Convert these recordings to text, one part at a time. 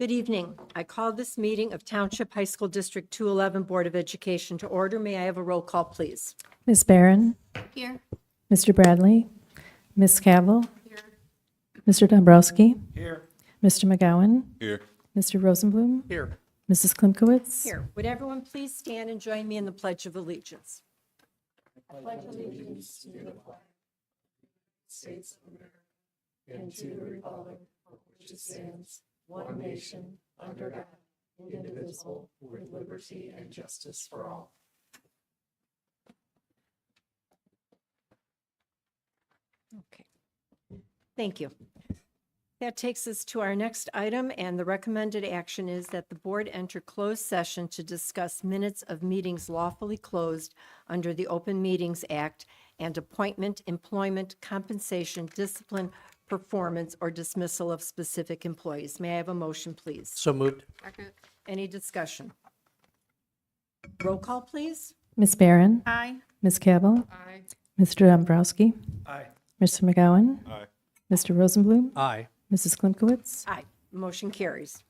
Good evening. I call this meeting of Township High School District 211 Board of Education to order. May I have a roll call, please? Ms. Barron? Here. Mr. Bradley? Ms. Cavill? Mr. Dombrowski? Here. Mr. McGowan? Here. Mr. Rosenblum? Here. Mrs. Klimkowitz? Here. Would everyone please stand and join me in the Pledge of Allegiance? Okay. Thank you. That takes us to our next item, and the recommended action is that the board enter closed session to discuss minutes of meetings lawfully closed under the Open Meetings Act and appointment, employment, compensation, discipline, performance, or dismissal of specific employees. May I have a motion, please? So moved. Second. Any discussion? Roll call, please. Ms. Barron? Aye. Ms. Cavill? Aye. Mr. Dombrowski? Aye. Mr. McGowan? Aye. Mr. Rosenblum? Aye. Mrs. Klimkowitz? Aye. Motion carries.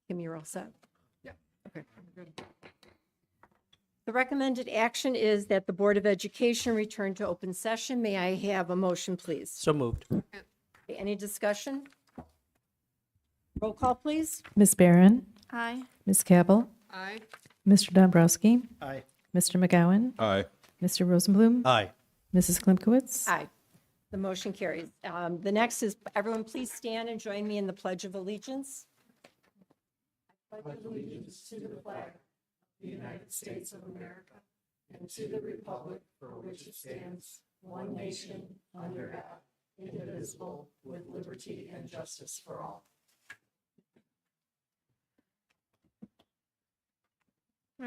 Kim, you're all set? Yeah. Okay. The recommended action is that the Board of Education return to open session. May I have a motion, please? So moved. Any discussion? Roll call, please. Ms. Barron, Aye. Ms. Cabell, Aye. Mr. Dombrowski, Aye. Mr. McGowan, Aye. Mr. Rosenblum, Aye. Mrs. Klimkowitz. Aye. The motion carries. The next is, everyone please stand and join me in the Pledge of Allegiance. All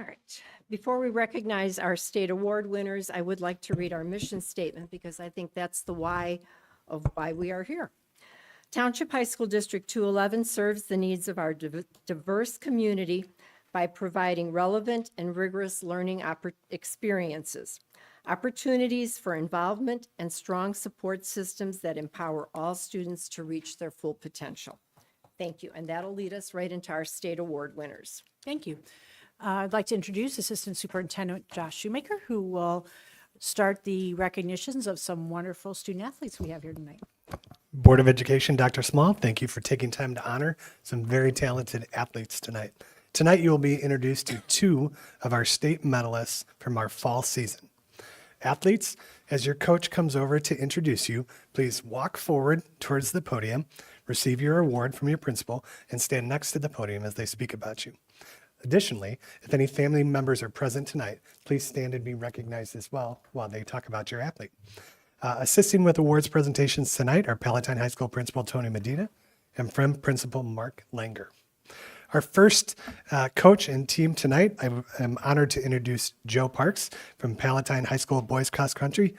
right. Before we recognize our state award winners, I would like to read our mission statement because I think that's the why of why we are here. Township High School District 211 serves the needs of our diverse community by providing relevant and rigorous learning experiences, opportunities for involvement, and strong support systems that empower all students to reach their full potential. Thank you. And that'll lead us right into our state award winners. Thank you. I'd like to introduce Assistant Superintendent Josh Shoemaker, who will start the recognitions of some wonderful student athletes we have here tonight. Board of Education, Dr. Small, thank you for taking time to honor some very talented athletes tonight. Tonight, you will be introduced to two of our state medalists from our fall season. Athletes, as your coach comes over to introduce you, please walk forward towards the podium, receive your award from your principal, and stand next to the podium as they speak about you. Additionally, if any family members are present tonight, please stand and be recognized as well while they talk about your athlete. Assisting with awards presentations tonight are Palatine High School Principal Tony Medina and Friend Principal Mark Langer. Our first coach and team tonight, I am honored to introduce Joe Parks from Palatine High School Boys Cross Country.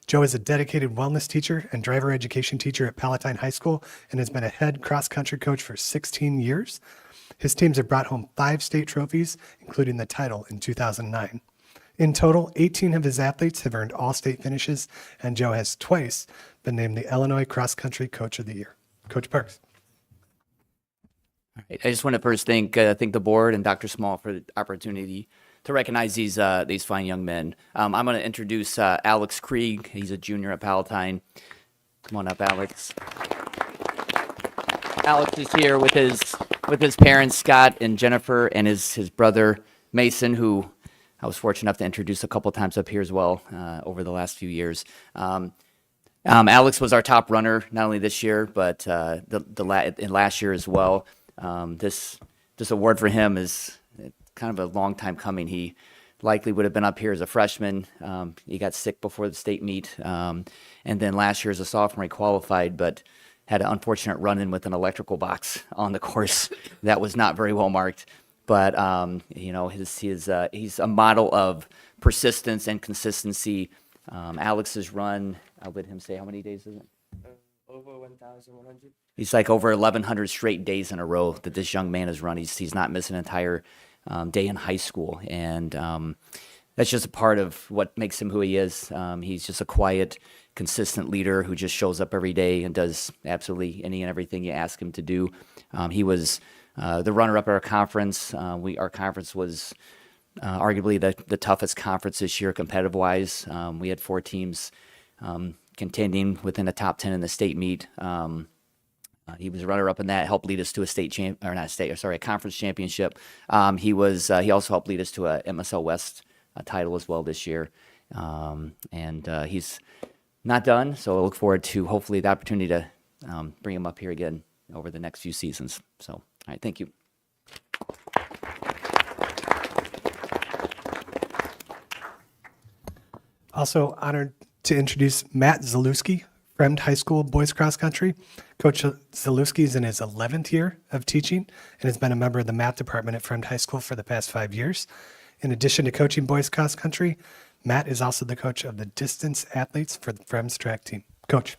Joe is a dedicated wellness teacher and driver education teacher at Palatine High School and has been a head cross country coach for 16 years. His teams have brought home 5 state trophies, including the title in 2009. In total, 18 of his athletes have earned all-state finishes, and Joe has twice been named the Illinois Cross Country Coach of the Year. Coach Parks. I just want to first thank the board and Dr. Small for the opportunity to recognize these fine young men. I'm going to introduce Alex Krieg. He's a junior at Palatine. Come on up, Alex. Alex is here with his parents, Scott and Jennifer, and his brother, Mason, who I was fortunate enough to introduce a couple times up here as well over the last few years. Alex was our top runner, not only this year, but in last year as well. This award for him is kind of a long time coming. He likely would have been up here as a freshman. He got sick before the state meet. And then last year as a sophomore, he qualified, but had an unfortunate run-in with an electrical box on the course that was not very well marked. But, he's a model of persistence and consistency. Alex's run, I'll let him say, how many days is it? Over 1,100. He's like over 1,100 straight days in a row that this young man has run. He's not missed an entire day in high school. And that's just a part of what makes him who he is. He's just a quiet, consistent leader who just shows up every day and does absolutely any and everything you ask him to do. He was the runner-up at our conference. Our conference was arguably the toughest conference this year competitive-wise. We had 4 teams contending within the top 10 in the state meet. He was a runner-up in that, helped lead us to a conference championship. He also helped lead us to a MSL West title as well this year. He's not done, so I look forward to hopefully the opportunity to bring him up here again over the next few seasons. So, all right, thank you. Also honored to introduce Matt Zalewski, Fremd High School Boys Cross Country. Coach Zalewski is in his 11th year of teaching and has been a member of the math department at Fremd High School for the past 5 years. In addition to coaching boys cross country, Matt is also the coach of the distance athletes for the Fremd's track team. Coach.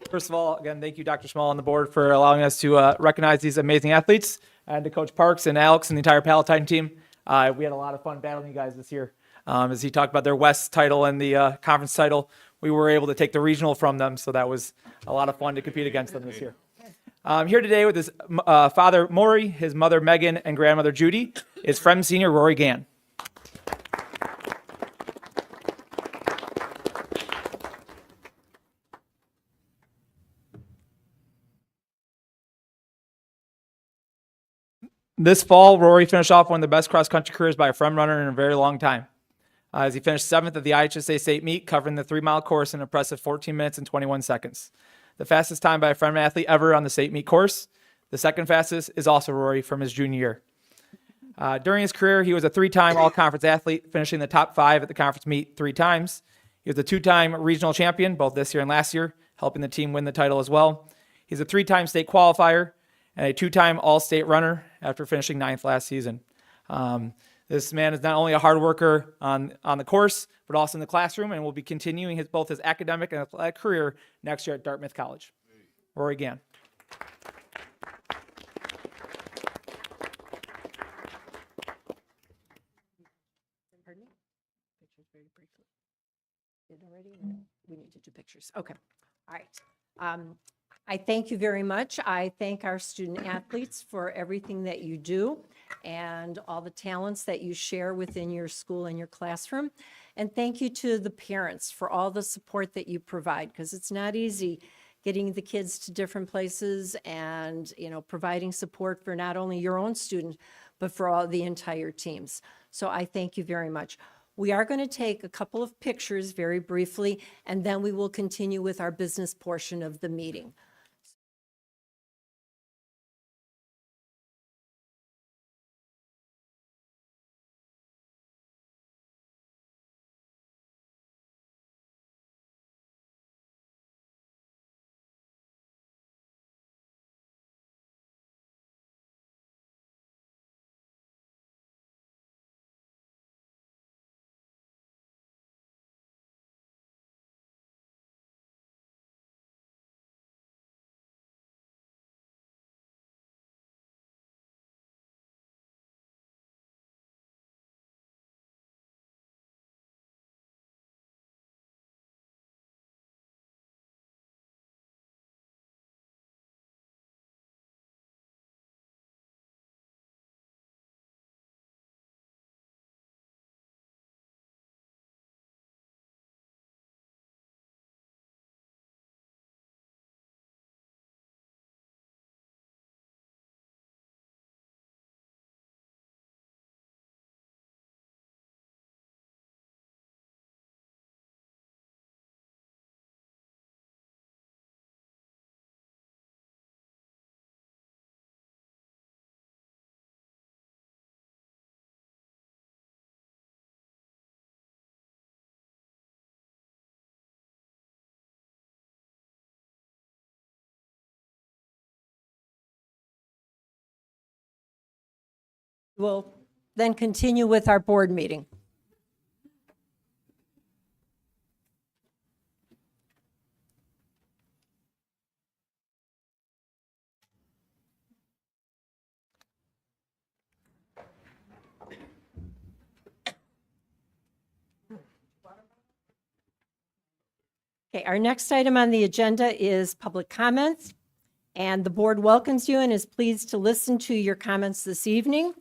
First of all, again, thank you, Dr. Small, on the board for allowing us to recognize these amazing athletes, and to Coach Parks and Alex and the entire Palatine team. We had a lot of fun battling you guys this year. As he talked about their West title and the conference title, we were able to take the regional from them. So that was a lot of fun to compete against them this year. I'm here today with his father, Maury, his mother, Megan, and grandmother, Judy, his friend, senior, Rory Gann. This fall, Rory finished off one of the best cross-country careers by a front runner in a very long time. As he finished 7th at the IHSA State Meet, covering the 3-mile course in an impressive 14 minutes and 21 seconds. The fastest time by a front athlete ever on the State Meet course. The second fastest is also Rory from his junior year. During his career, he was a 3-time all-conference athlete, finishing the top 5 at the conference meet 3 times. He was a 2-time regional champion, both this year and last year, helping the team win the title as well. He's a 3-time state qualifier and a 2-time all-state runner after finishing 9th last season. This man is not only a hard worker on the course, but also in the classroom, and will be continuing both his academic and athletic career next year at Dartmouth College. Rory Gann. Pardon me? Pictures very briefly. Did already? We need to do pictures. Okay. All right. I thank you very much. I thank our student athletes for everything that you do and all the talents that you share within your school and your classroom. And thank you to the parents for all the support that you provide, because it's not easy getting the kids to different places and, providing support for not only your own student, but for all the entire teams. So I thank you very much. We are going to take a couple of pictures very briefly, and then we will continue with our business portion of the meeting. We'll then continue with our board meeting. Okay, our next item on the agenda is public comments, and the board welcomes you and is pleased to listen to your comments this evening.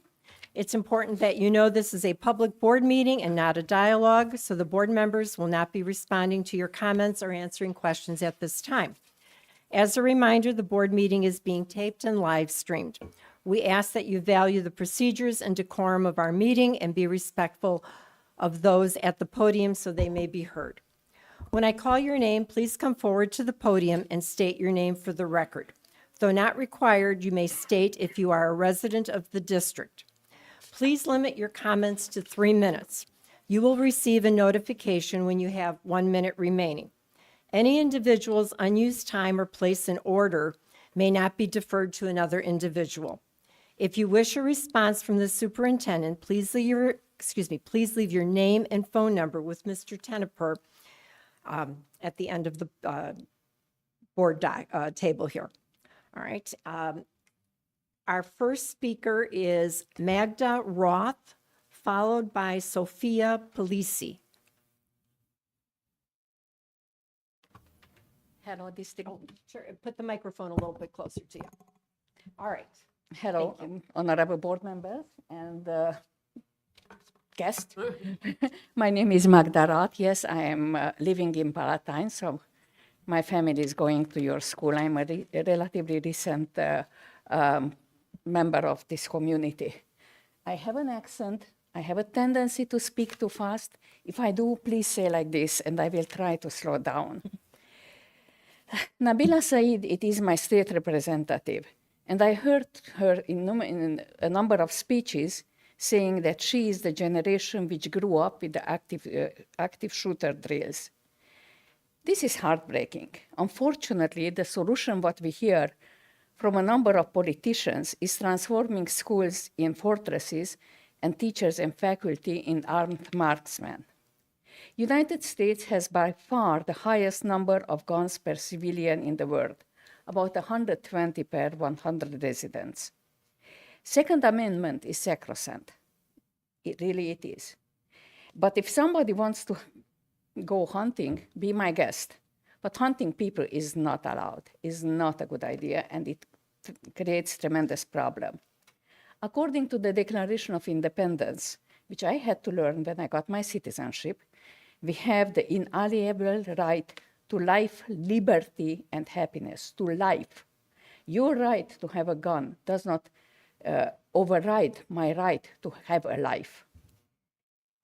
It's important that you know this is a public board meeting and not a dialogue, so the board members will not be responding to your comments or answering questions at this time. As a reminder, the board meeting is being taped and live streamed. We ask that you value the procedures and decorum of our meeting and be respectful of those at the podium so they may be heard. When I call your name, please come forward to the podium and state your name for the record. Though not required, you may state if you are a resident of the district. Please limit your comments to 3 minutes. You will receive a notification when you have 1 minute remaining. Any individual's unused time or place in order may not be deferred to another individual. If you wish a response from the superintendent, please leave your name and phone number with Mr. Teneper at the end of the board table here. All right. Our first speaker is Magda Roth, followed by Sophia Polisi. Hello, District. Sure, put the microphone a little bit closer to you. All right. Hello, honorable board members and guests. My name is Magda Rath. Yes, I am living in Palatine, so my family is going to your school. I'm a relatively recent member of this community. I have an accent. I have a tendency to speak too fast. If I do, please say like this, and I will try to slow down. Nabila Said, it is my state representative. And I heard her in a number of speeches saying that she is the generation which grew up with the active shooter drills. This is heartbreaking. Unfortunately, the solution what we hear from a number of politicians is transforming schools in fortresses and teachers and faculty in armed marksmen. United States has by far the highest number of guns per civilian in the world, about 120 per 100 residents. Second Amendment is sacrosanct. It really it is. But if somebody wants to go hunting, be my guest. But hunting people is not allowed, is not a good idea, and it creates tremendous problem. According to the Declaration of Independence, which I had to learn when I got my citizenship, we have the inalienable right to life, liberty, and happiness, to life. Your right to have a gun does not override my right to have a life.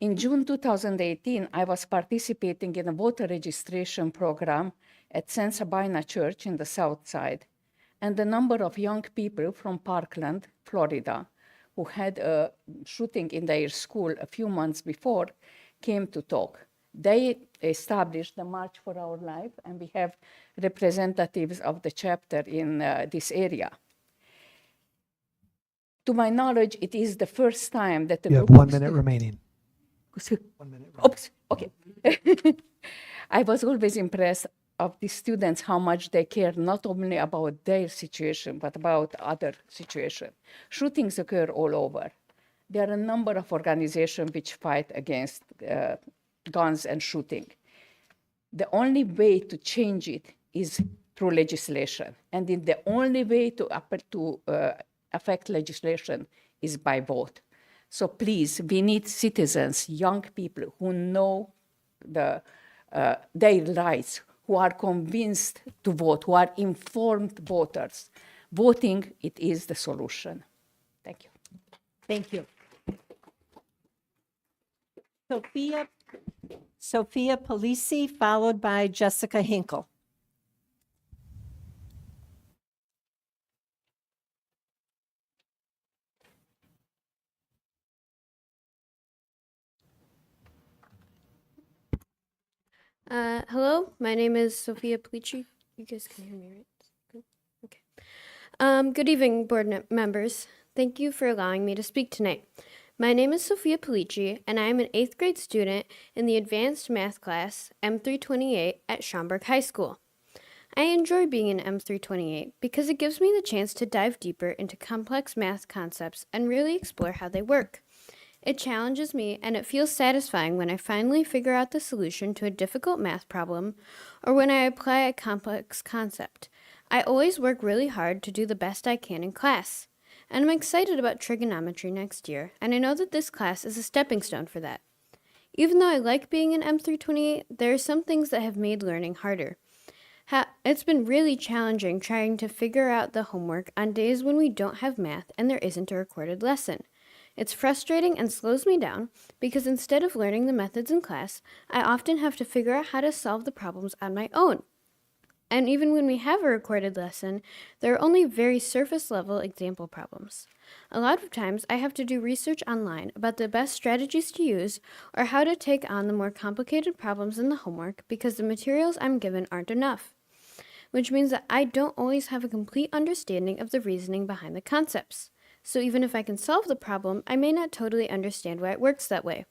In June 2018, I was participating in a voter registration program at San Sabina Church in the South Side, and a number of young people from Parkland, Florida, who had a shooting in their school a few months before, came to talk. They established the March for Our Life, and we have representatives of the chapter in this area. To my knowledge, it is the first time that the You have group 1 of minute stu- remaining. 1 minute. Oops, okay. I was always impressed of the students, how much they care not only about their situation, but about other situations. Shootings occur all over. There are a number of organizations which fight against guns and shooting. The only way to change it is through legislation. And the only way to affect legislation is by vote. So please, we need citizens, young people who know their rights, who are convinced to vote, who are informed voters. Voting, it is the solution. Thank you. Thank you. Sophia Polisi, followed by Jessica Hinkle. Hello, my name is Sophia Polici. You guys can hear me, right? Good. Okay. Good evening, members. Thank you for allowing me to speak tonight. My name is Sophia Polici, and I am an 8th grade student in the advanced math class M328 at Schaumburg High School. I enjoy being in M328 because it gives me the chance to dive deeper into complex math concepts and really explore how they work. It challenges me, and it feels satisfying when I finally figure out the solution to a difficult math problem or when I apply a complex concept. I always work really hard to do the best I can in class, and I'm excited about trigonometry next year, and I know that this class is a stepping stone for that. Even though I like being in M328, there are some things that have made learning harder. It's been really challenging trying to figure out the homework on days when we don't have math and there isn't a recorded lesson. It's frustrating and slows me down because instead of learning the methods in class, I often have to figure out how to solve the problems on my own. And even when we have a recorded lesson, there are only very surface level example problems. A lot of times I have to do research online about the best strategies to use or how to take on the more complicated problems in the homework because the materials I'm given aren't enough, which means that I don't always have a complete understanding of the reasoning behind the concepts. So even if I can solve the problem, I may not totally understand why it works that way.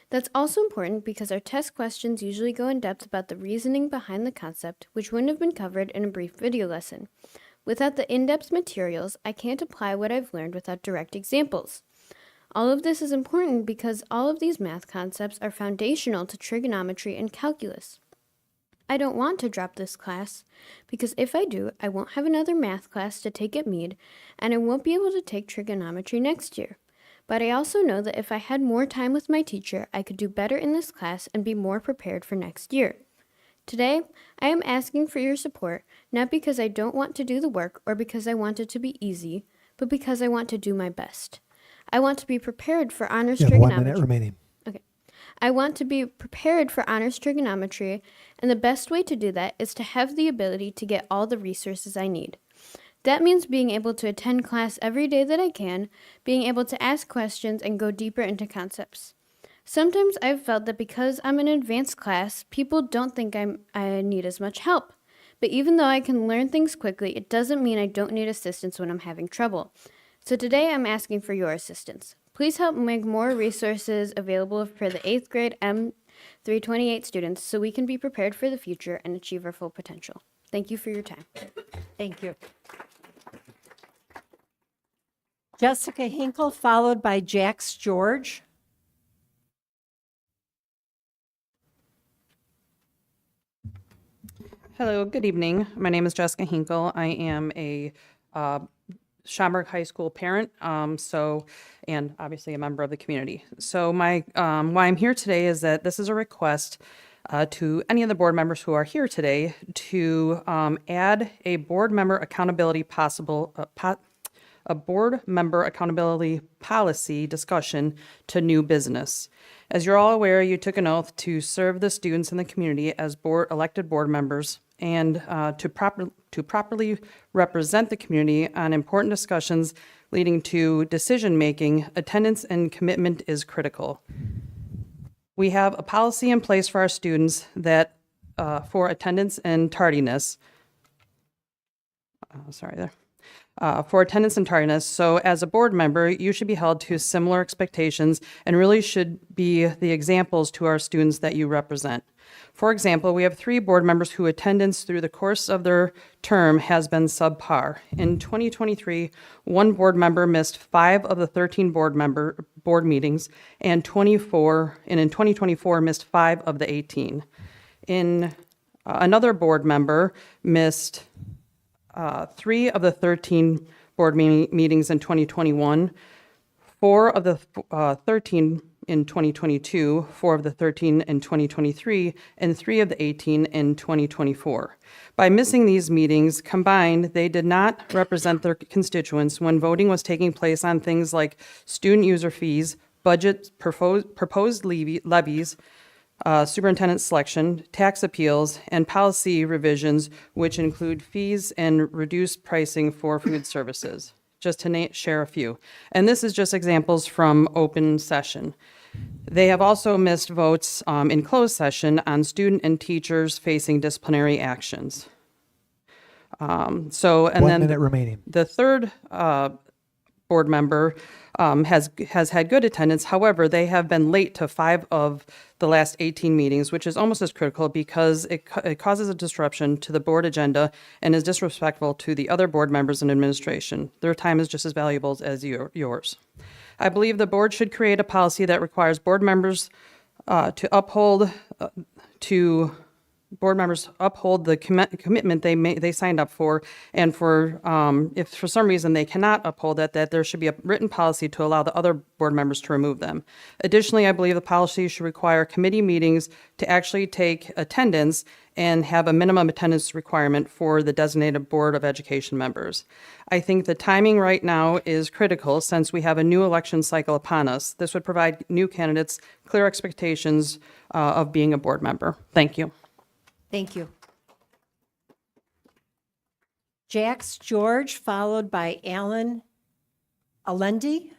That's also important because our test questions usually go in depth about the reasoning behind the concept, which wouldn't have been covered in a brief video lesson. Without the in-depth materials, I can't apply what I've learned without direct examples. All of this is important because all of these math concepts are foundational to trigonometry and calculus. I don't want to drop this class because if I do, I won't have another math class to take at Meade and I won't be able to take trigonometry next year. But I also know that if I had more time with my teacher, I could do better in this class and be more prepared for next year. Today, I am asking for your support, not because I don't want to do the work or because I want it to be easy, but because I want to do my best. I want to be prepared for honors You have 1 minute trigonometry. remaining. Okay. I want to be prepared for honors trigonometry, and the best way to do that is to have the ability to get all the resources I need. That means being able to attend class every day that I can, being able to ask questions and go deeper into concepts. Sometimes I've felt that because I'm in an advanced class, people don't think I need as much help. But even though I can learn things quickly, it doesn't mean I don't need assistance when I'm having trouble. So today I'm asking for your assistance. Please help make more resources available for the 8th grade M328 students so we can be prepared for the future and achieve our full potential. Thank you for your time. Thank you. Jessica Hinkle, followed by Jax George. Hello, good evening. My name is Jessica Hinkle. I am a Schaumburg High School parent, and obviously a member of the community. So why I'm here today is that this is a request to any of the board members who are here today to add a board member accountability policy discussion to new business. As you're all aware, you took an oath to serve the students in the community as elected board members and to properly represent the community on important discussions leading to decision-making. Attendance and commitment is critical. We have a policy in place for our students that for attendance and tardiness. For attendance and tardiness. So as a board member, you should be held to similar expectations and really should be the examples to our students that you represent. For example, we have 3 board members whose attendance through the course of their term has been subpar. In 2023, 1 board member missed 5 of the 13 board meetings, and in 2024 missed 5 of the 18. Another board member missed 3 of the 13 board meetings in 2021, 4 of the 13 in 2022, 4 of the 13 in 2023, and 3 of the 18 in 2024. By missing these meetings combined, they did not represent their constituents when voting was taking place on things like student user fees, budget, proposed levies, superintendent selection, tax appeals, and policy revisions, which include fees and reduced pricing for food services, just to share a few. And this is just examples from open session. They have also missed votes in closed session on student and teachers facing disciplinary actions. 1 minute remaining. The third board member has had good attendance. However, they have been late to 5 of the last 18 meetings, which is almost as critical because it causes a disruption to the board agenda and is disrespectful to the other board members and administration. Their time is just as valuable as yours. I believe the board should create a policy that requires board members to uphold the commitment they signed up for, and if for some reason they cannot uphold that there should be a written policy to allow the other board members to remove them. Additionally, I believe the policy should require committee meetings to actually take attendance and have a minimum attendance requirement for the designated Board of Education members. I think the timing right now is critical since we have a new election cycle upon us. This would provide new candidates clear expectations of being a board member. Thank you. Thank you. Jax George, followed by Alan Alendi.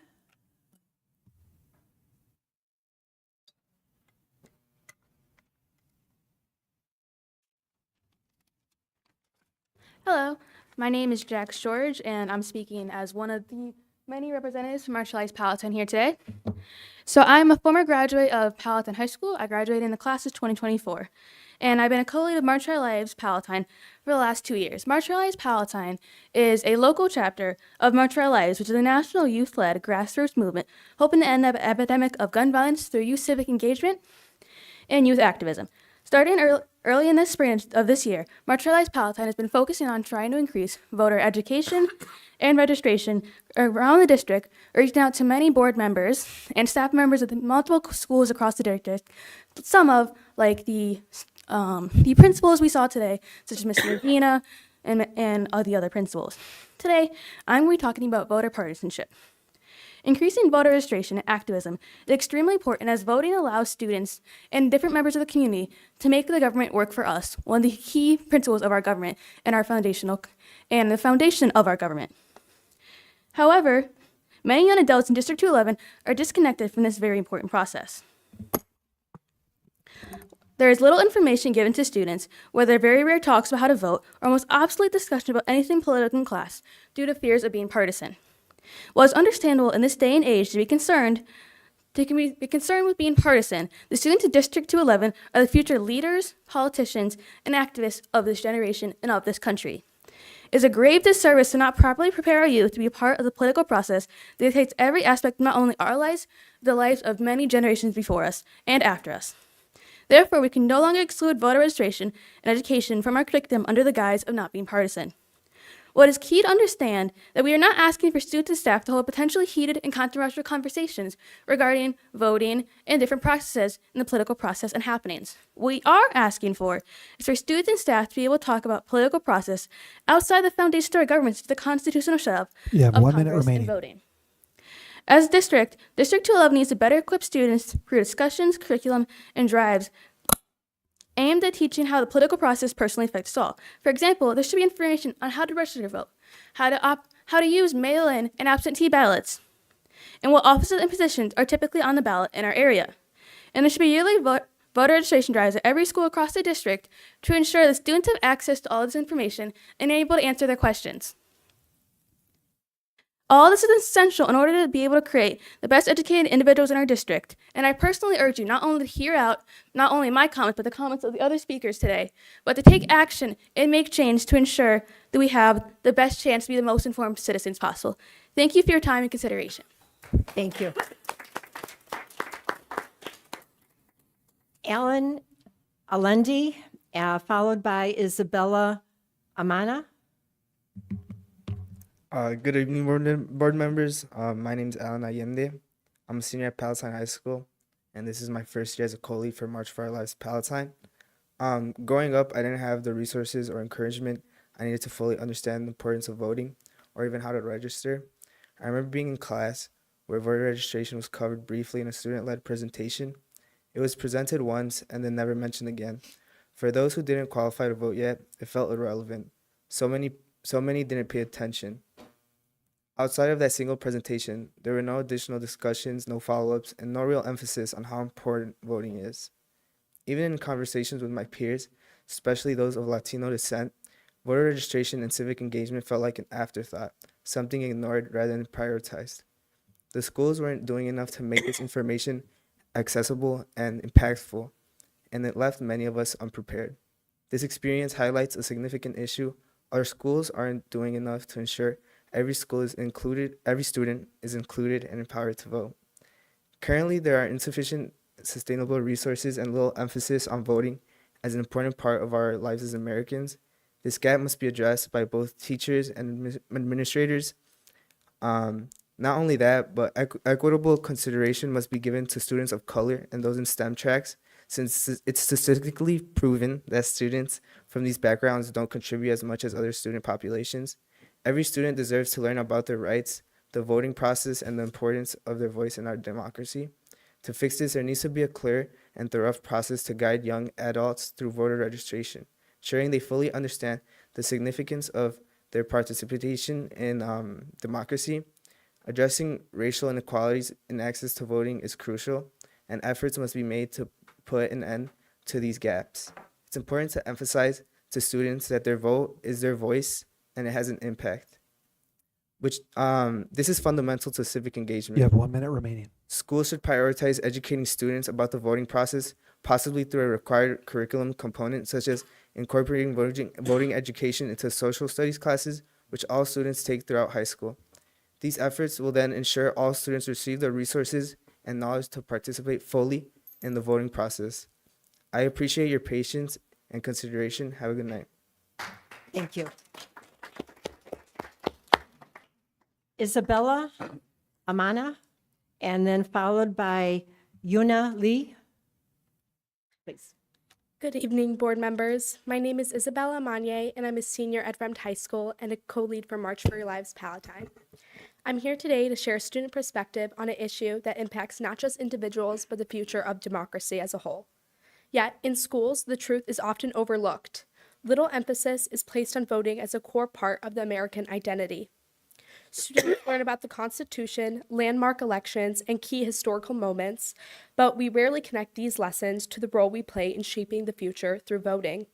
Hello, my name is Jax George, and I'm speaking as one of the many representatives from Marshall Palatine here today. So I'm a former graduate of Palatine High School. I graduated in the class of 2024. And I've been a co-lead of March Our Lives Palatine for the last 2 years. March Our Lives Palatine is a local chapter of March Our Lives, which is a national youth-led grassroots movement hoping to end the epidemic of gun violence through youth civic engagement and youth activism. Starting Early in the spring of this year, Marshallized Palatine has been focusing on trying to increase voter education and registration around the district, reaching out to many board members and staff members of the multiple schools across the district. Some of, like the principals we saw today, such as Mr. Regina and the other principals. Today, I'm going to be talking about voter partisanship. Increasing voter registration and activism is extremely important as voting allows students and different members of the community to make the government work for us, one of the key principles of our government and the foundation of our government. However, many young adults in District 211 are disconnected from this very important process. There is little information given to students, whether very rare talks about how to vote or almost obsolete discussion about anything political in class due to fears of being partisan. While it's understandable in this day and age to be concerned with being partisan, the students of District 211 are the future leaders, politicians, and activists of this generation and of this country. It is a grave disservice to not properly prepare our youth to be a part of the political process that dictates every aspect of not only our lives, but the lives of many generations before us and after us. Therefore, we can no longer exclude voter registration and education from our curriculum under the guise of not being partisan. What is key to understand that we are not asking for students and staff to hold potentially heated and controversial conversations regarding voting and different processes in the political process and happenings. What we are asking for is for students and staff to be able to talk about political process outside the foundation of our government, such as the constitutional setup of Congress and voting. As a District 211 needs to better equip students through discussions, curriculum, and drives aimed at teaching how the political process personally affects us all. For example, there should be information on how to register to vote, how to use mail-in and absentee ballots, and what offices and positions are typically on the ballot in our area. And there should be yearly voter registration drives at every school across the district to ensure that students have access to all this information and are able to answer their questions. All this is essential in order to be able to create the best educated individuals in our district. And I personally urge you not only to hear out not only my comments, but the comments of the other speakers today, but to take action and make change to ensure that we have the best chance to be the most informed citizens possible. Thank you for your time and consideration. Thank you. Alan Alendi, followed by Isabella Amana. Good evening, board members. My name is Alan Allende. I'm a senior at Palatine High School, and this is my first year as a co-lead for March for Our Lives Palatine. Growing up, I didn't have the resources or encouragement I needed to fully understand the importance of voting or even how to register. I remember being in class where voter registration was covered briefly in a student-led presentation. It was presented once and then never mentioned again. For those who didn't qualify to vote yet, it felt irrelevant. So many didn't pay attention. Outside of that single presentation, there were no additional discussions, no follow-ups, and no real emphasis on how important voting is. Even in conversations with my peers, especially those of Latino descent, voter registration and civic engagement felt like an afterthought, something ignored rather than prioritized. The schools weren't doing enough to make this information accessible and impactful, and it left many of us unprepared. This experience highlights a significant issue. Our schools aren't doing enough to ensure every student is included and empowered to vote. Currently, there are insufficient sustainable resources and little emphasis on voting as an important part of our lives as Americans. This gap must be addressed by both teachers and administrators. Not only that, but equitable consideration must be given to students of color and those in STEM tracks, since it's statistically proven that students from these backgrounds don't contribute as much as other student populations. Every student deserves to learn about their rights, the voting process, and the importance of their voice in our democracy. To fix this, there needs to be a clear and thorough process to guide young adults through voter registration, ensuring they fully understand the significance of their participation in democracy. Addressing racial inequalities in access to voting is crucial, and efforts must be made to put an end to these gaps. It's important to emphasize to students that their vote is their voice and it has an impact. This is fundamental to civic engagement. You have 1 minute remaining. Schools should prioritize educating students about the voting process, possibly through a required curriculum component, such as incorporating voting education into social studies classes, which all students take throughout high school. These efforts will then ensure all students receive the resources and knowledge to participate fully in the voting process. I appreciate your patience and consideration. Have a good night. Thank you. Isabella Amana, and then followed by Yuna Lee. Please. Good evening, board members. My name is Isabella Manye, and I'm a senior at Remd High School and a co-lead for March for Your Lives Palatine. I'm here today to share a student perspective on an issue that impacts not just individuals, but the future of democracy as a whole. Yet, in schools, the truth is often overlooked. Little emphasis is placed on voting as a core part of the American identity. Students learn about the Constitution, landmark elections, and key historical moments, but we rarely connect these lessons to the role we play in shaping the future through voting.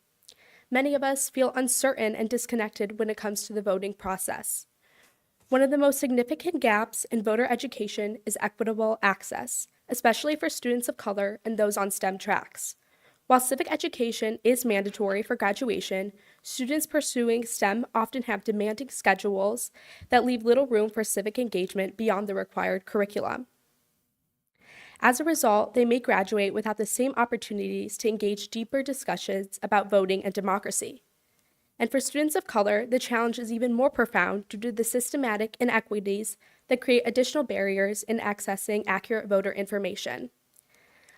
Many of us feel uncertain and disconnected when it comes to the voting process. One of the most significant gaps in voter education is equitable access, especially for students of color and those on STEM tracks. While civic education is mandatory for graduation, students pursuing STEM often have demanding schedules that leave little room for civic engagement beyond the required curriculum. As a result, they may graduate without the same opportunities to engage deeper discussions about voting and democracy. And for students of color, the challenge is even more profound due to the systematic inequities that create additional barriers in accessing accurate voter information.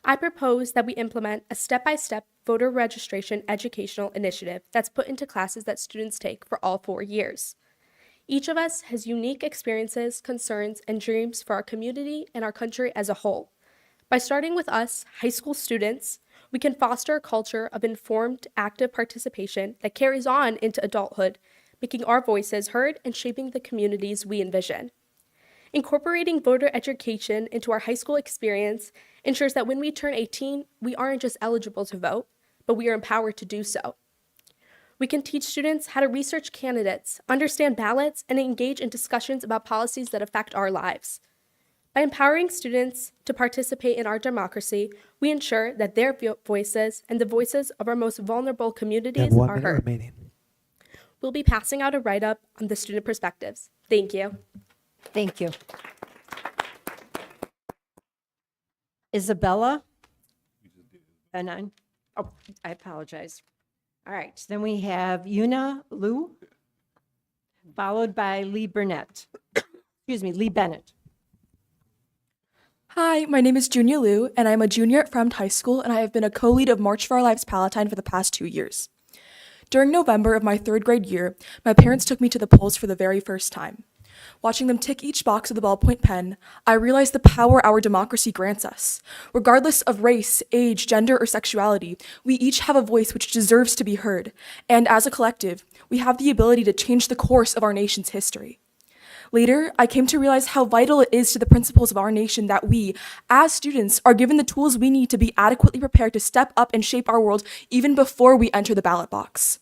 I propose that we implement a step-by-step voter registration educational initiative that's put into classes that students take for all 4 years. Each of us has unique experiences, concerns, and dreams for our community and our country as a whole. By starting with us, high school students, we can foster a culture of informed, active participation that carries on into adulthood, making our voices heard and shaping the communities we envision. Incorporating voter education into our high school experience ensures that when we turn 18, we aren't just eligible to vote, but we are empowered to do so. We can teach students how to research candidates, understand ballots, and engage in discussions about policies that affect our lives. By empowering students to participate in our democracy, we ensure that their voices and the voices of our most vulnerable communities are heard. We'll be passing out a write-up on the student perspectives. Thank you. Thank you. Isabella? Oh, I apologize. All right, then we have Yuna Liu, followed by Lee Burnett. Excuse me, Lee Bennett. Hi, my name is Junia Liu, and I'm a junior at Fremd High School, and I have been a co-lead of March for Our Lives Palatine for the past 2 years. During November of my 3rd grade year, my parents took me to the polls for the very first time. Watching them tick each box with a ballpoint pen, I realized the power our democracy grants us. Regardless of race, age, gender, or sexuality, we each have a voice which deserves to be heard, and as a collective, we have the ability to change the course of our nation's history. Later, I came to realize how vital it is to the principles of our nation that we, as students, are given the tools we need to be adequately prepared to step up and shape our world even before we enter the ballot box.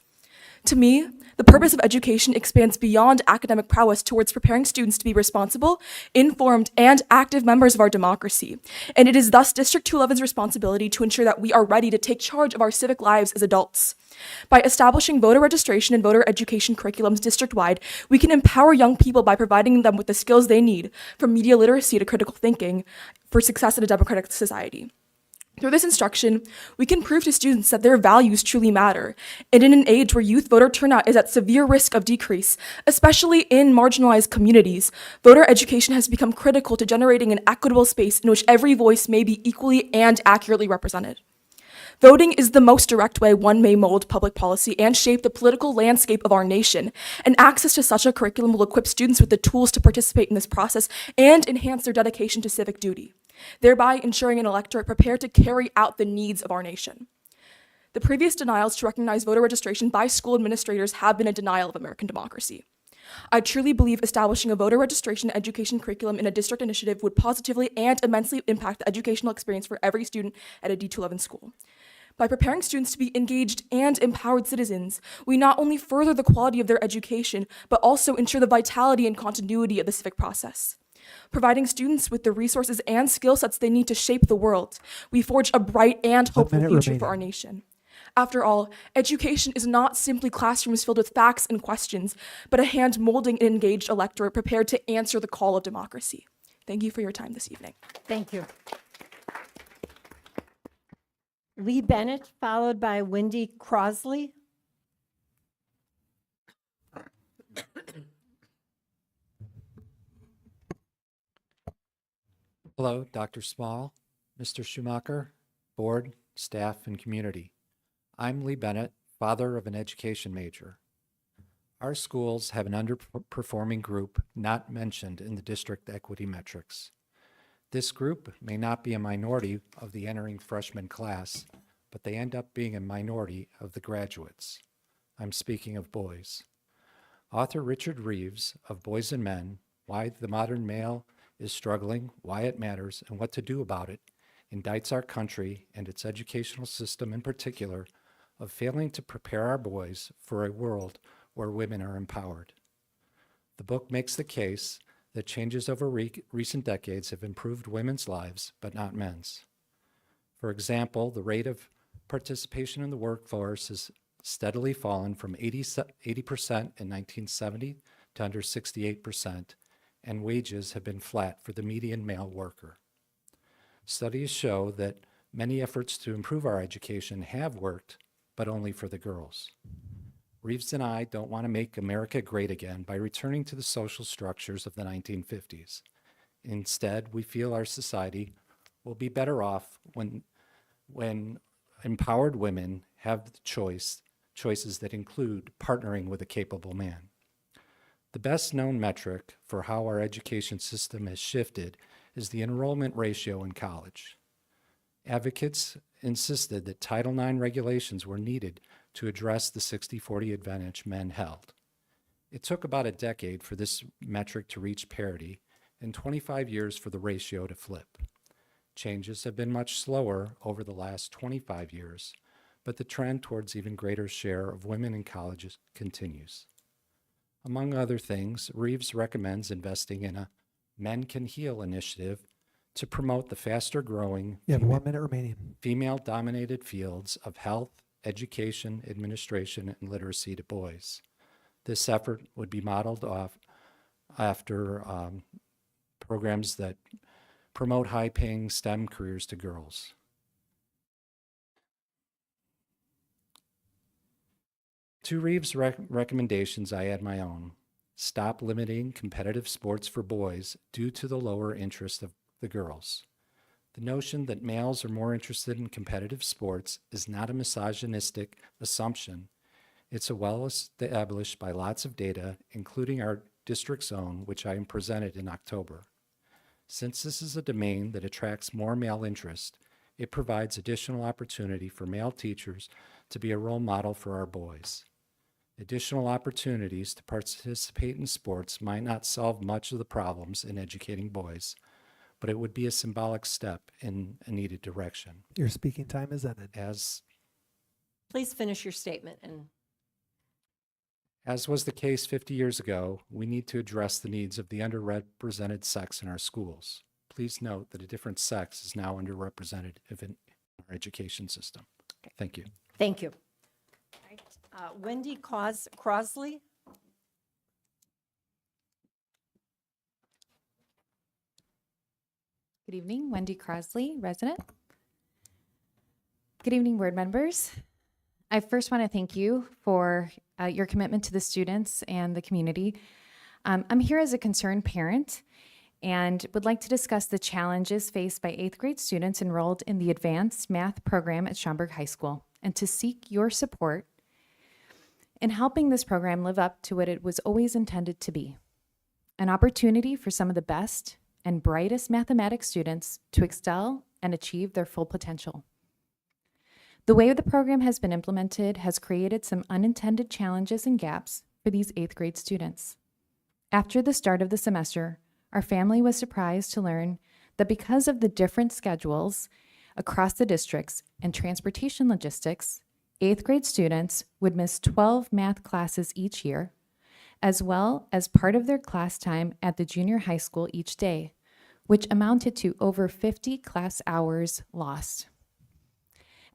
To me, the purpose of education expands beyond academic prowess towards preparing students to be responsible, informed, and active members of our democracy. And it is thus District 211's responsibility to ensure that we are ready to take charge of our civic lives as adults. By establishing voter registration and voter education curriculums district-wide, we can empower young people by providing them with the skills they need, from media literacy to critical thinking, for success in a democratic society. Through this instruction, we can prove to students that their values truly matter. And in an age where youth voter turnout is at severe risk of decrease, especially in marginalized communities, voter education has become critical to generating an equitable space in which every voice may be equally and accurately represented. Voting is the most direct way one may mold public policy and shape the political landscape of our nation, and access to such a curriculum will equip students with the tools to participate in this process and enhance their dedication to civic duty, thereby ensuring an electorate prepared to carry out the needs of our nation. The previous denials to recognize voter registration by school administrators have been a denial of American democracy. I truly believe establishing a voter registration education curriculum in a district initiative would positively and immensely impact the educational experience for every student at a D211 school. By preparing students to be engaged and empowered citizens, we not only further the quality of their education, but also ensure the vitality and continuity of the civic process. Providing students with the resources and skill sets they need to shape the world, we forge a bright and hopeful future for our nation. After all, education is not simply classrooms filled with facts and questions, but a hand-molding and engaged electorate prepared to answer the call of democracy. Thank you for your time this evening. Thank you. Lee Bennett, followed by Wendy Crosley. Hello, Dr. Small, Mr. Schumacher, board, staff, and community. I'm Lee Bennett, father of an education major. Our schools have an underperforming group not mentioned in the district equity metrics. This group may not be a minority of the entering freshman class, but they end up being a minority of the graduates. I'm speaking of boys. Author Richard Reeves of Boys and Men, Why the Modern Male is Struggling, Why It Matters, and What to Do About It, indicts our country and its educational system in particular of failing to prepare our boys for a world where women are empowered. The book makes the case that changes over recent decades have improved women's lives, but not men's. For example, the rate of participation in the workforce has steadily fallen from 80% in 1970 to under 68%, and wages have been flat for the median male worker. Studies show that many efforts to improve our education have worked, but only for the girls. Reeves and I don't want to make America great again by returning to the social structures of the 1950s. Instead, we feel our society will be better off when empowered women have the choices that include partnering with a capable man. The best known metric for how our education system has shifted is the enrollment ratio in college. Advocates insisted that Title IX regulations were needed to address the 60-40 advantage men held. It took about a decade for this metric to reach parity and 25 years for the ratio to flip. Changes have been much slower over the last 25 years, but the trend towards even greater share of women in colleges continues. Among other things, Reeves recommends investing in a Men Can Heal initiative to promote the faster-growing, female-dominated fields of health, education, administration, and literacy to boys. This effort would be modeled after programs that promote high-paying STEM careers to girls. To Reeves' recommendations, I add my own. Stop limiting competitive sports for boys due to the lower interest of the girls. The notion that males are more interested in competitive sports is not a misogynistic assumption. It's a well established by lots of data, including our district's own, which I presented in October. Since this is a domain that attracts more male interest, it provides additional opportunity for male teachers to be a role model for our boys. Additional opportunities to participate in sports might not solve much of the problems in educating boys, but it would be a symbolic step in a needed direction. Your speaking time is ended. Please finish your statement. As was the case 50 years ago, we need to address the needs of the underrepresented sex in our schools. Please note that a different sex is now underrepresented in our education system. Okay. Thank you. Thank you. All right. Wendy Crosley. Good evening, Wendy Crosley, resident. Good evening, board members. I first want to thank you for your commitment to the students and the community. I'm here as a concerned parent and would like to discuss the challenges faced by 8th grade students enrolled in the advanced math program at Schaumburg High School, and to seek your support in helping this program live up to what it was always intended to be, an opportunity for some of the best and brightest mathematics students to excel and achieve their full potential. The way the program has been implemented has created some unintended challenges and gaps for these 8th grade students. After the start of the semester, our family was surprised to learn that because of the different schedules across the districts and transportation logistics, 8th grade students would miss 12 math classes each year, as well as part of their class time at the junior high school each day, which amounted to over 50 class hours lost.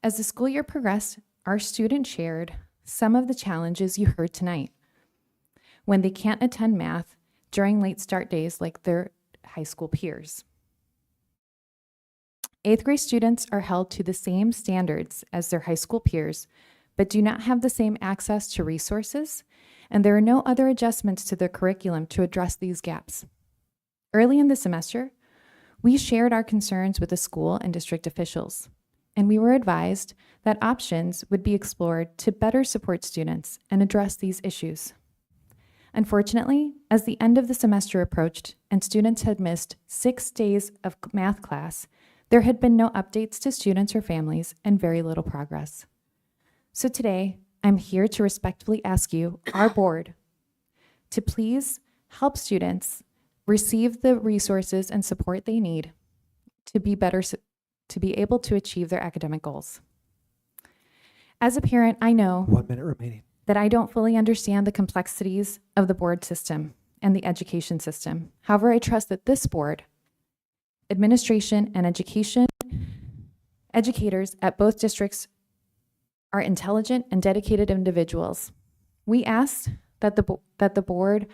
As the school year progressed, our students shared some of the challenges you heard tonight when they can't attend math during late start days like their high school peers. Eighth grade students are held to the same standards as their high school peers, but do not have the same access to resources, and there are no other adjustments to their curriculum to address these gaps. Early in the semester, we shared our concerns with the school and district officials, and we were advised that options would be explored to better support students and address these issues. Unfortunately, as the end of the semester approached and students had missed 6 days of math class, there had been no updates to students or families and very little progress. So today, I'm here to respectfully ask you, our board, to please help students receive the resources and support they need to be able to achieve their academic goals. As a parent, I know 1 minute remaining. that I don't fully understand the complexities of the board system and the education system. However, I trust that this board, administration, and educators at both districts are intelligent and dedicated individuals. We ask that the board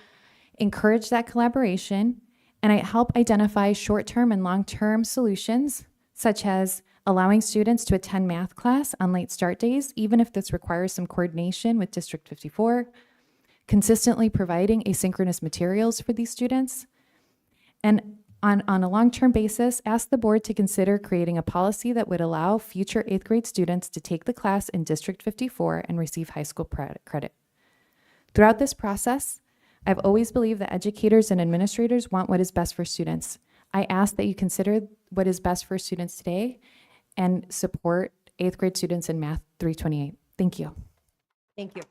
encourage that collaboration and help identify short-term and long-term solutions, such as allowing students to attend math class on late start days, even if this requires some coordination with District 54, consistently providing asynchronous materials for these students, and on a long-term basis, ask the board to consider creating a policy that would allow future 8th grade students to take the class in District 54 and receive high school credit. Throughout this process, I've always believed that educators and administrators want what is best for students. I ask that you consider what is best for students today and support 8th grade students in Math 328. Thank you. Thank you.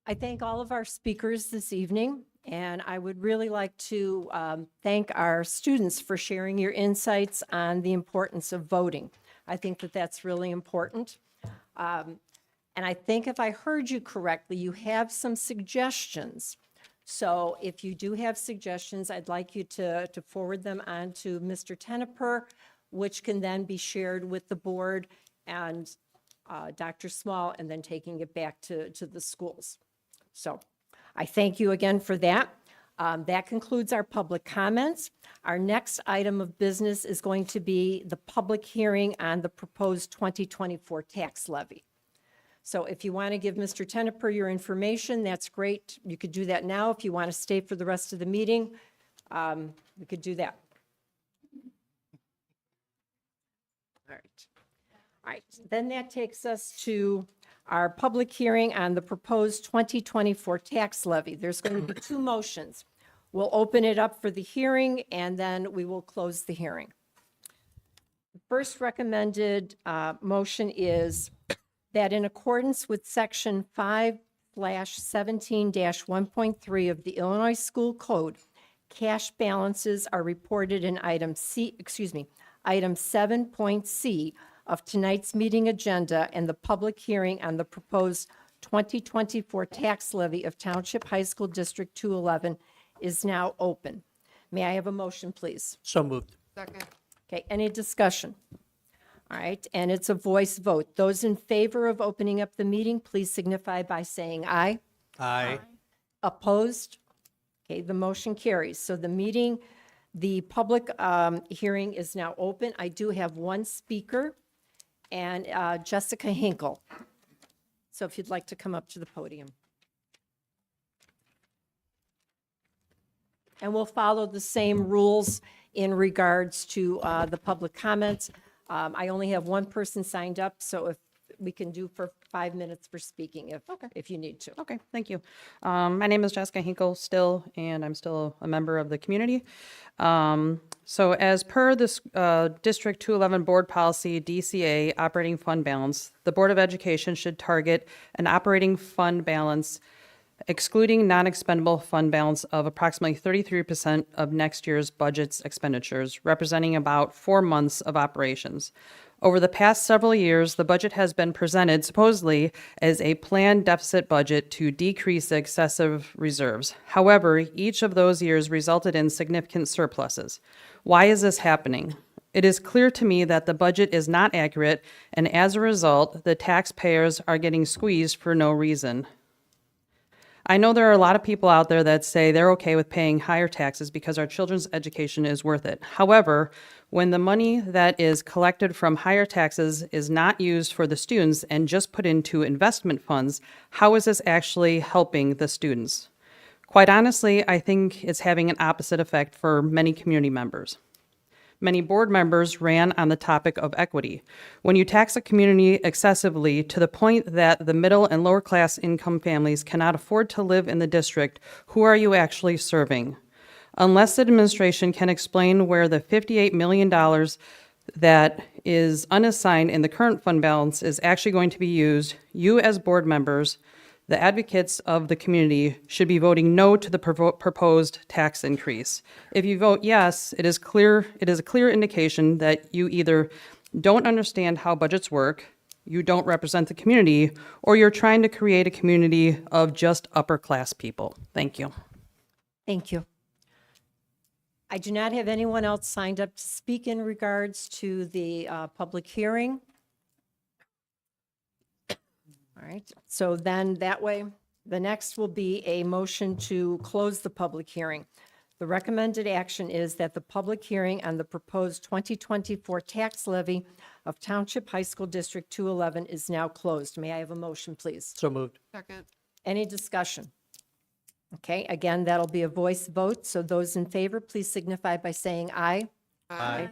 I thank all of our speakers this evening, and I would really like to thank our students for sharing your insights on the importance of voting. I think that that's really important. And I think if I heard you correctly, you have some suggestions. So if you do have suggestions, I'd like you to forward them on to Mr. Teneper, which can then be shared with the board and Dr. Small, and then taking it back to the schools. So I thank you again for that. That concludes our public comments. Our next item of business is going to be the public hearing on the proposed 2024 tax levy. So if you want to give Mr. Teneper your information, that's great. You could do that now. If you want to stay for the rest of the meeting, we could do that. All right. All right. Then that takes us to our public hearing on the proposed 2024 tax levy. There's going to be two motions. We'll open it up for the hearing, and then we will close the hearing. The first recommended motion is that in accordance with Section 5/17-1.3 of the Illinois School Code, cash balances are reported in item 7.C of tonight's meeting agenda, and the public hearing on the proposed 2024 tax levy of Township High School District 211 is now open. May I have a motion, please? So moved. Second. Okay, any discussion? All right, and it's a voice vote. Those in favor of opening up the meeting, please signify by saying aye. Aye. Opposed? Okay, the motion carries. So the public hearing is now open. I do have one speaker, and Jessica Hinkle. So if you'd like to come up to the podium. And we'll follow the same rules in regards to the public comments. I only have one person signed up, so if we can do for 5 minutes for speaking if you need to. Okay, thank you. My name is Jessica Hinkle still, and I'm still a member of the community. So as per this District 211 Board Policy DCA operating fund balance, the Board of Education should target an operating fund balance excluding non-expendable fund balance of approximately 33% of next year's budget's expenditures, representing about 4 months of operations. Over the past several years, the budget has been presented supposedly as a planned deficit budget to decrease excessive reserves. However, each of those years resulted in significant surpluses. Why is this happening? It is clear to me that the budget is not accurate, and as a result, the taxpayers are getting squeezed for no reason. I know there are a lot of people out there that say they're okay with paying higher taxes because our children's education is worth it. However, when the money that is collected from higher taxes is not used for the students and just put into investment funds, how is this actually helping the students? Quite honestly, I think it's having an opposite effect for many community members. Many board members ran on the topic of equity. When you tax a community excessively to the point that the middle and lower class income families cannot afford to live in the district, who are you actually serving? Unless the administration can explain where the $58 million that is unassigned in the current fund balance is actually going to be used, you as board members, the advocates of the community, should be voting no to the proposed tax increase. If you vote yes, it is a clear indication that you either don't understand how budgets work, you don't represent the community, or you're trying to create a community of just upper class people. Thank you. Thank you. I do not have anyone else signed up to speak in regards to the public hearing. All right, so then that way, the next will be a motion to close the public hearing. The recommended action is that the public hearing on the proposed 2024 tax levy of Township High School District 211 is now closed. May I have a motion, please? So moved. Second. Any discussion? Okay, again, that'll be a voice vote, so those in favor, please signify by saying aye. Aye.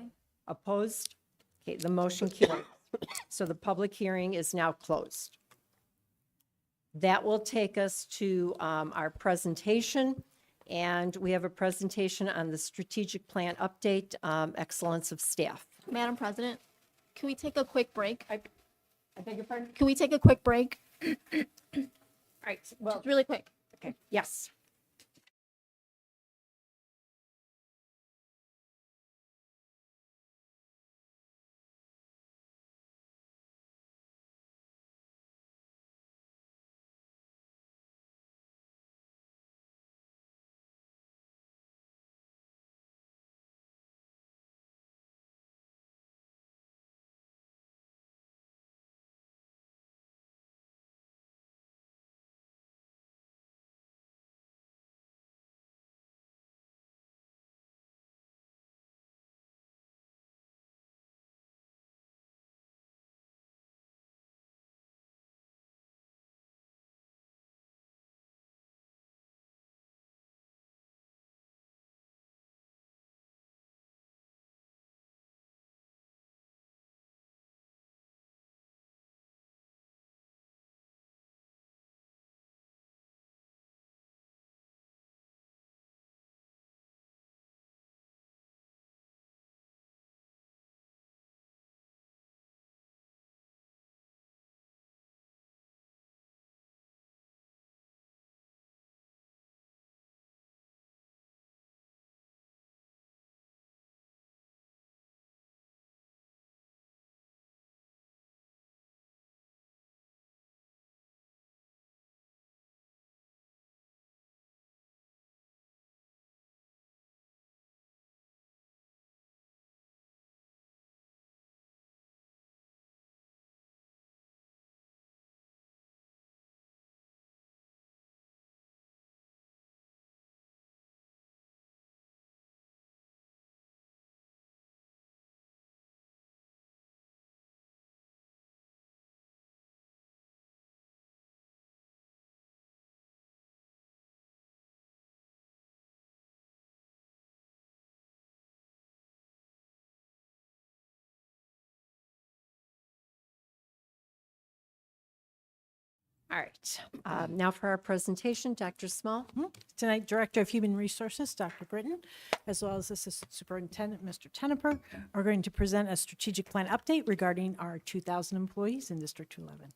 Opposed? Okay, the motion carries. So the public hearing is now closed. That will take us to our presentation, and we have a presentation on the strategic plan update, excellence of staff. Madam President, can we take a quick break? I beg your pardon? Can we take a quick break? All right, well, Just really quick. okay, yes. All right, now for our presentation, Dr. Small. Tonight, Director of Human Resources, Dr. Britton, as well as Assistant Superintendent, Mr. Teneper, are going to present a strategic plan update regarding our 2,000 employees in District 211.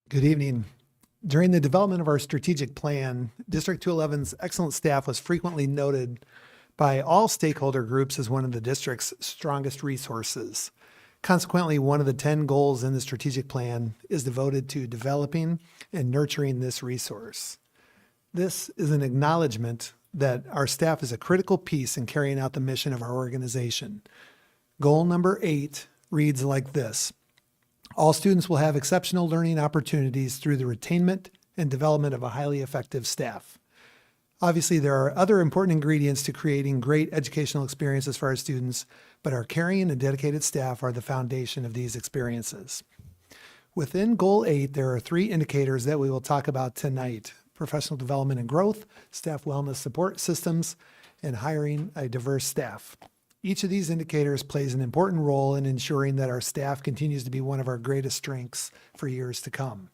Good evening. During the development of our strategic plan, District 211's excellent staff was frequently noted by all stakeholder groups as one of the district's strongest resources. Consequently, one of the 10 goals in the strategic plan is devoted to developing and nurturing this resource. This is an acknowledgement that our staff is a critical piece in carrying out the mission of our organization. Goal number 8 reads like this: All students will have exceptional learning opportunities through the retainment and development of a highly effective staff. Obviously, there are other important ingredients to creating great educational experiences for our students, but our caring and dedicated staff are the foundation of these experiences. Within Goal 8, there are 3 indicators that we will talk about tonight: professional development and growth, staff wellness support systems, and hiring a diverse staff. Each of these indicators plays an important role in ensuring that our staff continues to be one of our greatest strengths for years to come.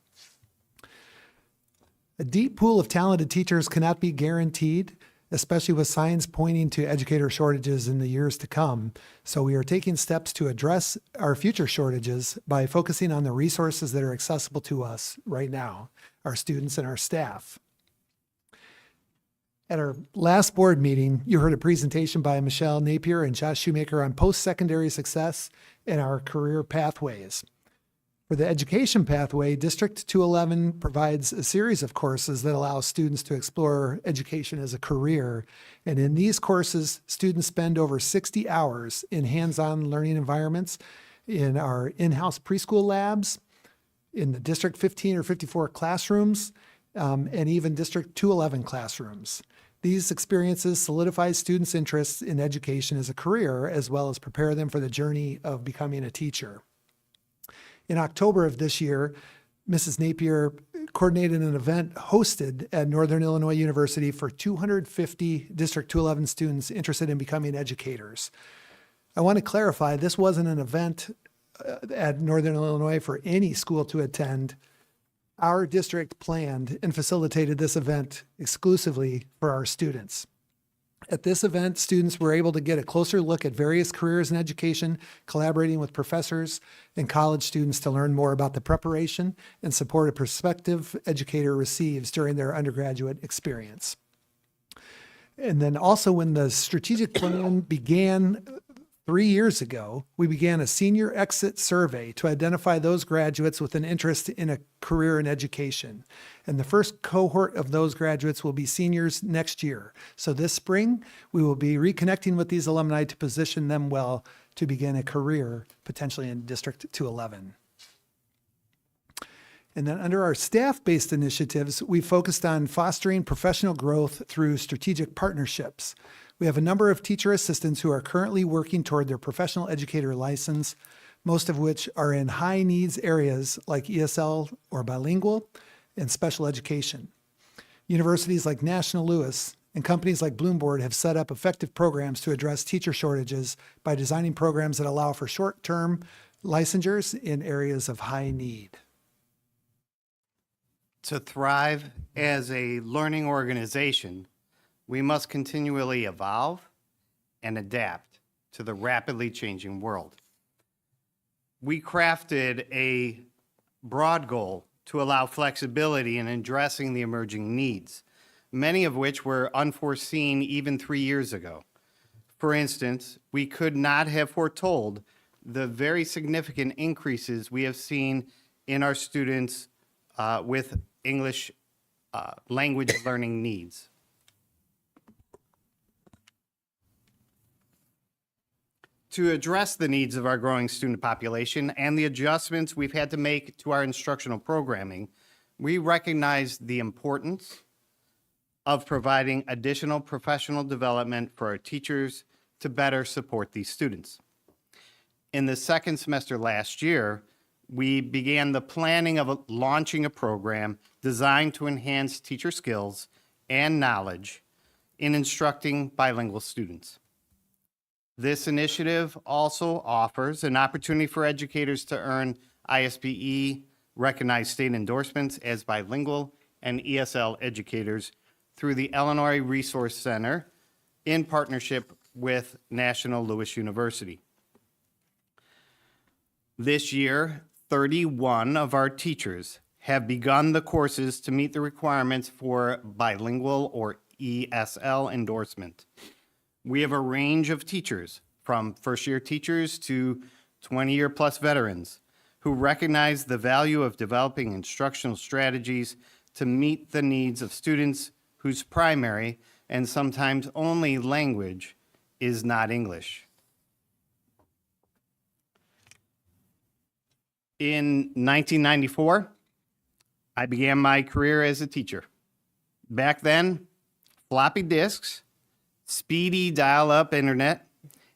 A deep pool of talented teachers cannot be guaranteed, especially with signs pointing to educator shortages in the years to come. So we are taking steps to address our future shortages by focusing on the resources that are accessible to us right now, our students and our staff. At our last board meeting, you heard a presentation by Michelle Napier and Josh Shoemaker on post-secondary success and our career pathways. For the education pathway, District 211 provides a series of courses that allow students to explore education as a career. And in these courses, students spend over 60 hours in hands-on learning environments in our in-house preschool labs, in the District 15 or 54 classrooms, and even District 211 classrooms. These experiences solidify students' interests in education as a career, as well as prepare them for the journey of becoming a teacher. In October of this year, Mrs. Napier coordinated an event hosted at Northern Illinois University for 250 District 211 students interested in becoming educators. I want to clarify, this wasn't an event at Northern Illinois for any school to attend. Our district planned and facilitated this event exclusively for our students. At this event, students were able to get a closer look at various careers in education, collaborating with professors and college students to learn more about the preparation and support a prospective educator receives during their undergraduate experience. And then also, when the strategic plan began 3 years ago, we began a senior exit survey to identify those graduates with an interest in a career in education. And the first cohort of those graduates will be seniors next year. So this spring, we will be reconnecting with these alumni to position them well to begin a career, potentially in District 211. And then under our staff-based initiatives, we focused on fostering professional growth through strategic partnerships. We have a number of teacher assistants who are currently working toward their professional educator license, most of which are in high needs areas like ESL or bilingual and special education. Universities like National Louis and companies like Bloomboard have set up effective programs to address teacher shortages by designing programs that allow for short-term licensures in areas of high need. To thrive as a learning organization, we must continually evolve and adapt to the rapidly changing world. We crafted a broad goal to allow flexibility in addressing the emerging needs, many of which were unforeseen even 3 years ago. For instance, we could not have foretold the very significant increases we have seen in our students with English language learning needs. To address the needs of our growing student population and the adjustments we've had to make to our instructional programming, we recognize the importance of providing additional professional development for our teachers to better support these students. In the second semester last year, we began the planning of launching a program designed to enhance teacher skills and knowledge in instructing bilingual students. This initiative also offers an opportunity for educators to earn ISBE recognized state endorsements as bilingual and ESL educators through the Illinois Resource Center in partnership with National Louis University. This year, 31 of our teachers have begun the courses to meet the requirements for bilingual or ESL endorsement. We have a range of teachers, from first-year teachers to 20-year plus veterans, who recognize the value of developing instructional strategies to meet the needs of students whose primary and sometimes only language is not English. In 1994, I began my career as a teacher. Back then, floppy disks, speedy dial-up internet,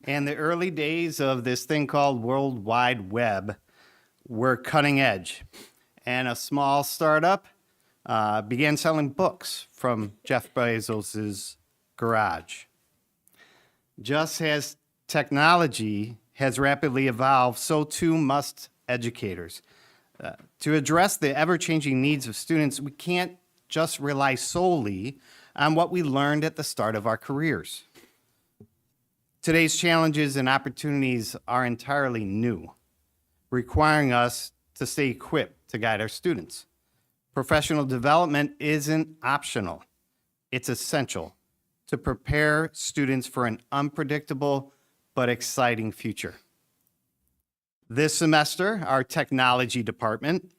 and the early days of this thing called World Wide Web were cutting edge. And a small startup began selling books from Jeff Bezos's garage. Just as technology has rapidly evolved, so too must educators. To address the ever-changing needs of students, we can't just rely solely on what we learned at the start of our careers. Today's challenges and opportunities are entirely new, requiring us to stay equipped to guide our students. Professional development isn't optional. It's essential to prepare students for an unpredictable but exciting future. This semester, our technology department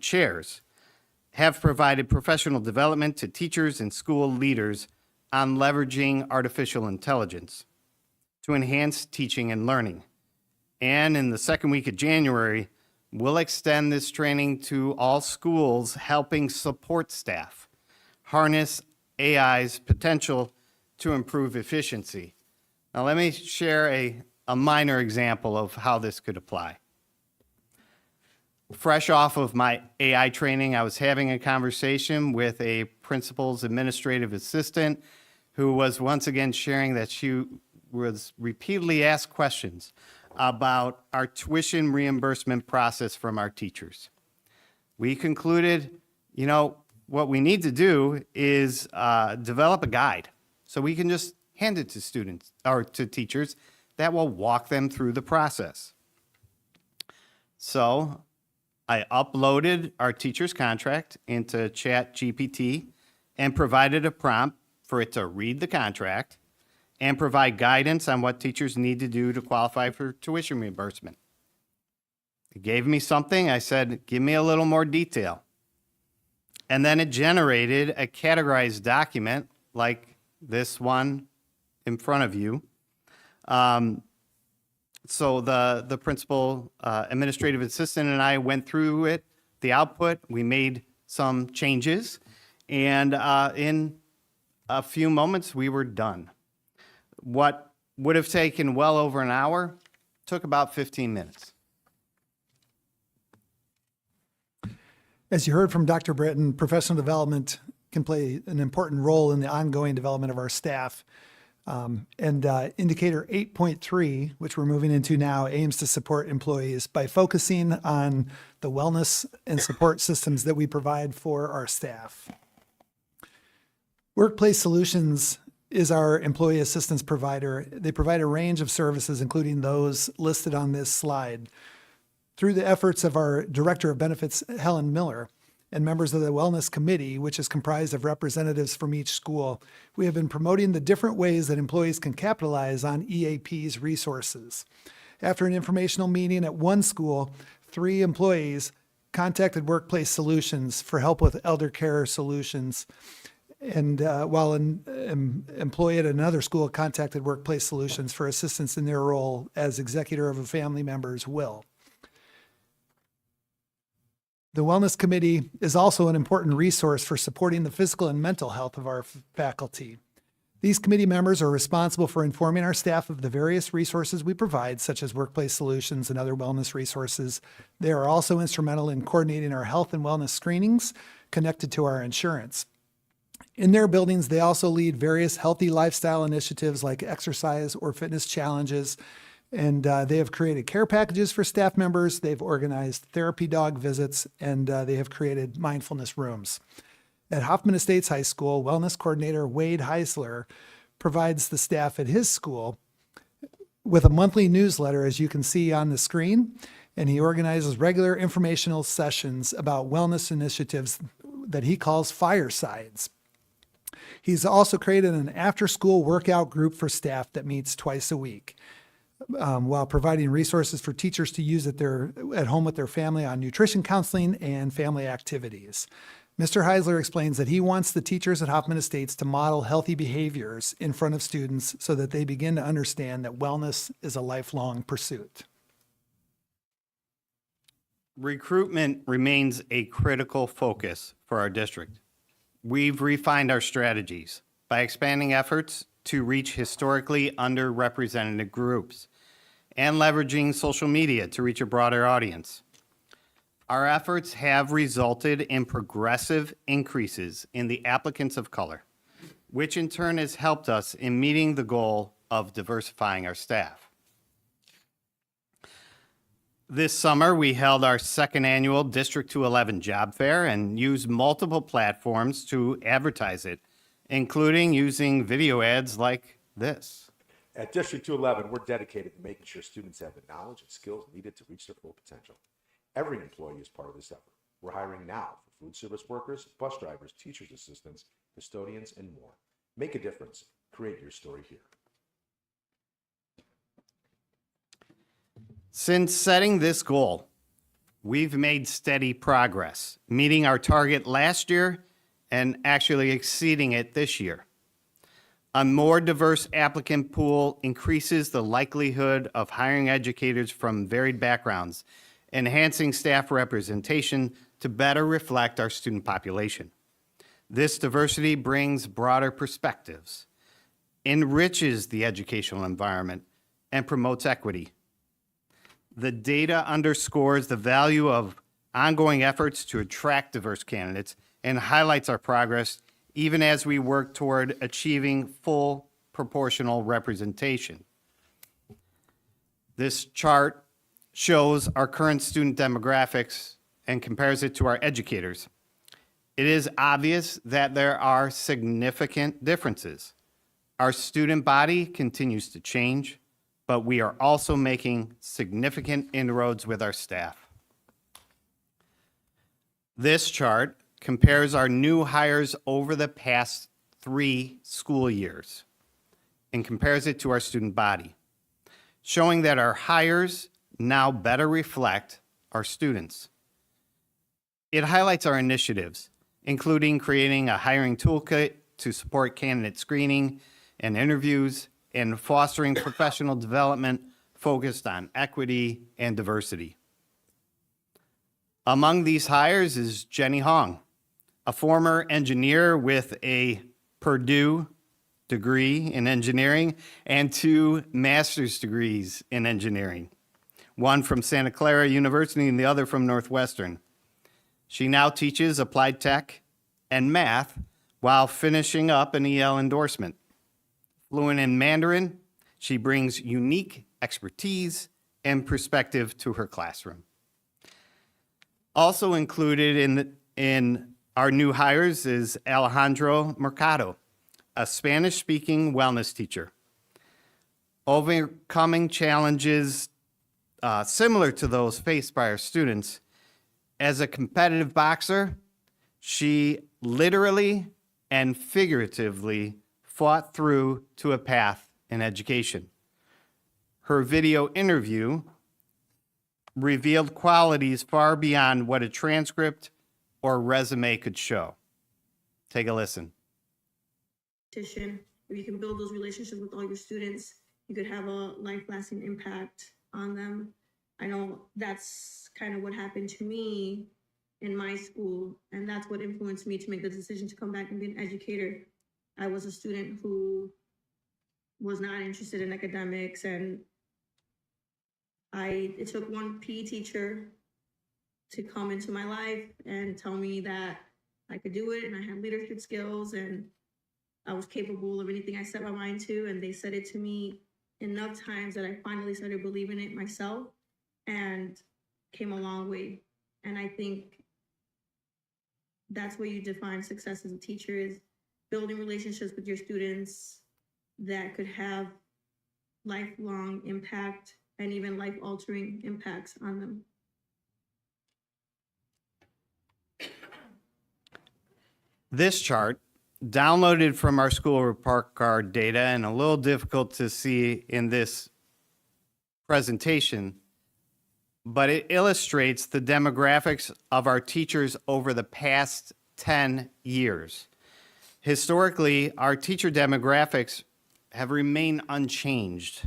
chairs have provided professional development to teachers and school leaders on leveraging artificial intelligence to enhance teaching and learning. And in the second week of January, we'll extend this training to all schools, helping support staff harness AI's potential to improve efficiency. Now, let me share a minor example of how this could apply. Fresh off of my AI training, I was having a conversation with a principal's administrative assistant who was once again sharing that she was repeatedly asked questions about our tuition reimbursement process from our teachers. We concluded, what we need to do is develop a guide so we can just hand it to students or to teachers that will walk them through the process. So I uploaded our teacher's contract into ChatGPT and provided a prompt for it to read the contract and provide guidance on what teachers need to do to qualify for tuition reimbursement. It gave me something. I said, give me a little more detail. And then it generated a categorized document like this one in front of you. So the principal administrative assistant and I went through it, the output, we made some changes, and in a few moments we were done. What would have taken well over an hour took about 15 minutes. As you heard from Dr. Britton, professional development can play an important role in the ongoing development of our staff. Indicator 8.3, which we're moving into now, aims to support employees by focusing on the wellness and support systems that we provide for our staff. Workplace Solutions is our employee assistance provider. They provide a range of services, including those listed on this slide. Through the efforts of our Director of Benefits, Helen Miller, and members of the Wellness Committee, which is comprised of representatives from each school, we have been promoting the different ways that employees can capitalize on EAP's resources. After an informational meeting at one school, 3 employees contacted Workplace Solutions for help with elder care solutions. And while an employee at another school contacted Workplace Solutions for assistance in their role as executor of a family member's will. The Wellness Committee is also an important resource for supporting the physical and mental health of our faculty. These committee members are responsible for informing our staff of the various resources we provide, such as Workplace Solutions and other wellness resources. They are also instrumental in coordinating our health and wellness screenings connected to our insurance. In their buildings, they also lead various healthy lifestyle initiatives like exercise or fitness challenges, and they have created care packages for staff members. They've organized therapy dog visits, and they have created mindfulness rooms. At Hoffman Estates High School, Wellness Coordinator Wade Heisler provides the staff at his school with a monthly newsletter, as you can see on the screen, and he organizes regular informational sessions about wellness initiatives that he calls firesides. He's also created an after-school workout group for staff that meets twice a week, while providing resources for teachers to use at home with their family on nutrition counseling and family activities. Mr. Heisler explains that he wants the teachers at Hoffman Estates to model healthy behaviors in front of students so that they begin to understand that wellness is a lifelong pursuit. Recruitment remains a critical focus for our district. We've refined our strategies by expanding efforts to reach historically underrepresented groups and leveraging social media to reach a broader audience. Our efforts have resulted in progressive increases in the applicants of color, which in turn has helped us in meeting the goal of diversifying our staff. This summer, we held our second annual District 211 Job Fair and used multiple platforms to advertise it, including using video ads like this. At District 211, we're dedicated to making sure students have the knowledge and skills needed to reach their full potential. Every employee is part of this effort. We're hiring now for food service workers, bus drivers, teachers' assistants, custodians, and more. Make a difference. Create your story here. Since setting this goal, we've made steady progress, meeting our target last year and actually exceeding it this year. A more diverse applicant pool increases the likelihood of hiring educators from varied backgrounds, enhancing staff representation to better reflect our student population. This diversity brings broader perspectives, enriches the educational environment, and promotes equity. The data underscores the value of ongoing efforts to attract diverse candidates and highlights our progress even as we work toward achieving full proportional representation. This chart shows our current student demographics and compares it to our educators. It is obvious that there are significant differences. Our student body continues to change, but we are also making significant inroads with our staff. This chart compares our new hires over the past 3 school years and compares it to our student body, showing that our hires now better reflect our students. It highlights our initiatives, including creating a hiring toolkit to support candidate screening and interviews and fostering professional development focused on equity and diversity. Among these hires is Jenny Hong, a former engineer with a Purdue degree in engineering and 2 master's degrees in engineering, one from Santa Clara University and the other from Northwestern. She now teaches applied tech and math while finishing up an EL endorsement. Fluent in Mandarin, she brings unique expertise and perspective to her classroom. Also included in our new hires is Alejandro Mercado, a Spanish-speaking wellness teacher. Overcoming challenges similar to those faced by our students, as a competitive boxer, she literally and figuratively fought through to a path in education. Her video interview revealed qualities far beyond what a transcript or resume could show. Take a listen. If you can build those relationships with all your students, you could have a life-lasting impact on them. I know that's kind of what happened to me in my school, and that's what influenced me to make the decision to come back and be an educator. I was a student who was not interested in academics, and it took one PE teacher to come into my life and tell me that I could do it and I had leadership skills and I was capable of anything I set my mind to. And they said it to me enough times that I finally started believing it myself and came a long way. And I think that's where you define success as a teacher, is building relationships with your students that could have lifelong impact and even life-altering impacts on them. This chart, downloaded from our school report card data and a little difficult to see in this presentation, but it illustrates the demographics of our teachers over the past 10 years. Historically, our teacher demographics have remained unchanged,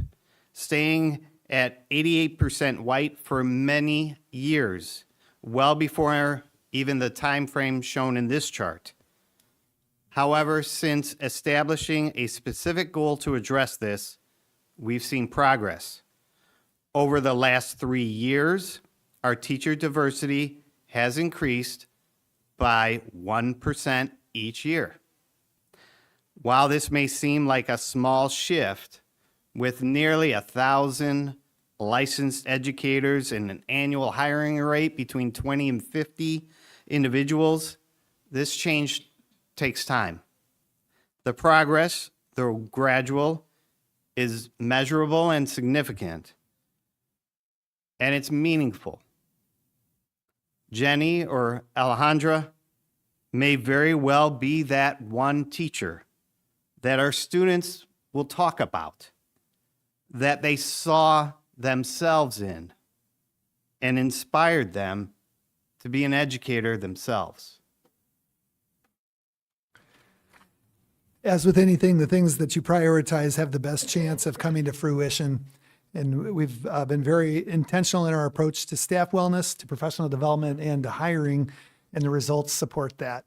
staying at 88% white for many years, well before even the time frame shown in this chart. However, since establishing a specific goal to address this, we've seen progress. Over the last 3 years, our teacher diversity has increased by 1% each year. While this may seem like a small shift, with nearly 1,000 licensed educators and an annual hiring rate between 20 and 50 individuals, this change takes time. The progress, though gradual, is measurable and significant, and it's meaningful. Jenny or Alejandra may very well be that one teacher that our students will talk about, that they saw themselves in and inspired them to be an educator themselves. As with anything, the things that you prioritize have the best chance of coming to fruition. And we've been very intentional in our approach to staff wellness, to professional development, and to hiring, and the results support that.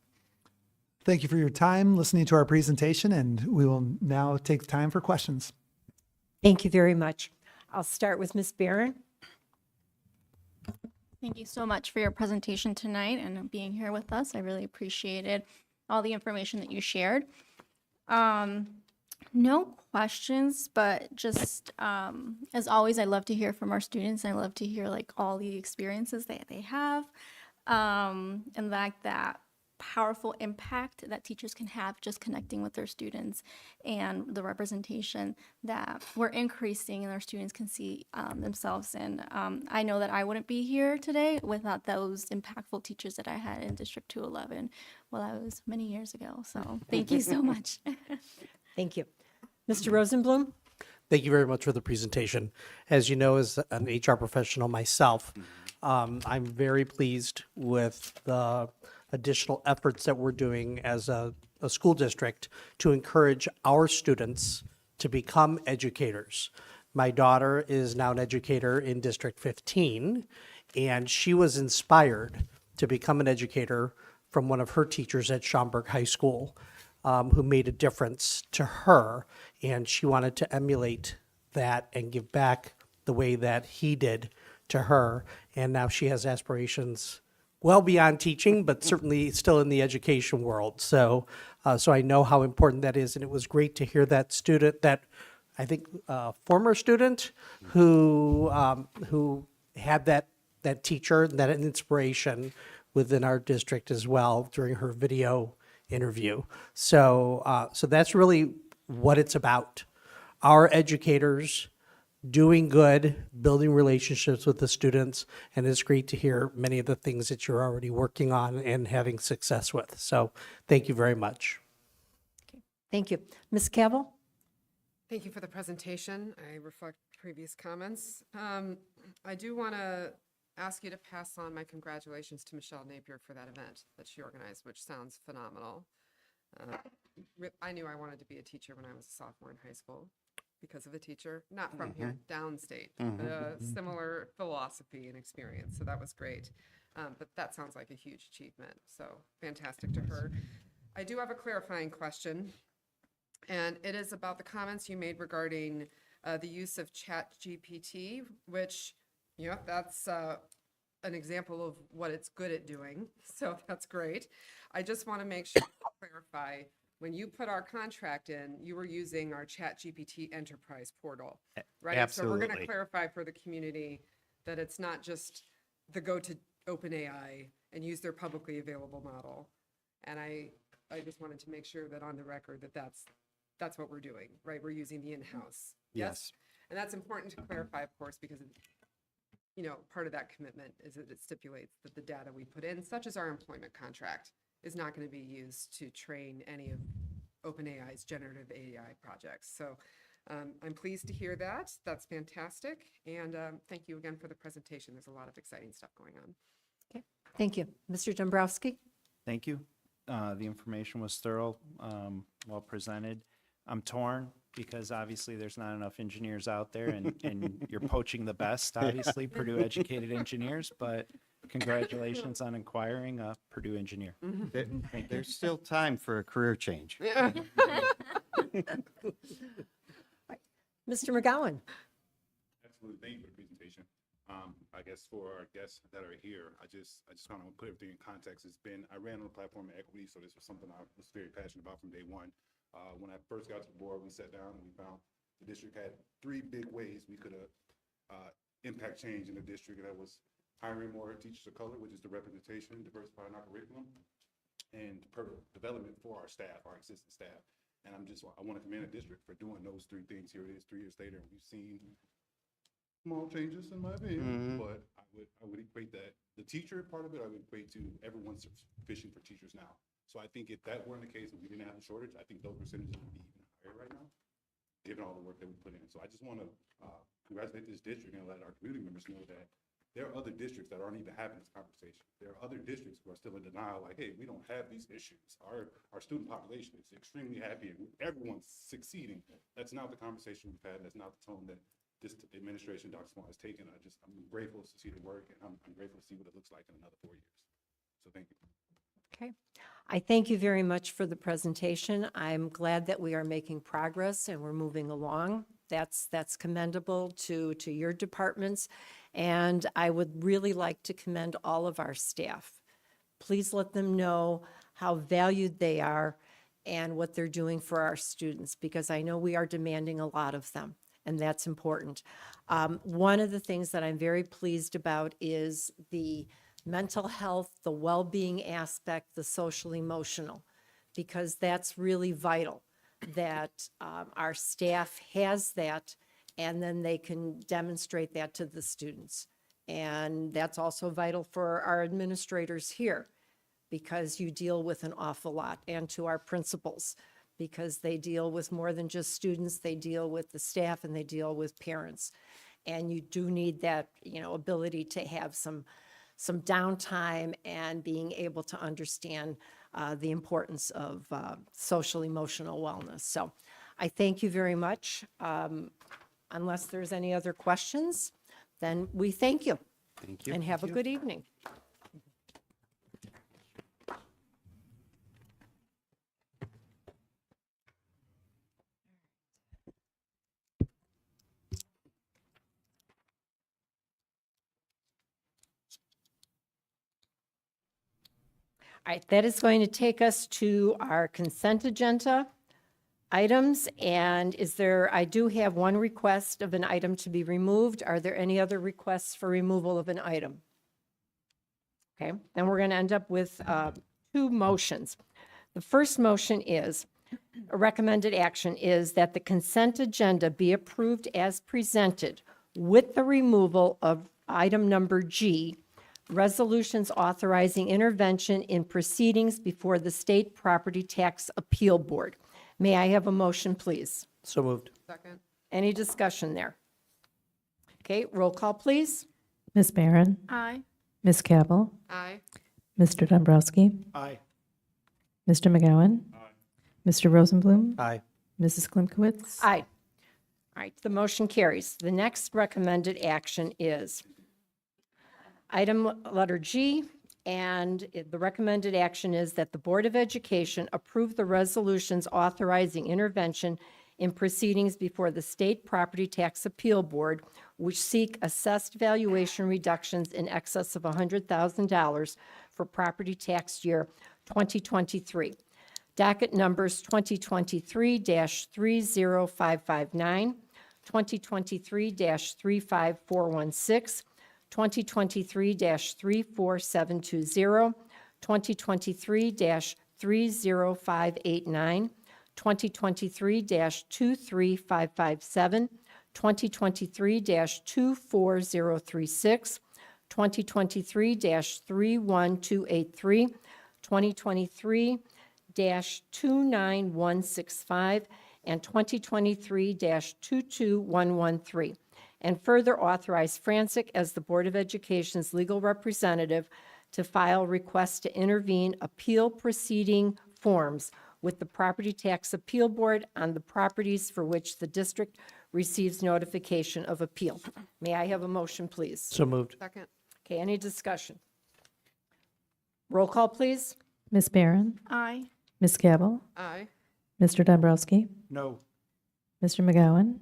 Thank you for your time listening to our presentation, and we will now take time for questions. Thank you very much. I'll start with Ms. Barron. Thank you so much for your presentation tonight and being here with us. I really appreciated all the information that you shared. No questions, but just as always, I love to hear from our students. I love to hear like all the experiences that they have, and like that powerful impact that teachers can have just connecting with their students, and the representation that we're increasing and our students can see themselves in. I know that I wouldn't be here today without those impactful teachers that I had in District 211 while I was many years ago. So thank you so much. Thank you. Mr. Rosenblum? Thank you very much for the presentation. As you know, as an HR professional myself, I'm very pleased with the additional efforts that we're doing as a school district to encourage our students to become educators. My daughter is now an educator in District 15, and she was inspired to become an educator from one of her teachers at Schaumburg High School, who made a difference to her, and she wanted to emulate that and give back the way that he did to her. And now she has aspirations well beyond teaching, but certainly still in the education world. So I know how important that is, and it was great to hear that student, that I think former student who had that teacher, that inspiration within our district as well during her video interview. So that's really what it's about. Our educators doing good, building relationships with the students, and it's great to hear many of the things that you're already working on and having success with. So thank you very much. Thank you. Ms. Cavill? Thank you for the presentation. I reflect previous comments. I do want to ask you to pass on my congratulations to Michelle Napier for that event that she organized, which sounds phenomenal. I knew I wanted to be a teacher when I was a sophomore in high school because of a teacher, not from here, downstate, but a similar philosophy and experience. So that was great. But that sounds like a huge achievement. So fantastic to her. I do have a clarifying question, and it is about the comments you made regarding the use of ChatGPT, which, you know, that's an example of what it's good at doing. So that's great. I just want to make sure to clarify, when you put our contract in, you were using our ChatGPT enterprise portal, right? Absolutely. So we're going to clarify for the community that it's not just the go to OpenAI and use their publicly available model. And I just wanted to make sure that on the record that that's what we're doing, right? We're using the in-house. Yes. And that's important to clarify, of course, because you know, part of that commitment is that it stipulates that the data we put in, such as our employment contract, is not going to be used to train any of OpenAI's generative AI projects. So I'm pleased to hear that. That's fantastic. And thank you again for the presentation. There's a lot of exciting stuff going on. Okay. Thank you. Mr. Dombrowski? Thank you. The information was thorough, well presented. I'm torn because obviously there's not enough engineers out there, and you're poaching the best, obviously, Purdue educated engineers, but congratulations on acquiring a Purdue engineer. There's still time for a career change. Mr. McGowan? Absolutely. Thank you for the presentation. I guess for our guests that are here, I just kind of put everything in context. I ran on the platform of equity, so this was something I was very passionate about from day one. When I first got to the board, we sat down and we found the district had 3 big ways we could impact change in the district. And that was hiring more teachers of color, which is the representation, diversifying our curriculum, and development for our staff, our existing staff. And I want to commend the district for doing those 3 things. Here it is 3 years later, and we've seen small changes in my opinion, but I would equate that the teacher part of it, I would equate to everyone's fishing for teachers now. So I think if that weren't the case, if we didn't have a shortage, I think those percentages would be even higher right now, given all the work that we put in. So I just want to congratulate this district and let our community members know that there are other districts that aren't even having this conversation. There are other districts who are still in denial, like, hey, we don't have these issues. Our student population is extremely happy and everyone's succeeding. That's not the conversation we've had. That's not the tone that this administration, Dr. Swan, has taken. I'm grateful to see the work, and I'm grateful to see what it looks like in another 4 years. So thank you. Okay. I thank you very much for the presentation. I'm glad that we are making progress and we're moving along. That's commendable to your departments. And I would really like to commend all of our staff. Please let them know how valued they are and what they're doing for our students, because I know we are demanding a lot of them, and that's important. One of the things that I'm very pleased about is the mental health, the well-being aspect, the social emotional, because that's really vital that our staff has that, and then they can demonstrate that to the students. And that's also vital for our administrators here, because you deal with an awful lot, and to our principals, because they deal with more than just students, they deal with the staff and they deal with parents. And you do need that, ability to have some downtime and being able to understand the importance of social emotional wellness. So I thank you very much. Unless there's any other questions, then we thank you. Thank you. And have a good evening. All right, that is going to take us to our consent agenda items. And I do have one request of an item to be removed. Are there any other requests for removal of an item? Okay, then we're going to end up with 2 motions. The first motion is, a recommended action is that the consent agenda be approved as presented with the removal of item number G, resolutions authorizing intervention in proceedings before the State Property Tax Appeal Board. May I have a motion, please? So moved. Second. Any discussion there? Okay, roll call, please. Ms. Barron? Aye. Ms. Cabell? Aye. Mr. Dombrowski? Aye. Mr. McGowan? Mr. Rosenblum? Aye. Mrs. Klimkowitz? Aye. All right, the motion carries. The next recommended action is item letter G, and the recommended action is that the Board of Education approve the resolutions authorizing intervention in proceedings before the State Property Tax Appeal Board, which seek assessed valuation reductions in excess of $100,000 for property tax year 2023. Docket numbers 2023-30559, 2023-35416, 2023-34720, 2023-30589, 2023-23557, 2023-24036, 2023-31283, 2023-29165, and 2023-22113. And further authorize Francis as the Board of Education's legal representative to file requests to intervene appeal proceeding forms with the Property Tax Appeal Board on the properties for which the district receives notification of appeal. May I have a motion, please? So moved. Second. Okay, any discussion? Roll call, please. Ms. Barron, Aye. Ms. Cabell, Aye. Mr. Dombrowski, No. Mr. McGowan,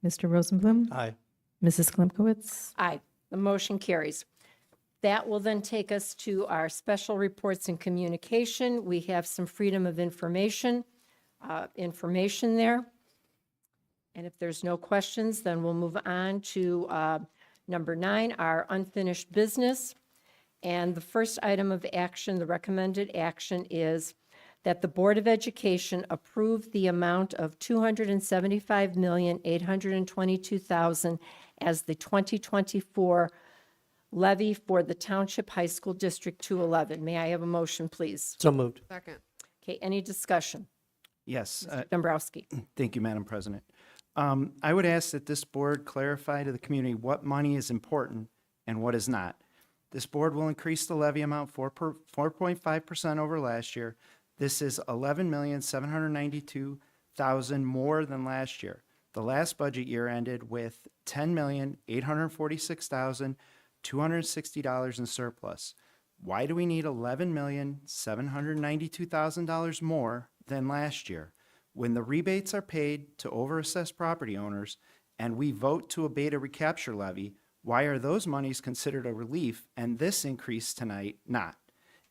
Mr. Rosenblum, Aye. Mrs. Klimkowitz. Aye. The motion carries. That will then take us to our special reports and communication. We have some freedom of information there. And if there's no questions, then we'll move on to number 9, our unfinished business. And the first item of action, the recommended action, is that the Board of Education approve the amount of $275,822,000 as the 2024 levy for the Township High School District 211. May I have a motion, please? So moved. Second. Okay, any discussion? Yes. Dombrowski. Thank you, Madam President. I would ask that this board clarify to the community what money is important and what is not. This board will increase the levy amount 4.5% over last year. This is $11,792,000 more than last year. The last budget year ended with $10,846,260 in surplus. Why do we need $11,792,000 more than last year? When the rebates are paid to overassessed property owners and we vote to abate a recapture levy, why are those monies considered a relief and this increase tonight not?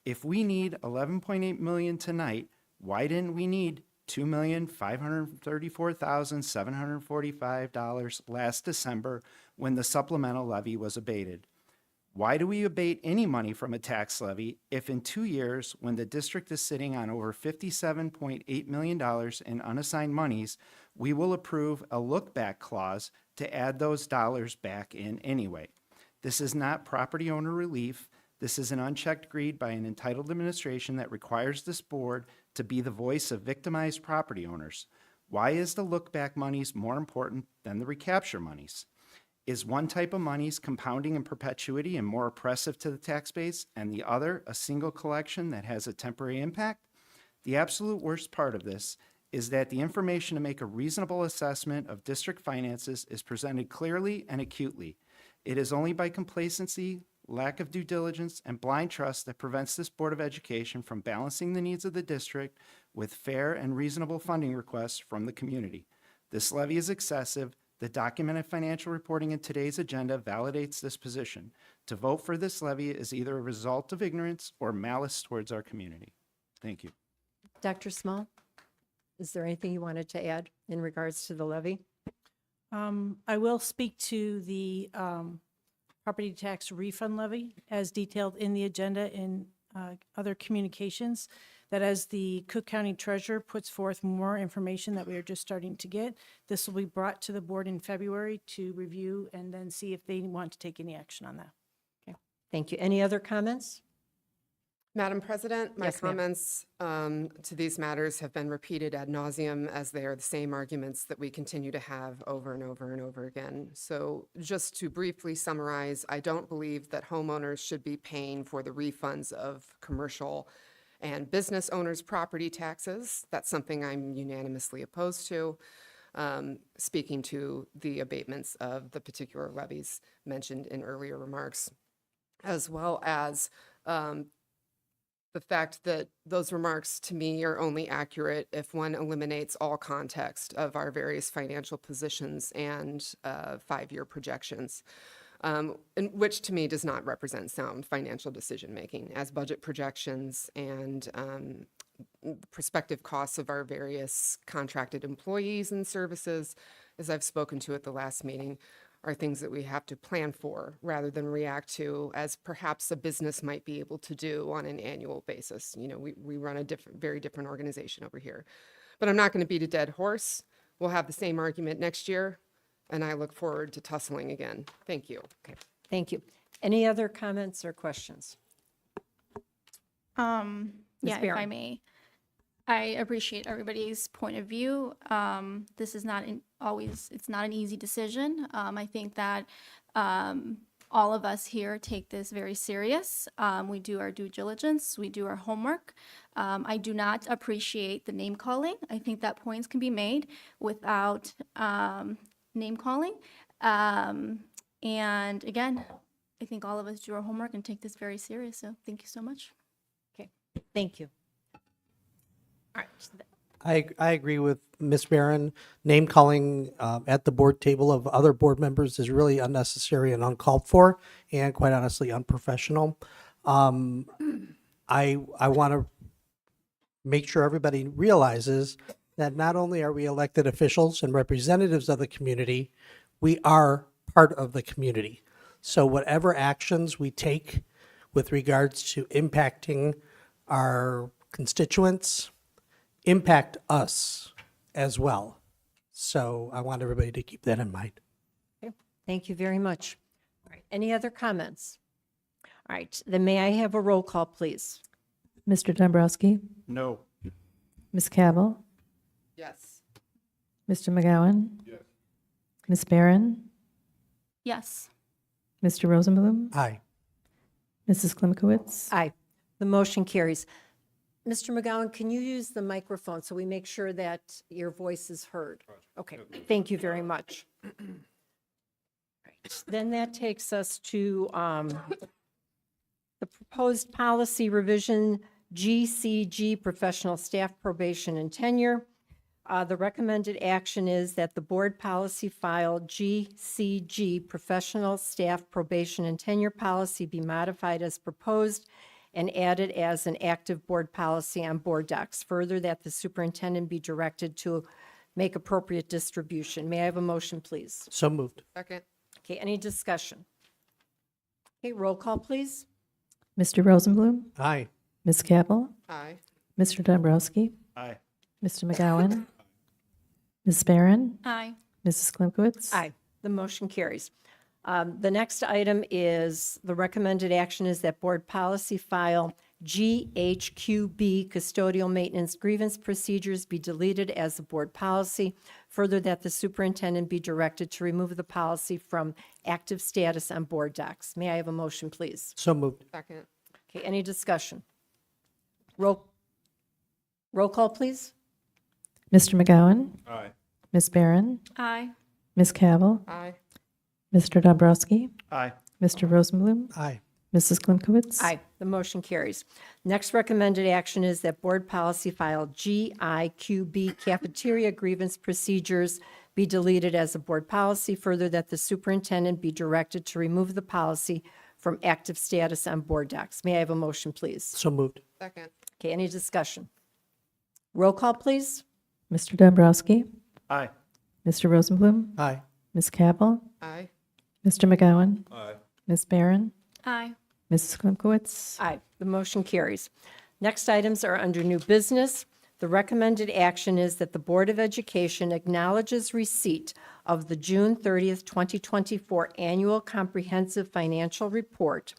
If we need $11.8 million tonight, why didn't we need $2,534,745 last December when the supplemental levy was abated? Why do we abate any money from a tax levy if in 2 years, when the district is sitting on over $57.8 million in unassigned monies, we will approve a look-back clause to add those dollars back in anyway? This is not property owner relief. This is an unchecked greed by an entitled administration that requires this board to be the voice of victimized property owners. Why is the look-back monies more important than the recapture monies? Is one type of monies compounding in perpetuity and more oppressive to the tax base, and the other a single collection that has a temporary impact? The absolute worst part of this is that the information to make a reasonable assessment of district finances is presented clearly and acutely. It is only by complacency, lack of due diligence, and blind trust that prevents this Board of Education from balancing the needs of the district with fair and reasonable funding requests from the community. This levy is excessive. The documented financial reporting in today's agenda validates this position. To vote for this levy is either a result of ignorance or malice towards our community. Thank you. Dr. Small, is there anything you wanted to add in regards to the levy? I will speak to the property tax refund levy as detailed in the agenda in other communications, that as the Cook County Treasurer puts forth more information that we are just starting to get, this will be brought to the board in February to review and then see if they want to take any action on that. Okay, thank you. Any other comments? Madam President, my Yes, ma'am. comments to these matters have been repeated ad nauseum, as they are the same arguments that we continue to have over and over and over again. So just to briefly summarize, I don't believe that homeowners should be paying for the refunds of commercial and business owners' property taxes. That's something I'm unanimously opposed to. Speaking to the abatements of the particular levies mentioned in earlier remarks, as well as the fact that those remarks to me are only accurate if one eliminates all context of our various financial positions and 5-year projections, which to me does not represent sound financial decision-making, as budget projections and prospective costs of our various contracted employees and services, as I've spoken to at the last meeting, are things that we have to plan for rather than react to, as perhaps a business might be able to do on an annual basis. You know, we run a very different organization over here. But I'm not going to beat a dead horse. We'll have the same argument next year, and I look forward to tussling again. Thank you. Okay, thank you. Any other comments or questions? Yeah, if I Barron. may. I appreciate everybody's point of view. This is not it's not an easy decision. I think that all of us here take this very serious. We do our due diligence, we do our homework. I do not appreciate the name calling. I think that points can be made without name calling. And again, I think all of us do our homework and take this very serious. So thank you so much. Thank you. All right. I agree with Ms. Barron. Name calling at the board table of other board members is really unnecessary and uncalled for, and quite honestly, unprofessional. I want to make sure everybody realizes that not only are we elected officials and representatives of the community, we are part of the community. So whatever actions we take with regards to impacting our constituents, impact us as well. So I want everybody to keep that in mind. Okay, thank you very much. All right, any other comments? All right, then may I have a roll call, please? Mr. Dombrowski, No. Ms. Cabell, Yes. Mr. McGowan, Yes. Ms. Barron, Yes. Mr. Rosenblum, Aye. Mrs. Klimkowitz. Aye, the motion carries. Mr. McGowan, can you use the microphone so we make sure that your voice is heard? Okay, thank you very much. Right, then that takes us to the proposed policy revision, GCG, professional staff probation and tenure. The recommended action is that the board policy file GCG, professional staff probation and tenure policy, be modified as proposed and added as an active board policy on board docs. Further, that the superintendent be directed to make appropriate distribution. May I have a motion, please? So moved. Second. Okay, any discussion? Okay, roll call, please. Mr. Rosenblum, Aye. Ms. Cabell, Aye. Mr. Dombrowski, Aye. Mr. McGowan, Ms. Barron, Aye. Mrs. Klimkowitz. Aye, the motion carries. The next item is, the recommended action is that board policy file GHQB, custodial maintenance grievance procedures, be deleted as a board policy. Further, that the superintendent be directed to remove the policy from active status on board docs. May I have a motion, please? So moved. Second. Okay, any discussion? Roll call, please. Mr. McGowan, Aye. Ms. Barron, Aye. Ms. Cabell, Aye. Mr. Dombrowski, Aye. Mr. Rosenblum, Aye. Mrs. Klimkowitz. Aye, the motion carries. Next recommended action is that board policy file GIQB, cafeteria grievance procedures, be deleted as a board policy. Further, that the superintendent be directed to remove the policy from active status on board docs. May I have a motion, please? So moved. Second. Okay, any discussion? Roll call, please. Mr. Dombrowski, Aye. Mr. Rosenblum, Aye. Ms. Cabell, Aye. Mr. McGowan, Aye. Ms. Barron, Aye. Mrs. Klimkowitz. Aye, the motion carries. Next items are under new business. The recommended action is that the Board of Education acknowledges receipt of the June 30th, 2024 Annual Comprehensive Financial Report,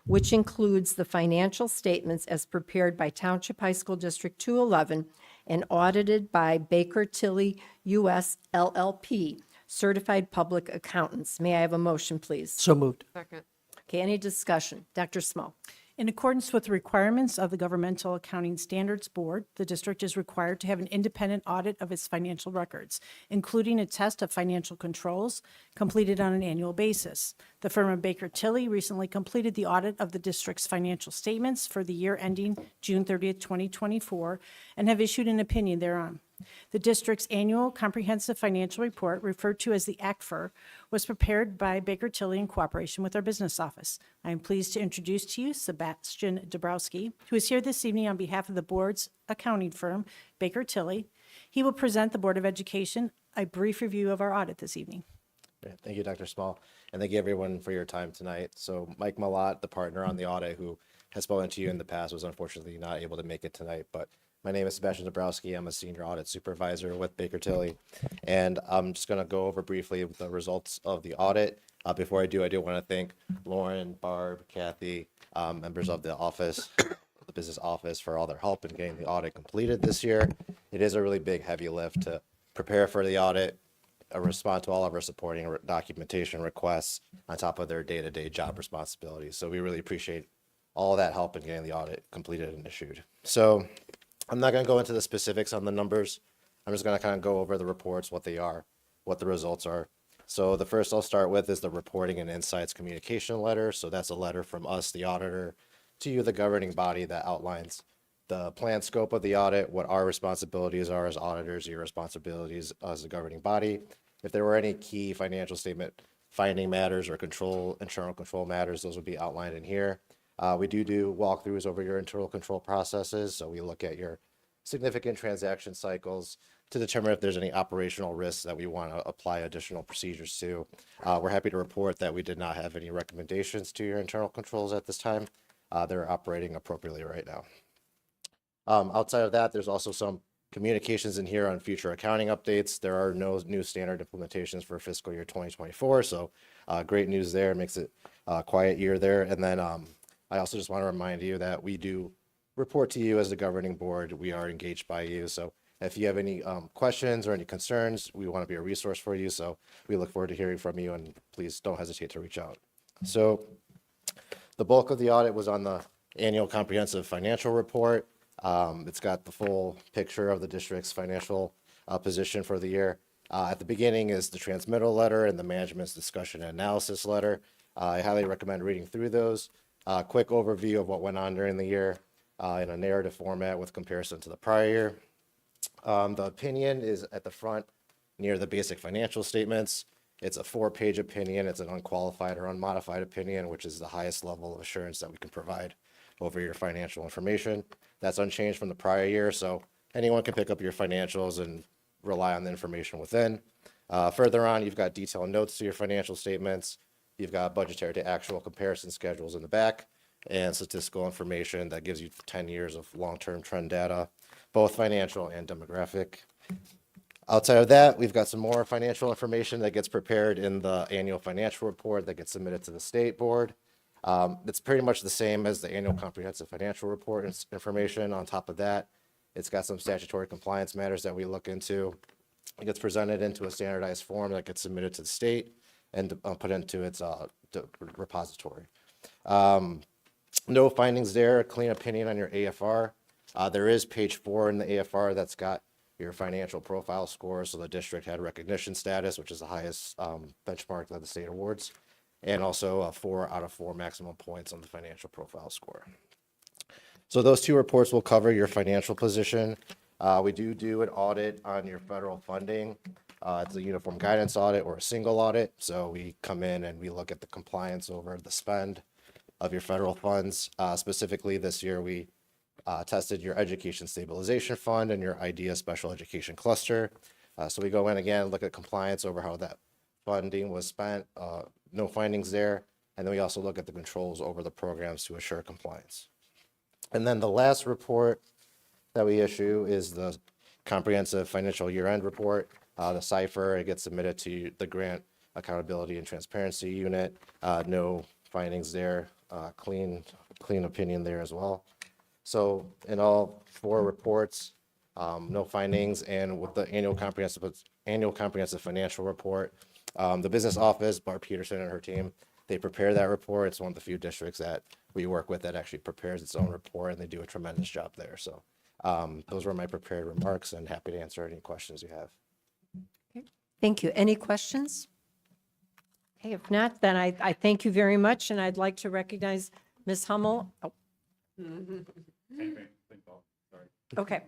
which includes the financial statements as prepared by Township High School District 211 and audited by Baker Tilly US LLP, certified public accountants. May I have a motion, please? So moved. Second. Okay, any discussion? Dr. Small. In accordance with the requirements of the Governmental Accounting Standards Board, the district is required to have an independent audit of its financial records, including a test of financial controls completed on an annual basis. The firm of Baker Tilly recently completed the audit of the district's financial statements for the year ending June 30th, 2024, and have issued an opinion thereon. The district's annual comprehensive financial report, referred to as the ACFR, was prepared by Baker Tilly in cooperation with our business office. I am pleased to introduce to you Sebastian Dabrowski, who is here this evening on behalf of the board's accounting firm, Baker Tilly. He will present the Board of Education a brief review of our audit this evening. Thank you, Dr. Small, and thank you everyone for your time tonight. So Mike Malott, the partner on the audit who has spoken to you in the past, was unfortunately not able to make it tonight, but my name is Sebastian Dabrowski. I'm a senior audit supervisor with Baker Tilly, and I'm just going to go over briefly the results of the audit. Before I do want to thank Lauren, Barb, Kathy, members of the office, the business office, for all their help in getting the audit completed this year. It is a really big, heavy lift to prepare for the audit, respond to all of our supporting documentation requests on top of their day-to-day job responsibilities. So we really appreciate all that help in getting the audit completed and issued. So I'm not going to go into the specifics on the numbers. I'm just going to kind of go over the reports, what they are, what the results are. So the first I'll start with is the reporting and insights communication letter. So that's a letter from us, the auditor, to you, the governing body, that outlines the planned scope of the audit, what our responsibilities are as auditors, your responsibilities as a governing body. If there were any key financial statement finding matters or internal control matters, those would be outlined in here. We do walkthroughs over your internal control processes. So we look at your significant transaction cycles to determine if there's any operational risks that we want to apply additional procedures to. We're happy to report that we did not have any recommendations to your internal controls at this time. They're operating appropriately right now. Outside of that, there's also some communications in here on future accounting updates. There are no new standard implementations for fiscal year 2024. So great news there. Makes it a quiet year there. And then I also just want to remind you that we do report to you as the governing board. We are engaged by you. So if you have any questions or any concerns, we want to be a resource for you. So we look forward to hearing from you, and please don't hesitate to reach out. So the bulk of the audit was on the annual comprehensive financial report. It's got the full picture of the district's financial position for the year. At the beginning is the transmittal letter and the management's discussion and analysis letter. I highly recommend reading through those. Quick overview of what went on during the year in a narrative format with comparison to the prior year. The opinion is at the front near the basic financial statements. It's a 4-page opinion. It's an unqualified or unmodified opinion, which is the highest level of assurance that we can provide over your financial information. That's unchanged from the prior year, so anyone can pick up your financials and rely on the information within. Further on, you've got detailed notes to your financial statements. You've got budgetary to actual comparison schedules in the back and statistical information that gives you 10 years of long-term trend data, both financial and demographic. Outside of that, we've got some more financial information that gets prepared in the annual financial report that gets submitted to the state board. It's pretty much the same as the annual comprehensive financial report information. On top of that, it's got some statutory compliance matters that we look into. It gets presented into a standardized form that gets submitted to the state and put into its repository. No findings there. A clean opinion on your AFR. There is page 4 in the AFR that's got your financial profile score. So the district had recognition status, which is the highest benchmark that the state awards, and also 4 out of 4 maximum points on the financial profile score. So those 2 reports will cover your financial position. We do an audit on your federal funding. It's a uniform guidance audit or a single audit. So we come in and we look at the compliance over the spend of your federal funds. Specifically this year, we tested your education stabilization fund and your IDEA special education cluster. So we go in again, look at compliance over how that funding was spent. No findings there. And then we also look at the controls over the programs to assure compliance. And then the last report that we issue is the comprehensive financial year-end report. The cipher, it gets submitted to the Grant Accountability and Transparency Unit. No findings there. Clean opinion there as well. So in all 4 reports, no findings. And with the annual comprehensive financial report, the business office, Barb Peterson and her team, they prepare that report. It's one of the few districts that we work with that actually prepares its own report, and they do a tremendous job there. So those were my prepared remarks, and happy to answer any questions you have. Thank you. Any questions? Okay, if not, then I thank you very much, and I'd like to recognize Ms. Hummel. Oh. Okay.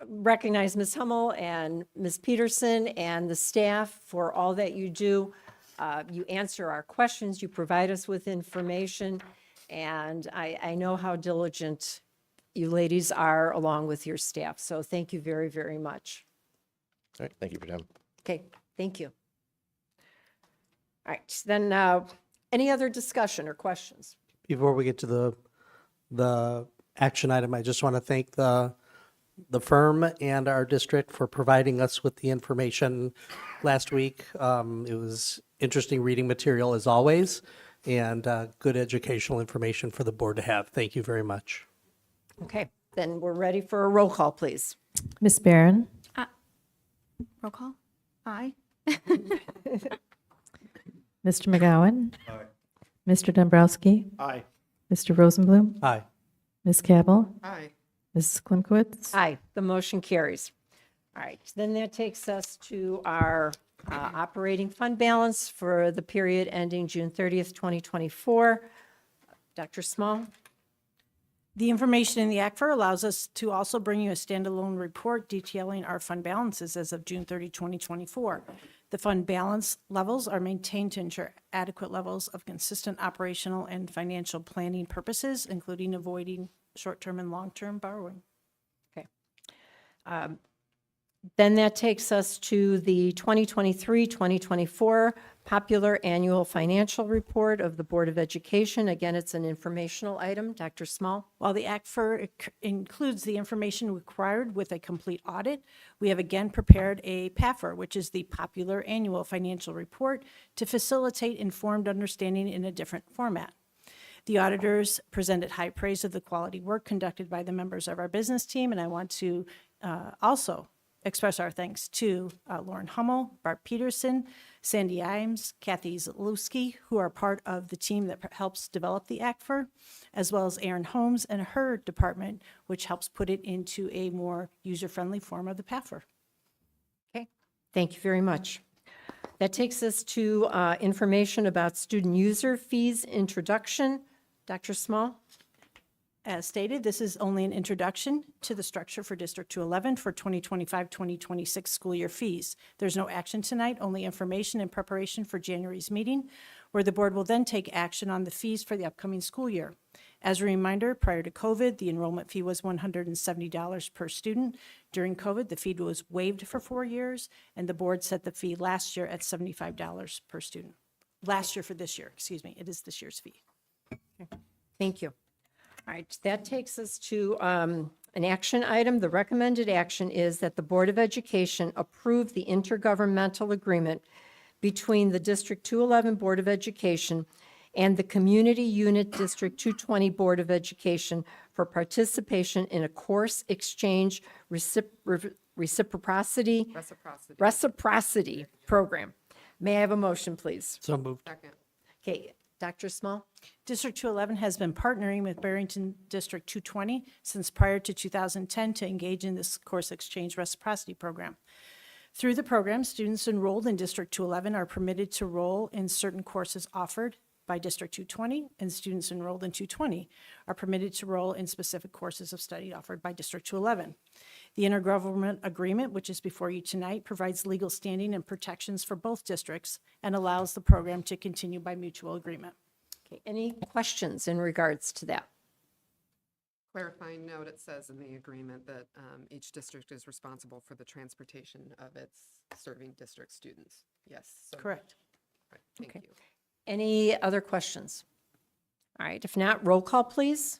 Recognize Ms. Hummel and Ms. Peterson and the staff for all that you do. You answer our questions, you provide us with information, and I know how diligent you ladies are along with your staff. So thank you very, very much. All right, thank you for your time. Okay, thank you. All right, then any other discussion or questions? Before we get to the action item, I just want to thank the firm and our district for providing us with the information last week. It was interesting reading material as always, and good educational information for the board to have. Thank you very much. Okay, then we're ready for a roll call, please. Ms. Barron, Roll call. Aye. Mr. McGowan, Aye. Mr. Dombrowski, Aye. Mr. Rosenblum, Aye. Ms. Cabell, Aye. Mrs. Klimkowitz. Aye, the motion carries. All right, then that takes us to our operating fund balance for the period ending June 30th, 2024. Dr. Small? The information in the ACFR allows us to also bring you a standalone report detailing our fund balances as of June 30, 2024. The fund balance levels are maintained to ensure adequate levels of consistent operational and financial planning purposes, including avoiding short-term and long-term borrowing. Okay. Then that takes us to the 2023-2024 Popular Annual Financial Report of the Board of Education. Again, it's an informational item. Dr. Small? While the ACFR includes the information required with a complete audit, we have again prepared a PAFR, which is the Popular Annual Financial Report, to facilitate informed understanding in a different format. The auditors presented high praise of the quality work conducted by the members of our business team, and I want to also express our thanks to Lauren Hummel, Bart Peterson, Sandy Imes, Kathy Zalewski, who are part of the team that helps develop the ACFR, as well as Erin Holmes and her department, which helps put it into a more user-friendly form of the PAFR. Okay, thank you very much. That takes us to information about student user fees introduction. Dr. Small? As stated, this is only an introduction to the structure for District 211 for 2025-2026 school year fees. There's no action tonight, only information in preparation for January's meeting, where the board will then take action on the fees for the upcoming school year. As a reminder, prior to COVID, the enrollment fee was $170 per student. During COVID, the fee was waived for 4 years, and the board set the fee last year at $75 per student. Last year for this year, excuse me, it is this year's fee. Thank you. All right, that takes us to an action item. The recommended action is that the Board of Education approve the intergovernmental agreement between the District 211 Board of Education and the Community Unit District 220 Board of Education for participation in a course exchange reciprocity program. May I have a motion, please? So moved. Second. Okay, Dr. Small? District 211 has been partnering with Barrington District 220 since prior to 2010 to engage in this course exchange reciprocity program. Through the program, students enrolled in District 211 are permitted to enroll in certain courses offered by District 220, and students enrolled in 220 are permitted to enroll in specific courses of study offered by District 211. The intergovernment agreement, which is before you tonight, provides legal standing and protections for both districts and allows the program to continue by mutual agreement. Okay, any questions in regards to that? Clarifying note, it says in the agreement that each district is responsible for the transportation of its serving district students. Yes. So, Correct. right, thank Okay. you. Any other questions? All right, if not, roll call, please.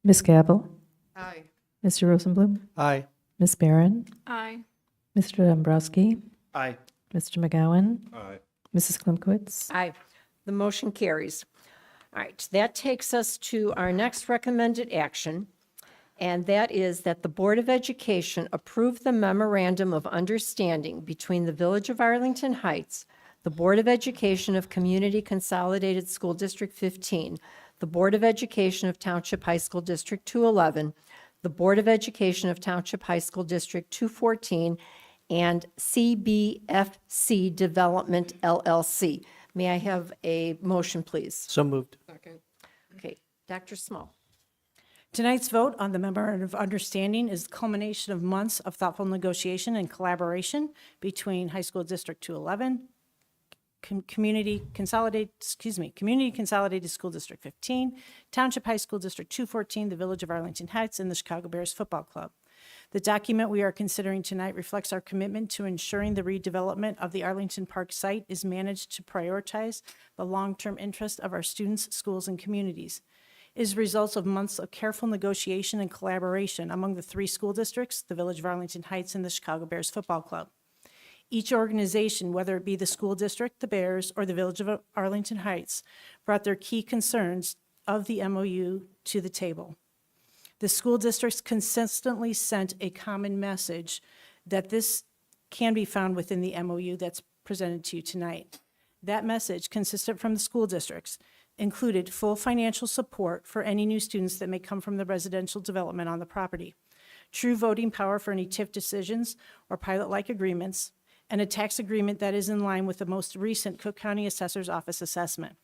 Ms. Cabell? Aye. Mr. Rosenblum? Aye. Ms. Barron? Aye. Mr. Dombrowski? Aye. Mr. McGowan? Aye. Mrs. Klimkowitz? Aye. The motion carries. All right, that takes us to our next recommended action, and that is that the Board of Education approve the memorandum of understanding between the Village of Arlington Heights, the Board of Education of Community Consolidated School District 15, the Board of Education of Township High School District 211, the Board of Education of Township High School District 214, and CBFC Development LLC. May I have a motion, please? So moved. Second. Okay, Dr. Small. Tonight's vote on the memorandum of understanding is the culmination of months of thoughtful negotiation and collaboration between High School District 211, Community Consolidated School District 15, Township High School District 214, the Village of Arlington Heights, and the Chicago Bears Football Club. The document we are considering tonight reflects our commitment to ensuring the redevelopment of the Arlington Park site is managed to prioritize the long-term interest of our students, schools, and communities. It is the result of months of careful negotiation and collaboration among the 3 school districts, the Village of Arlington Heights, and the Chicago Bears Football Club. Each organization, whether it be the school district, the Bears, or the Village of Arlington Heights, brought their key concerns of the MOU to the table. The school districts consistently sent a common message that this can be found within the MOU that's presented to you tonight. That message, consistent from the school districts, included full financial support for any new students that may come from the residential development on the property, true voting power for any TIF decisions or pilot-like agreements, and a tax agreement that is in line with the most recent Cook County Assessor's Office assessment.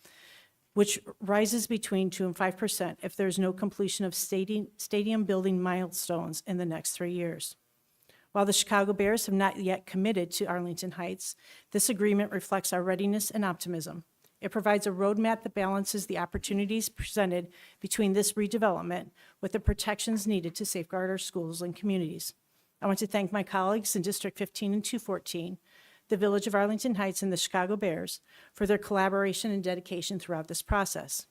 which rises between 2 and 5% if there is no completion of stadium building milestones in the next 3 years. While the Chicago Bears have not yet committed to Arlington Heights, this agreement reflects our readiness and optimism. It provides a roadmap that balances the opportunities presented between this redevelopment with the protections needed to safeguard our schools and communities. I want to thank my colleagues in District 15 and 214, the Village of Arlington Heights, and the Chicago Bears for their collaboration and dedication throughout this process.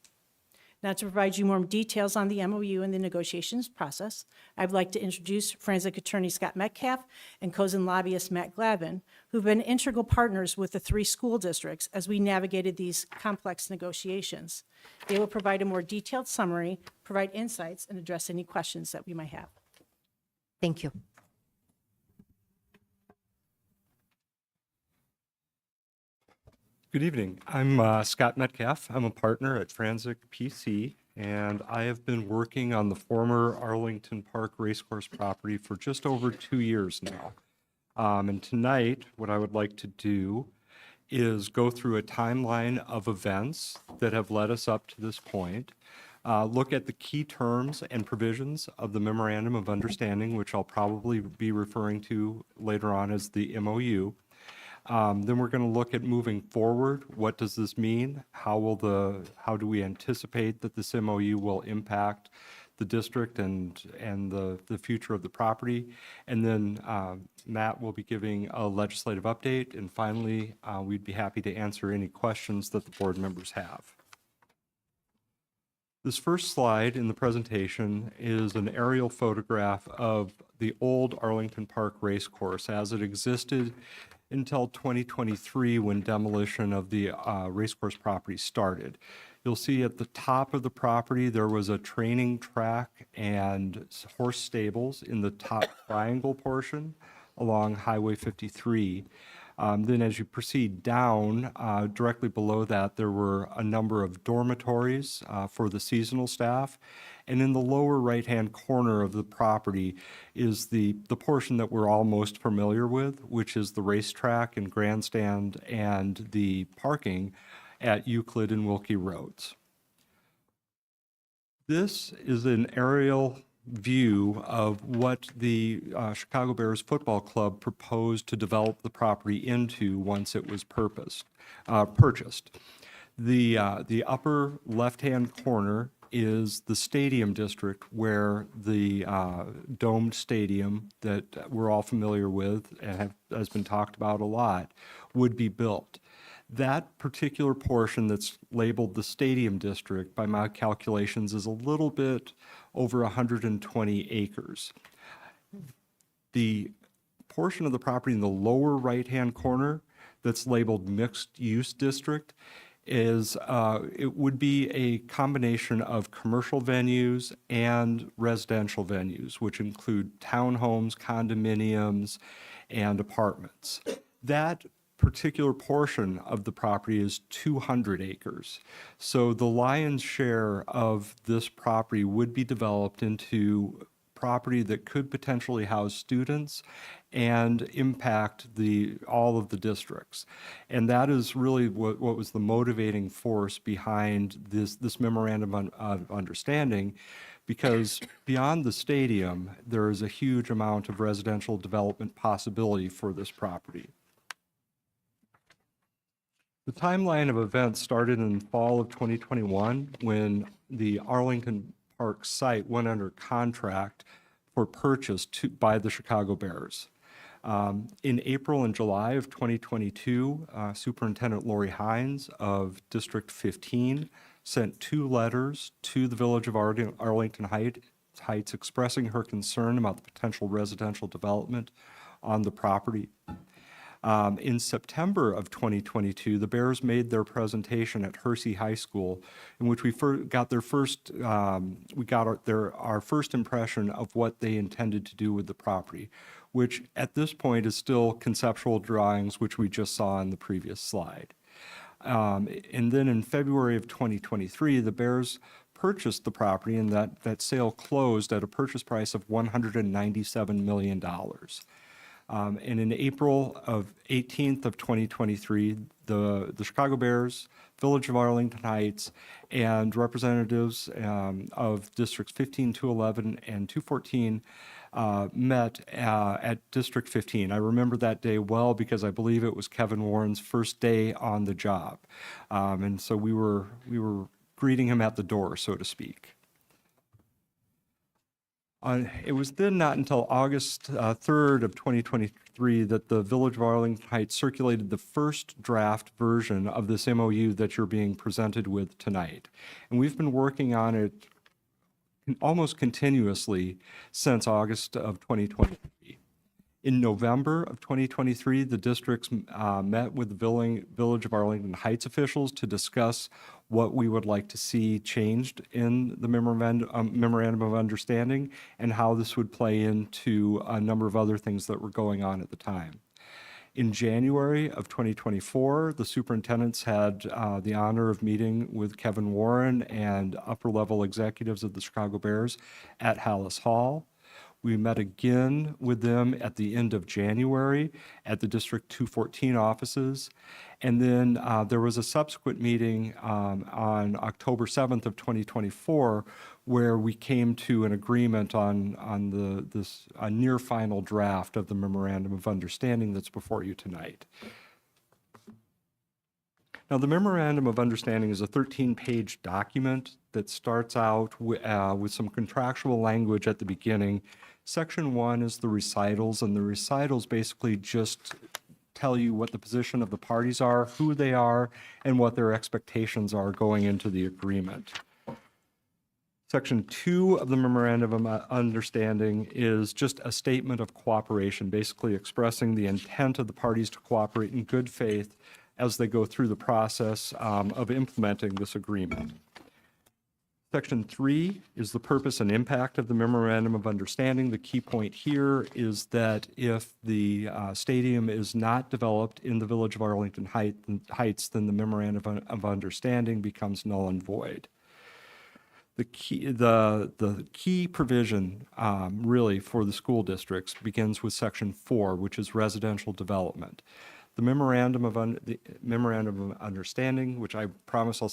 Now, to provide you more details on the MOU and the negotiations process, I'd like to introduce forensic attorney Scott Metcalf and Cozen lobbyist Matt Glavin, who've been integral partners with the 3 school districts as we navigated these complex negotiations. They will provide a more detailed summary, provide insights, and address any questions that we might have. Thank you. Good evening. I'm Scott Metcalf. I'm a partner at Forensic PC, and I have been working on the former Arlington Park Racecourse property for just over 2 years now. And tonight, what I would like to do is go through a timeline of events that have led us up to this point, look at the key terms and provisions of the Memorandum of Understanding, which I'll probably be referring to later on as the MOU. Then we're going to look at moving forward. What does this mean? How do we anticipate that this MOU will impact the district and the future of the property? And then Matt will be giving a legislative update. And finally, we'd be happy to answer any questions that the board members have. This first slide in the presentation is an aerial photograph of the old Arlington Park Racecourse as it existed until 2023 when demolition of the racecourse property started. You'll see at the top of the property there was a training track and horse stables in the top triangle portion along Highway 53. Then as you proceed down, directly below that, there were a number of dormitories for the seasonal staff. And in the lower right-hand corner of the property is the portion that we're all most familiar with, which is the racetrack and grandstand and the parking at Euclid and Wilkie Roads. This is an aerial view of what the Chicago Bears Football Club proposed to develop the property into once it was purchased. The upper left-hand corner is the stadium district where the domed stadium that we're all familiar with and has been talked about a lot would be built. That particular portion that's labeled the stadium district, by my calculations, is a little bit over 120 acres. The portion of the property in the lower right-hand corner that's labeled mixed-use district is, it would be a combination of commercial venues and residential venues, which include townhomes, condominiums, and apartments. That particular portion of the property is 200 acres. So the lion's share of this property would be developed into property that could potentially house students and impact all of the districts. And that is really what was the motivating force behind this memorandum of understanding, because beyond the stadium, there is a huge amount of residential development possibility for this property. The timeline of events started in fall of 2021 when the Arlington Park site went under contract for purchase by the Chicago Bears. In April and July of 2022, Superintendent Lori Hines of District 15 sent 2 letters to the Village of Arlington Heights expressing her concern about the potential residential development on the property. In September of 2022, the Bears made their presentation at Hersey High School, in which we got our first impression of what they intended to do with the property, which at this point is still conceptual drawings, which we just saw in the previous slide. And then in February of 2023, the Bears purchased the property, and that sale closed at a purchase price of $197 million. And in April of 18th of 2023, the Chicago Bears, Village of Arlington Heights, and representatives of Districts 15, 211, and 214 met at District 15. I remember that day well because I believe it was Kevin Warren's first day on the job. And so we were greeting him at the door, so to speak. It was then not until August 3rd of 2023 that the Village of Arlington Heights circulated the first draft version of this MOU that you're being presented with tonight. And we've been working on it almost continuously since August of 2023. In November of 2023, the districts met with the Village of Arlington Heights officials to discuss what we would like to see changed in the memorandum of understanding and how this would play into a number of other things that were going on at the time. In January of 2024, the superintendents had the honor of meeting with Kevin Warren and upper-level executives of the Chicago Bears at Hallis Hall. We met again with them at the end of January at the District 214 offices. And then there was a subsequent meeting on October 7th of 2024 where we came to an agreement on this near final draft of the Memorandum of Understanding that's before you tonight. Now, the Memorandum of Understanding is a 13-page document that starts out with some contractual language at the beginning. Section 1 is the recitals, and the recitals basically just tell you what the position of the parties are, who they are, and what their expectations are going into the agreement. Section 2 of the Memorandum of Understanding is just a statement of cooperation, basically expressing the intent of the parties to cooperate in good faith as they go through the process of implementing this agreement. Section 3 is the purpose and impact of the Memorandum of Understanding. The key point here is that if the stadium is not developed in the Village of Arlington Heights, then the Memorandum of Understanding becomes null and void. The key provision really for the school districts begins with Section 4, which is residential development. The Memorandum of Understanding, which I promise I'll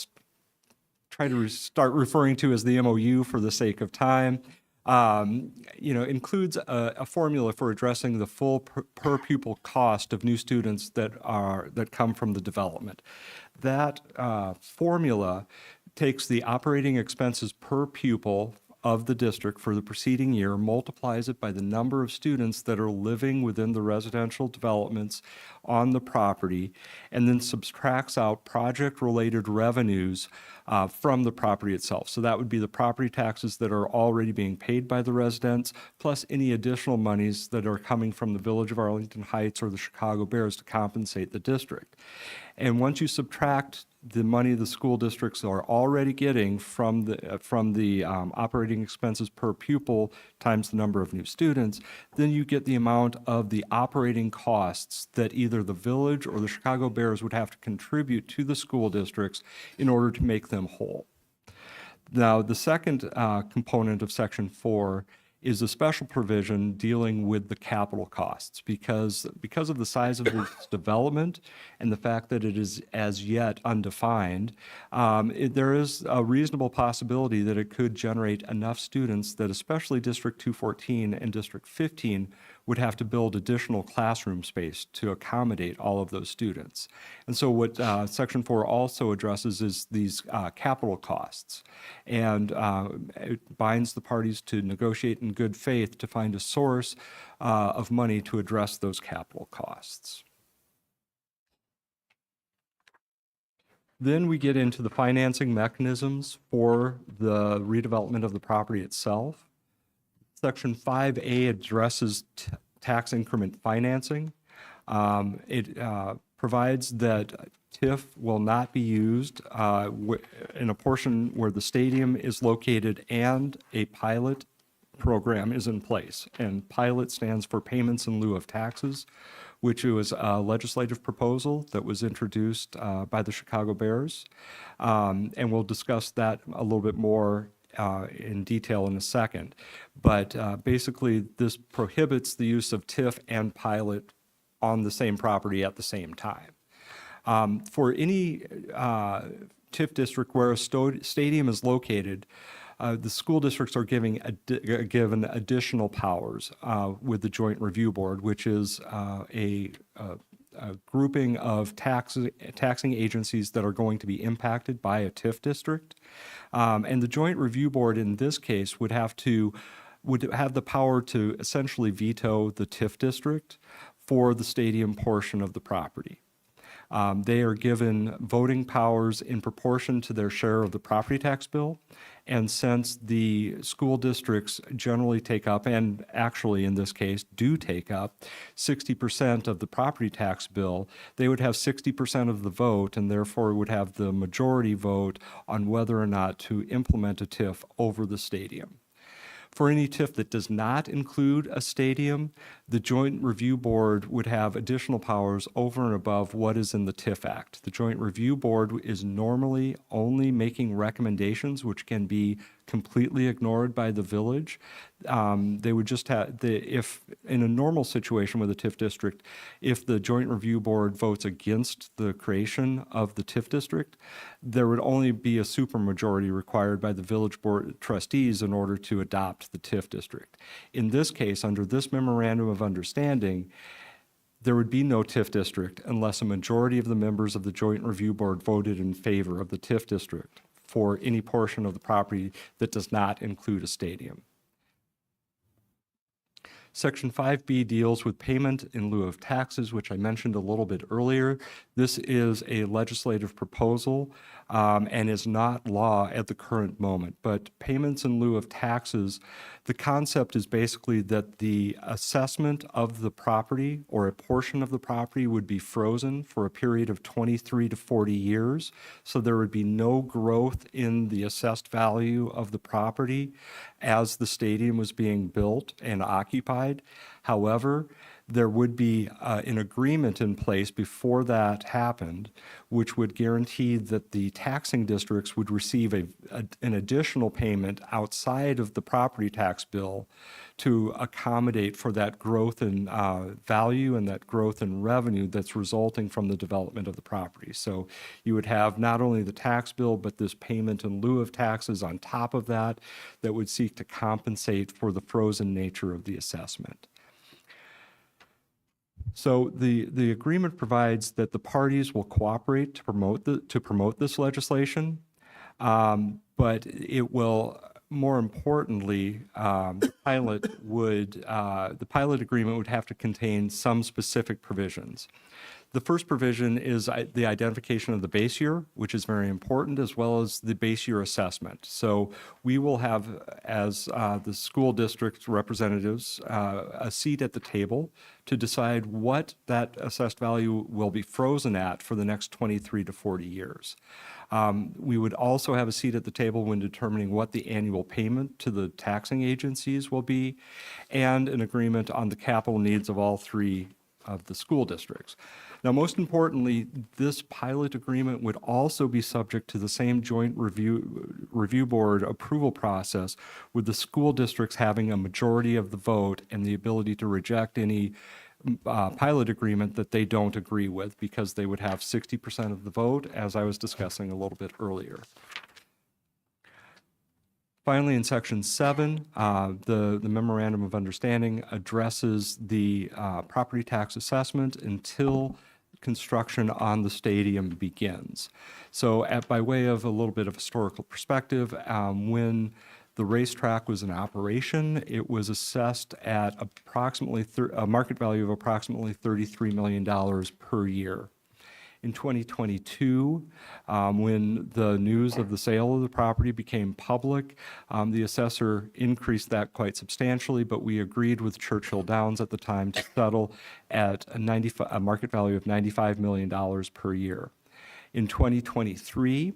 try to start referring to as the MOU for the sake of time, includes a formula for addressing the full per pupil cost of new students that come from the development. That formula takes the operating expenses per pupil of the district for the preceding year, multiplies it by the number of students that are living within the residential developments on the property, and then subtracts out project-related revenues from the property itself. So that would be the property taxes that are already being paid by the residents, plus any additional monies that are coming from the Village of Arlington Heights or the Chicago Bears to compensate the district. And once you subtract the money the school districts are already getting from the operating expenses per pupil times the number of new students, then you get the amount of the operating costs that either the village or the Chicago Bears would have to contribute to the school districts in order to make them whole. Now, the second component of Section 4 is a special provision dealing with the capital costs because of the size of this development and the fact that it is as yet undefined, there is a reasonable possibility that it could generate enough students that especially District 214 and District 15 would have to build additional classroom space to accommodate all of those students. And so what Section 4 also addresses is these capital costs. And it binds the parties to negotiate in good faith to find a source of money to address those capital costs. Then we get into the financing mechanisms for the redevelopment of the property itself. Section 5A addresses tax increment financing. It provides that TIF will not be used in a portion where the stadium is located and a pilot program is in place. And pilot stands for payments in lieu of taxes, which was a legislative proposal that was introduced by the Chicago Bears. And we'll discuss that a little bit more in detail in a second. But basically, this prohibits the use of TIF and pilot on the same property at the same time. For any TIF district where a stadium is located, the school districts are given additional powers with the Joint Review Board, which is a grouping of taxing agencies that are going to be impacted by a TIF district. And the Joint Review Board in this case would have the power to essentially veto the TIF district for the stadium portion of the property. They are given voting powers in proportion to their share of the property tax bill. And since the school districts generally take up, and actually in this case do take up, 60% of the property tax bill, they would have 60% of the vote and therefore would have the majority vote on whether or not to implement a TIF over the stadium. For any TIF that does not include a stadium, the Joint Review Board would have additional powers over and above what is in the TIF Act. The Joint Review Board is normally only making recommendations which can be completely ignored by the village. They would just have, if in a normal situation with a TIF district, if the Joint Review Board votes against the creation of the TIF district, there would only be a supermajority required by the village board trustees in order to adopt the TIF district. In this case, under this memorandum of understanding, there would be no TIF district unless a majority of the members of the Joint Review Board voted in favor of the TIF district for any portion of the property that does not include a stadium. Section 5B deals with payment in lieu of taxes, which I mentioned a little bit earlier. This is a legislative proposal and is not law at the current moment. But payments in lieu of taxes, the concept is basically that the assessment of the property or a portion of the property would be frozen for a period of 23 to 40 years. So there would be no growth in the assessed value of the property as the stadium was being built and occupied. However, there would be an agreement in place before that happened, which would guarantee that the taxing districts would receive an additional payment outside of the property tax bill to accommodate for that growth in value and that growth in revenue that's resulting from the development of the property. So you would have not only the tax bill, but this payment in lieu of taxes on top of that that would seek to compensate for the frozen nature of the assessment. So the agreement provides that the parties will cooperate to promote this legislation, but it will, more importantly, the pilot agreement would have to contain some specific provisions. The first provision is the identification of the base year, which is very important, as well as the base year assessment. So we will have, as the school district representatives, a seat at the table to decide what that assessed value will be frozen at for the next 23 to 40 years. We would also have a seat at the table when determining what the annual payment to the taxing agencies will be, and an agreement on the capital needs of all three of the school districts. Now, most importantly, this pilot agreement would also be subject to the same Joint Review Board approval process, with the school districts having a majority of the vote and the ability to reject any pilot agreement that they don't agree with, because they would have 60% of the vote, as I was discussing a little bit earlier. Finally, in Section 7, the Memorandum of Understanding addresses the property tax assessment until construction on the stadium begins. So by way of a little bit of historical perspective, when the racetrack was in operation, it was assessed at approximately a market value of approximately $33 million per year. In 2022, when the news of the sale of the property became public, the assessor increased that quite substantially, but we agreed with Churchill Downs at the time to settle at a market value of $95 million per year. In 2023,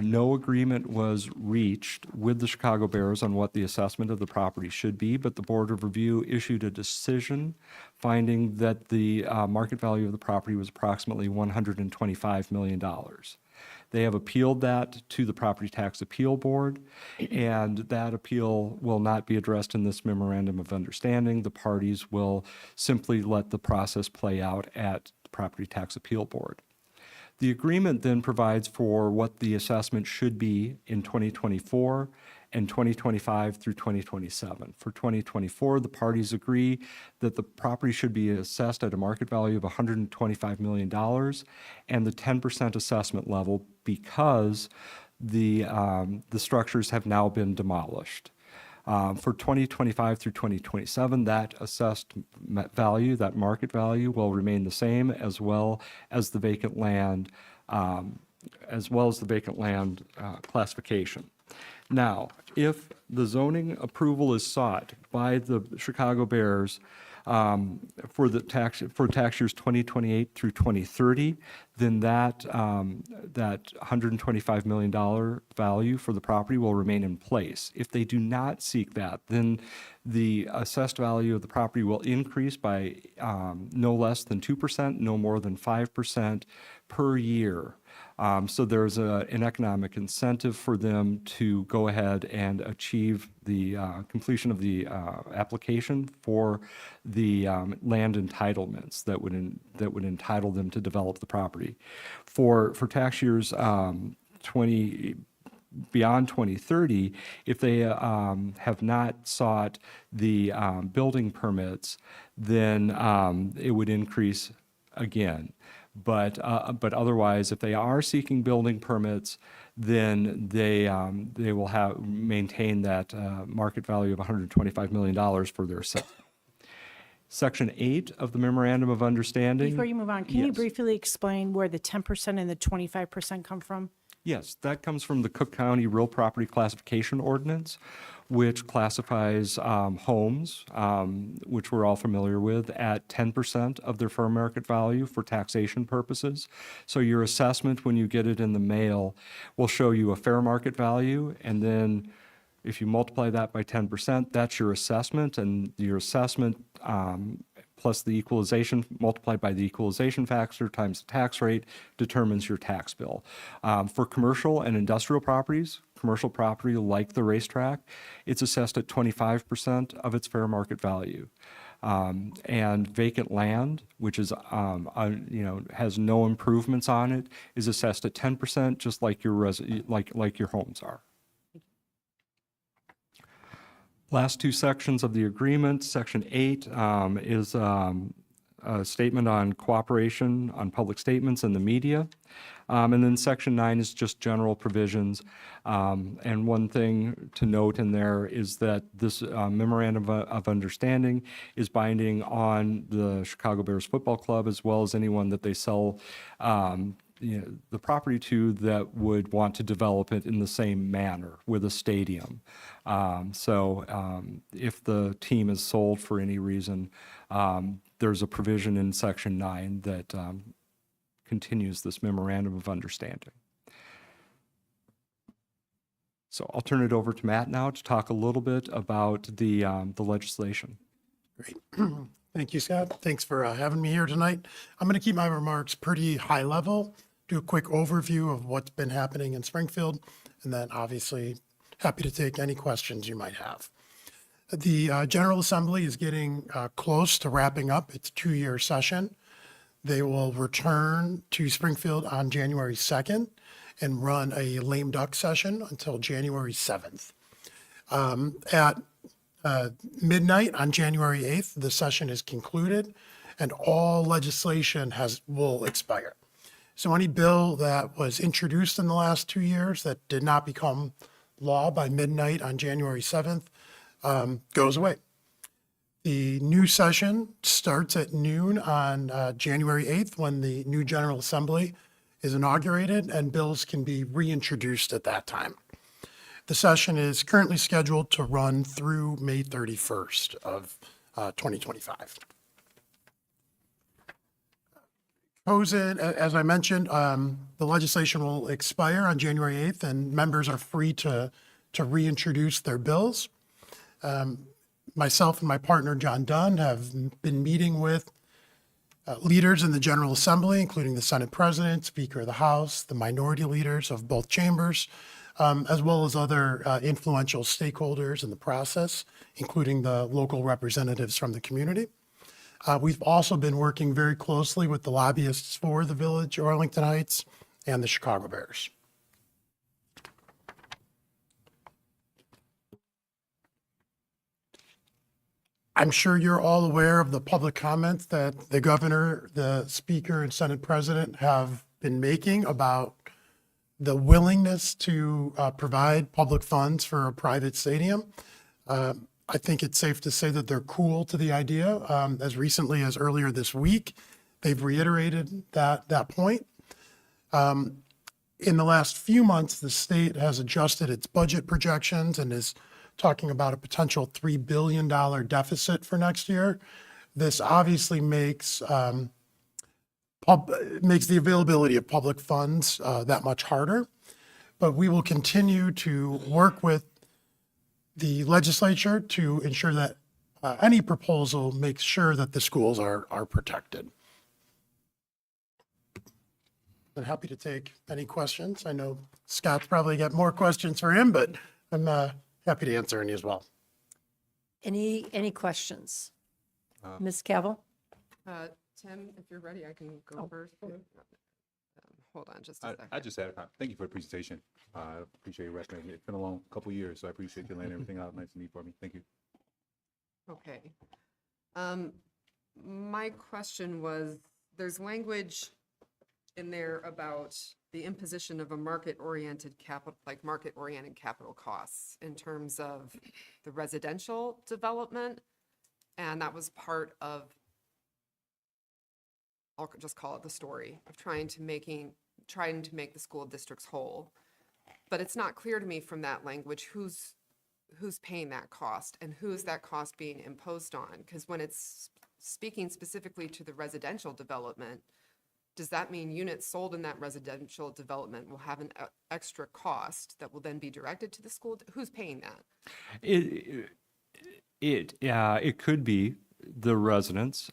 no agreement was reached with the Chicago Bears on what the assessment of the property should be, but the Board of Review issued a decision finding that the market value of the property was approximately $125 million. They have appealed that to the Property Tax Appeal Board, and that appeal will not be addressed in this memorandum of understanding. The parties will simply let the process play out at the Property Tax Appeal Board. The agreement then provides for what the assessment should be in 2024 and 2025 through 2027. For 2024, the parties agree that the property should be assessed at a market value of $125 million and the 10% assessment level because the structures have now been demolished. For 2025 through 2027, that assessed value, that market value, will remain the same, as well as the vacant land, classification. Now, if the zoning approval is sought by the Chicago Bears for tax years 2028 through 2030, then that $125 million value for the property will remain in place. If they do not seek that, then the assessed value of the property will increase by no less than 2%, no more than 5% per year. So there's an economic incentive for them to go ahead and achieve the completion of the application for the land entitlements that would entitle them to develop the property. For tax years beyond 2030, if they have not sought the building permits, then it would increase again. But otherwise, if they are seeking building permits, then they will maintain that market value of $125 million for their assessment. Section 8 of the Memorandum of Understanding. Before you move on, can you Yes. briefly explain where the 10% and the 25% come from? Yes, that comes from the Cook County Real Property Classification Ordinance, which classifies homes, which we're all familiar with, at 10% of their fair market value for taxation purposes. So your assessment, when you get it in the mail, will show you a fair market value, and then if you multiply that by 10%, that's your assessment, and your assessment plus the equalization multiplied by the equalization factor times the tax rate determines your tax bill. For commercial and industrial properties, commercial property like the racetrack, it's assessed at 25% of its fair market value. And vacant land, which is, has no improvements on it, is assessed at 10%, just like like your homes are. Last two sections of the agreement. Section 8 is a statement on cooperation on public statements and the media. And then Section 9 is just general provisions. And one thing to note in there is that this memorandum of understanding is binding on the Chicago Bears Football Club, as well as anyone that they sell the property to that would want to develop it in the same manner with a stadium. If the team is sold for any reason, there's a provision in Section 9 that continues this memorandum of understanding. So I'll turn it over to Matt now to talk a little bit about the legislation. Great. Thank you, Scott. Thanks for having me here tonight. I'm going to keep my remarks pretty high level, do a quick overview of what's been happening in Springfield, and then obviously happy to take any questions you might have. The General Assembly is getting close to wrapping up its two-year session. They will return to Springfield on January 2nd and run a lame duck session until January 7th. At midnight on January 8th, the session is concluded and all legislation will expire. So any bill that was introduced in the last 2 years that did not become law by midnight on January 7th goes away. The new session starts at noon on January 8th when the new General Assembly is inaugurated and bills can be reintroduced at that time. The session is currently scheduled to run through May 31st of 2025. As I mentioned, the legislation will expire on January 8th and members are free to reintroduce their bills. Myself and my partner, John Dunn, have been meeting with leaders in the General Assembly, including the Senate President, Speaker of the House, the minority leaders of both chambers, as well as other influential stakeholders in the process, including the local representatives from the community. We've also been working very closely with the lobbyists for the Village of Arlington Heights and the Chicago Bears. I'm sure you're all aware of the public comments that the governor, the speaker, and Senate president have been making about the willingness to provide public funds for a private stadium. I think it's safe to say that they're cool to the idea. As recently as earlier this week, they've reiterated that point. In the last few months, the state has adjusted its budget projections and is talking about a potential $3 billion deficit for next year. This obviously makes the availability of public funds that much harder. But we will continue to work with the legislature to ensure that any proposal makes sure that the schools are protected. I'm happy to take any questions. I know Scott's probably got more questions for him, but I'm happy to answer any as well. Any questions? Ms. Cavill? Tim, if you're ready, I can go first. Hold on just a second. I just had thank you for the presentation. I appreciate you recommending it. It's been a long couple of years, so I appreciate you laying everything out nice and neat for me. Thank you. Okay. My question was, there's language in there about the imposition of a market-oriented capital costs in terms of the residential development. And that was part of, I'll just call it the story of trying to make the school districts whole. But it's not clear to me from that language who's paying that cost and who is that cost being imposed on? Because when it's speaking specifically to the residential development, does that mean units sold in that residential development will have an extra cost that will then be directed to the school? Who's paying that? It could be the residents.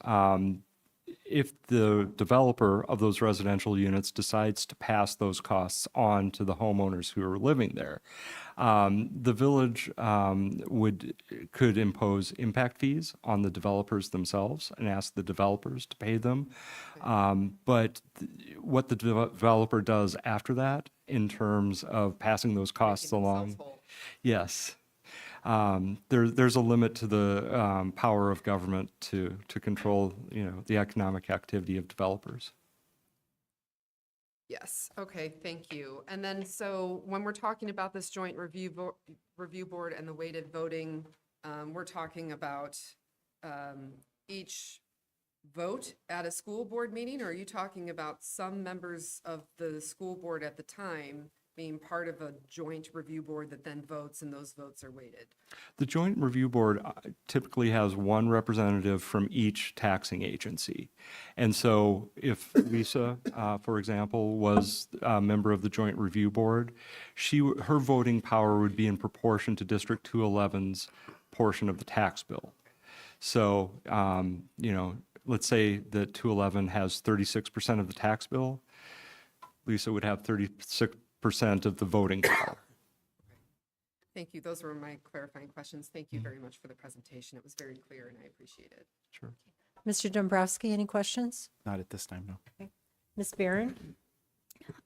If the developer of those residential units decides to pass those costs on to the homeowners who are living there, the village could impose impact fees on the developers themselves and ask the developers to pay them. But what the developer does after that, in terms of passing those costs along, yes. There's a limit to the power of government to control, the economic activity of developers. Yes, okay, thank you. And then, so when we're talking about this joint review board and the weighted voting, we're talking about each vote at a school board meeting, or are you talking about some members of the school board at the time being part of a joint review board that then votes and those votes are weighted? The joint review board typically has one representative from each taxing agency. And so if Lisa, for example, was a member of the joint review board, her voting power would be in proportion to District 211's portion of the tax bill. So, let's say that 211 has 36% of the tax bill. Lisa would have 36% of the voting power. Thank you. Those were my clarifying questions. Thank you very much for the presentation. It was very clear and I appreciate it. Sure. Mr. Dombrowski, any questions? Not at this time, no. Okay. Ms. Barron?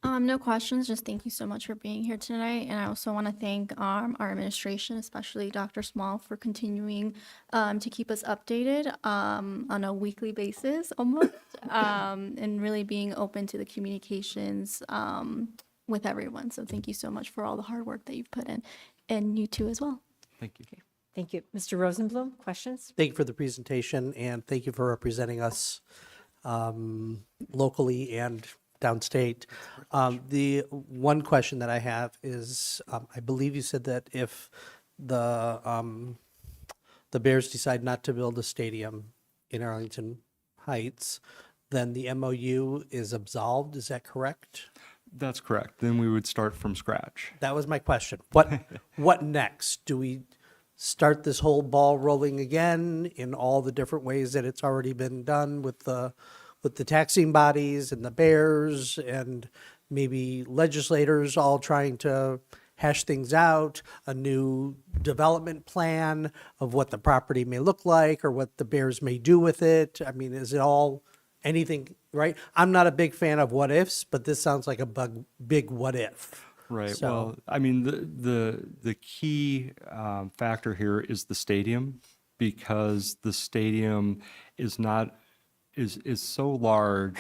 No questions. Just thank you so much for being here tonight. And I also want to thank our administration, especially Dr. Small, for continuing to keep us updated on a weekly basis almost, and really being open to the communications with everyone. So thank you so much for all the hard work that you've put in, and you too as well. Thank you. Okay. Thank you. Mr. Rosenblum, questions? Thank you for the presentation, and thank you for representing us locally and downstate. The one question that I have is, I believe you said that if the Bears decide not to build a stadium in Arlington Heights, then the MOU is absolved. Is that correct? That's correct. Then we would start from scratch. That was my question. What next? Do we start this whole ball rolling again in all the different ways that it's already been done with the with the taxing bodies and the Bears and maybe legislators all trying to hash things out, a new development plan of what the property may look like or what the Bears may do with it. I mean, is it all anything, right? I'm not a big fan of what ifs, but this sounds like a big what if. Right. So- Well, I mean, the key factor here is the stadium, because the stadium is so large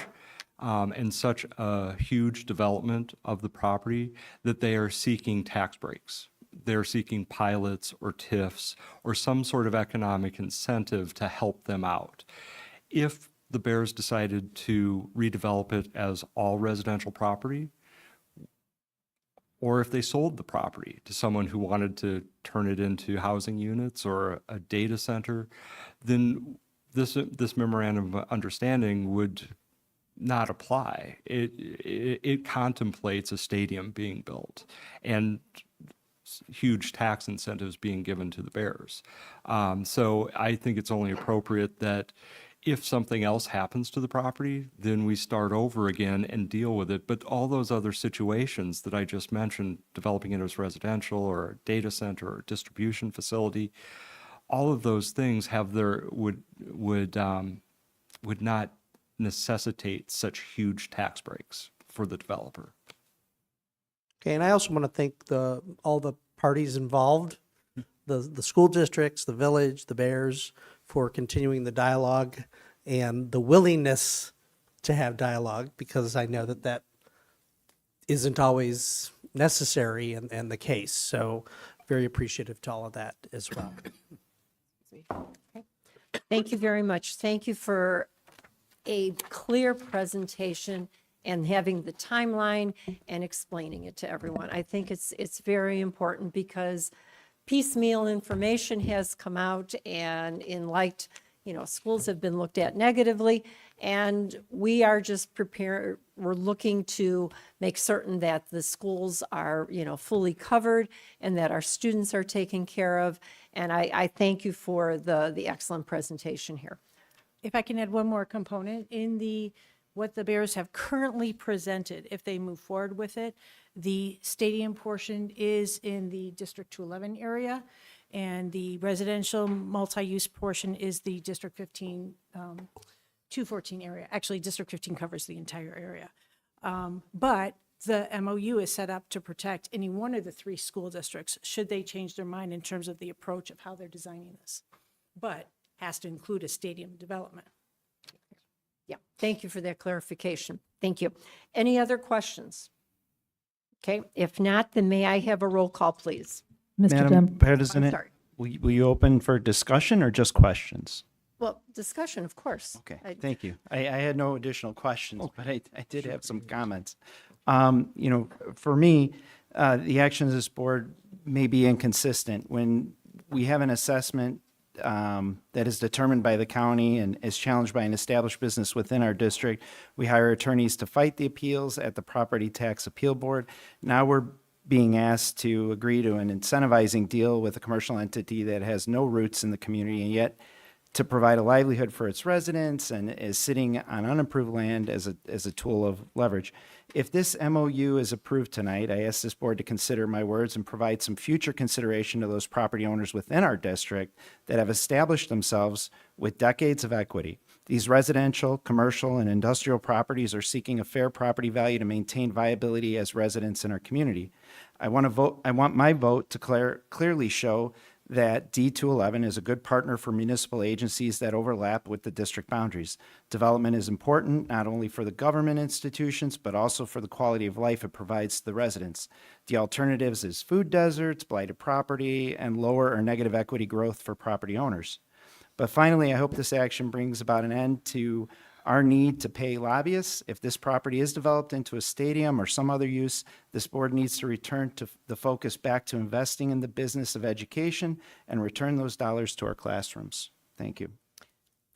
and such a huge development of the property that they are seeking tax breaks. They're seeking pilots or TIFs or some sort of economic incentive to help them out. If the Bears decided to redevelop it as all residential property, or if they sold the property to someone who wanted to turn it into housing units or a data center, then this memorandum of understanding would not apply. It contemplates a stadium being built and huge tax incentives being given to the Bears. So I think it's only appropriate that if something else happens to the property, then we start over again and deal with it. But all those other situations that I just mentioned, developing it as residential or a data center or a distribution facility, all of those things have would not necessitate such huge tax breaks for the developer. Okay, and I also want to thank all the parties involved, the school districts, the village, the Bears, for continuing the dialogue and the willingness to have dialogue, because I know that isn't always necessary and the case. So very appreciative to all of that as well. Thank you very much. Thank you for a clear presentation and having the timeline and explaining it to everyone. I think it's very important because piecemeal information has come out, and schools have been looked at negatively, and we are just prepared. We're looking to make certain that the schools are, fully covered and that our students are taken care of. And I thank you for the excellent presentation here. If I can add one more component, in what the Bears have currently presented, if they move forward with it, the stadium portion is in the District 211 area, and the residential multi-use portion is the District 15, 214 area. Actually, District 15 covers the entire area. But the MOU is set up to protect any one of the three school districts should they change their mind in terms of the approach of how they're designing this. But has to include a stadium development. Yeah, thank you for that clarification. Thank you. Any other questions? Okay, if not, then may I have a roll call, please? Mr. Madam Dem- President, sorry. will you open for discussion or just questions? Well, discussion, of course. Okay, I- thank you. I had no additional questions, but I did have some comments. For me, the actions of this board may be inconsistent. When we have an assessment that is determined by the county and is challenged by an established business within our district, we hire attorneys to fight the appeals at the Property Tax Appeal Board. Now we're being asked to agree to an incentivizing deal with a commercial entity that has no roots in the community and yet to provide a livelihood for its residents and is sitting on unimproved land as a tool of leverage. If this MOU is approved tonight, I ask this board to consider my words and provide some future consideration to those property owners within our district that have established themselves with decades of equity. These residential, commercial, and industrial properties are seeking a fair property value to maintain viability as residents in our community. I want my vote to clearly show that D211 is a good partner for municipal agencies that overlap with the district boundaries. Development is important not only for the government institutions, but also for the quality of life it provides to the residents. The alternatives is food deserts, blighted property, and lower or negative equity growth for property owners. But finally, I hope this action brings about an end to our need to pay lobbyists. If this property is developed into a stadium or some other use, this board needs to return to the focus back to investing in the business of education and return those dollars to our classrooms. Thank you.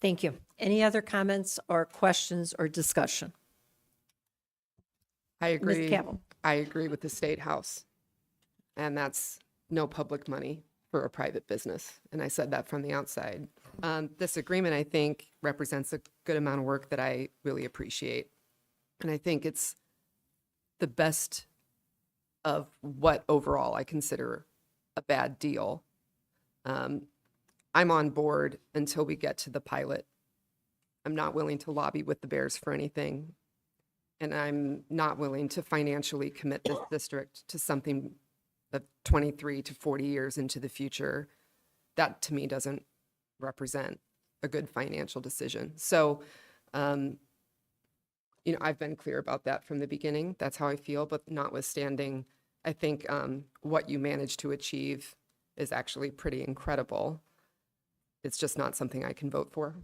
Thank you. Any other comments or questions or discussion? I Ms. agree. Cavill. I agree with the State House. And that's no public money for a private business. And I said that from the outside. This agreement, I think, represents a good amount of work that I really appreciate. And I think it's the best of what overall I consider a bad deal. I'm on board until we get to the pilot. I'm not willing to lobby with the Bears for anything. And I'm not willing to financially commit this district to something of 23 to 40 years into the future. That to me doesn't represent a good financial decision. So, I've been clear about that from the beginning. That's how I feel, but notwithstanding, I think what you managed to achieve is actually pretty incredible. It's just not something I can vote for.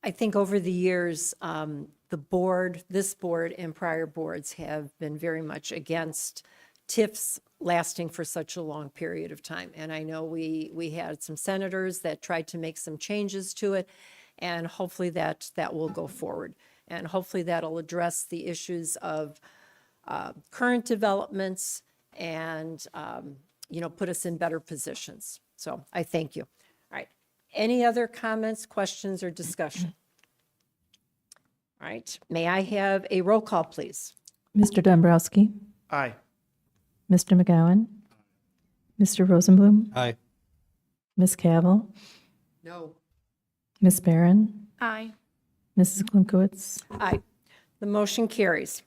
I think over the years, the board, this board and prior boards have been very much against TIFs lasting for such a long period of time. And I know we had some senators that tried to make some changes to it, and hopefully that will go forward. And hopefully that'll address the issues of current developments and, put us in better positions. So I thank you. All right. Any other comments, questions, or discussion? All right. May I have a roll call, please? Mr. Dombrowski, Aye. Mr. McGowan, Mr. Rosenblum, Aye. Ms. Cavill, No. Ms. Barron, Aye. Mrs. Klimkowitz. Aye. The motion carries.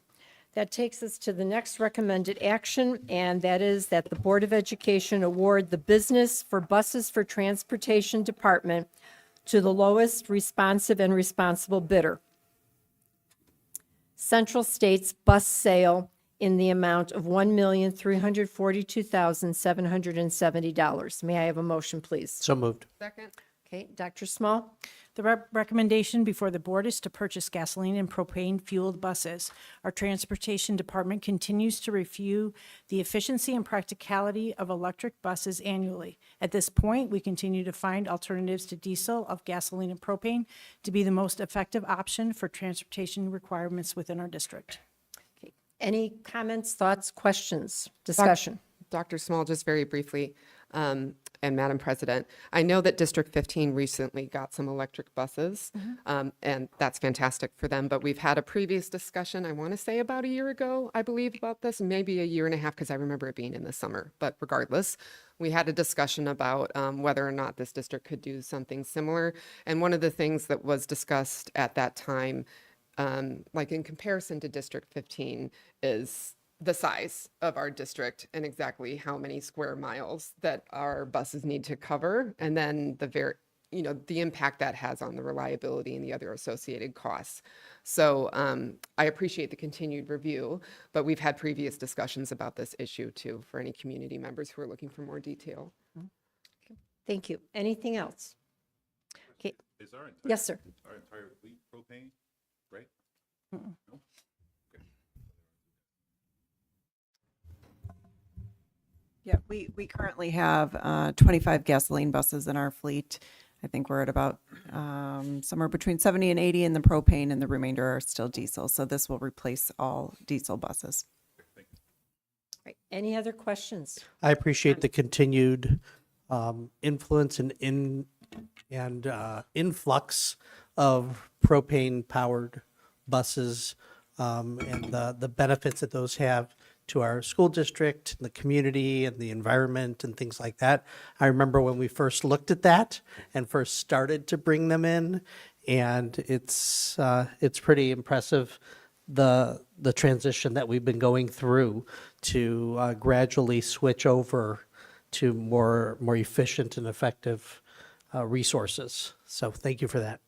That takes us to the next recommended action, and that is that the Board of Education award the business for buses for transportation department to the lowest responsive and responsible bidder. Central States Bus Sale in the amount of $1,342,770. May I have a motion, please? So moved. Second? Okay, Dr. Small? The recommendation before the board is to purchase gasoline and propane-fueled buses. Our transportation department continues to review the efficiency and practicality of electric buses annually. At this point, we continue to find alternatives to diesel of gasoline and propane to be the most effective option for transportation requirements within our district. Okay. Any comments, thoughts, questions, discussion? Dr. Small, just very briefly, and Madam President, I know that District 15 recently got some electric buses, and that's fantastic for them, but we've had a previous discussion, I want to say about a year ago, I believe, about this, maybe a year and a half, because I remember it being in the summer, but regardless, we had a discussion about whether or not this district could do something similar, and one of the things that was discussed at that time, like in comparison to District 15, is the size of our district and exactly how many square miles that our buses need to cover, and then the impact that has on the reliability and the other associated costs. So I appreciate the continued review, but we've had previous discussions about this issue too for any community members who are looking for more detail. Thank you. Anything else? Okay. Is our entire, Yes, sir. Our entire fleet propane, right? No? Okay. Yeah, we currently have 25 gasoline buses in our fleet. I think we're at about somewhere between 70 and 80 in the propane, and the remainder are still diesel. So this will replace all diesel buses. All right. Any other questions? I appreciate the continued influence and influx of propane-powered buses and the benefits that those have to our school district, the community, and the environment, and things like that. I remember when we first looked at that and first started to bring them in, and it's pretty impressive the transition that we've been going through to gradually switch over to more efficient and effective resources. So thank you for that.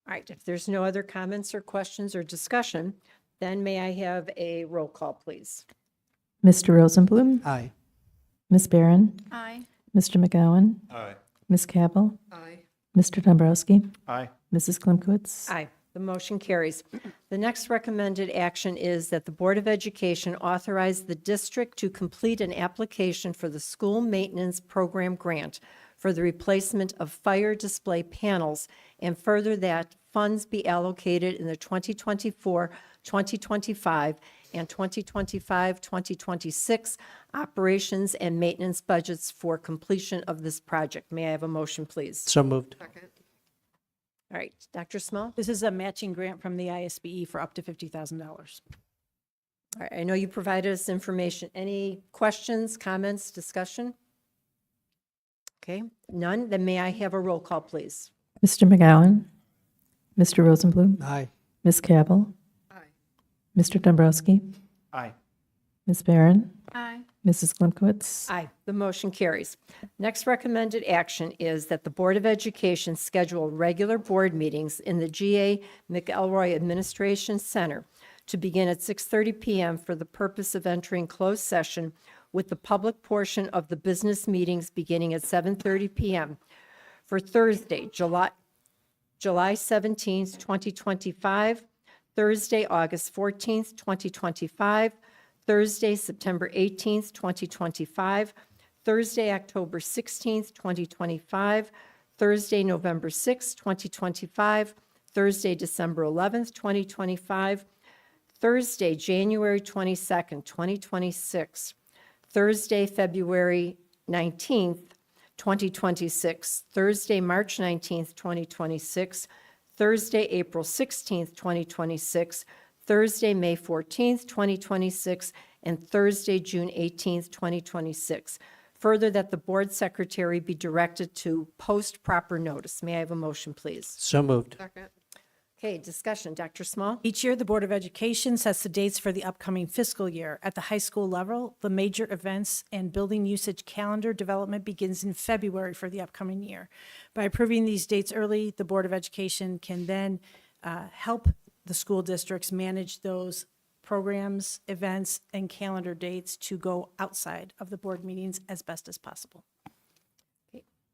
All right. If there's no other comments or questions or discussion, then may I have a roll call, please? Mr. Rosenblum, Aye. Ms. Barron, Aye. Mr. McGowan, Aye. Ms. Cavill, Aye. Mr. Dombrowski, Aye. Mrs. Klimkowitz. Aye. The motion carries. The next recommended action is that the Board of Education authorize the district to complete an application for the School Maintenance Program Grant for the replacement of fire display panels, and further that funds be allocated in the 2024-2025 and 2025-2026 operations and maintenance budgets for completion of this project. May I have a motion, please? So moved. Second. All right, Dr. Small? This is a matching grant from the ISBE for up to $50,000. All right, I know you provided us information. Any questions, comments, discussion? Okay, none? Then may I have a roll call, please? Mr. McGowan, Mr. Rosenblum, Aye. Ms. Cabell, Aye. Mr. Dombrowski, Aye. Ms. Barron, Aye. Mrs. Klimkowitz. Aye, the motion carries. Next recommended action is that the Board of Education schedule regular board meetings in the GA McElroy Administration Center to begin at 6:30 PM for the purpose of entering closed session, with the public portion of the business meetings beginning at 7:30 PM for Thursday, July 17th, 2025, Thursday, August 14th, 2025, Thursday, September 18th, 2025, Thursday, October 16th, 2025, Thursday, November 6th, 2025, Thursday, December 11th, 2025, Thursday, January 22nd, 2026, Thursday, February 19th, 2026, Thursday, March 19th, 2026, Thursday, April 16th, 2026, Thursday, May 14th, 2026, and Thursday, June 18th, 2026. Further, that the board secretary be directed to post proper notice. May I have a motion, please? So moved. Second. Okay, discussion. Dr. Small? Each year, the Board of Education sets the dates for the upcoming fiscal year. At the high school level, the major events and building usage calendar development begins in February for the upcoming year. By approving these dates early, the Board of Education can then help the school districts manage those programs, events, and calendar dates to go outside of the board meetings as best as possible.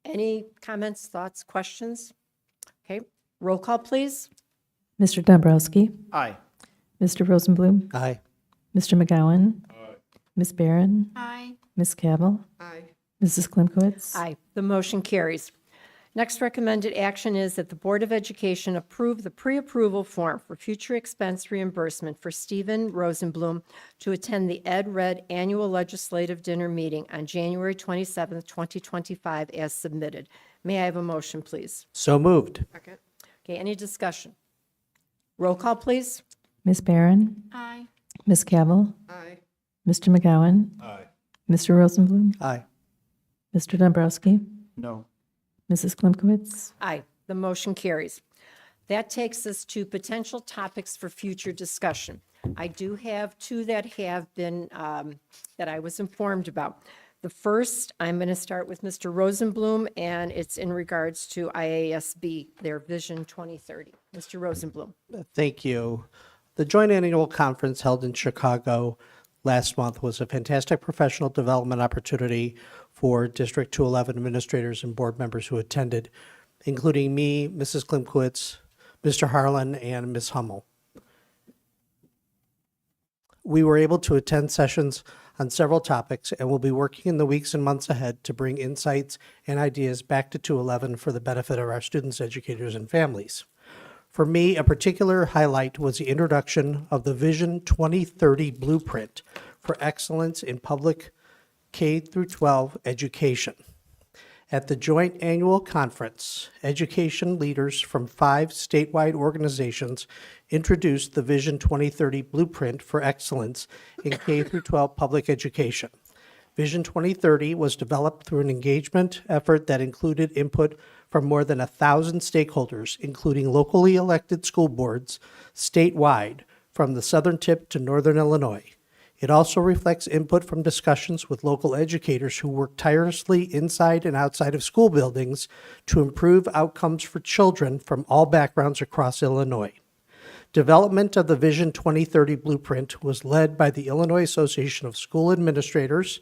Any comments, thoughts, questions? Okay, roll call, please. Mr. Dombrowski, Aye. Mr. Rosenblum, Aye. Mr. McGowan, Ms. Barron, Aye. Ms. Cabell, Aye. Mrs. Klimkowitz. Aye, the motion carries. Next recommended action is that the Board of Education approve the pre-approval form for future expense reimbursement for Stephen Rosenblum to attend the Ed Red Annual Legislative Dinner Meeting on January 27th, 2025, as submitted. May I have a motion, please? So moved. Second. Okay, any discussion? Roll call, please. Ms. Barron, Aye. Ms. Cabell, Aye. Mr. McGowan, Aye. Mr. Rosenblum, Aye. Mr. Dombrowski, No. Mrs. Klimkowitz. Aye, the motion carries. That takes us to potential topics for future discussion. I do have two that have been, that I was informed about. The first, I'm going to start with Mr. Rosenblum, and it's in regards to IASB, their Vision 2030. Mr. Rosenblum. Thank you. The joint annual conference held in Chicago last month was a fantastic professional development opportunity for District 211 administrators and board members who attended, including me, Mrs. Klimkowitz, Mr. Harlan, and Ms. Hummel. We were able to attend sessions on several topics and will be working in the weeks and months ahead to bring insights and ideas back to 211 for the benefit of our students, educators, and families. For me, a particular highlight was the introduction of the Vision 2030 Blueprint for Excellence in Public K through 12 Education. At the joint annual conference, education leaders from 5 statewide organizations introduced the Vision 2030 Blueprint for Excellence in K through 12 public education. Vision 2030 was developed through an engagement effort that included input from more than 1,000 stakeholders, including locally elected school boards statewide from the southern tip to northern Illinois. It also reflects input from discussions with local educators who work tirelessly inside and outside of school buildings to improve outcomes for children from all backgrounds across Illinois. Development of the Vision 2030 Blueprint was led by the Illinois Association of School Administrators,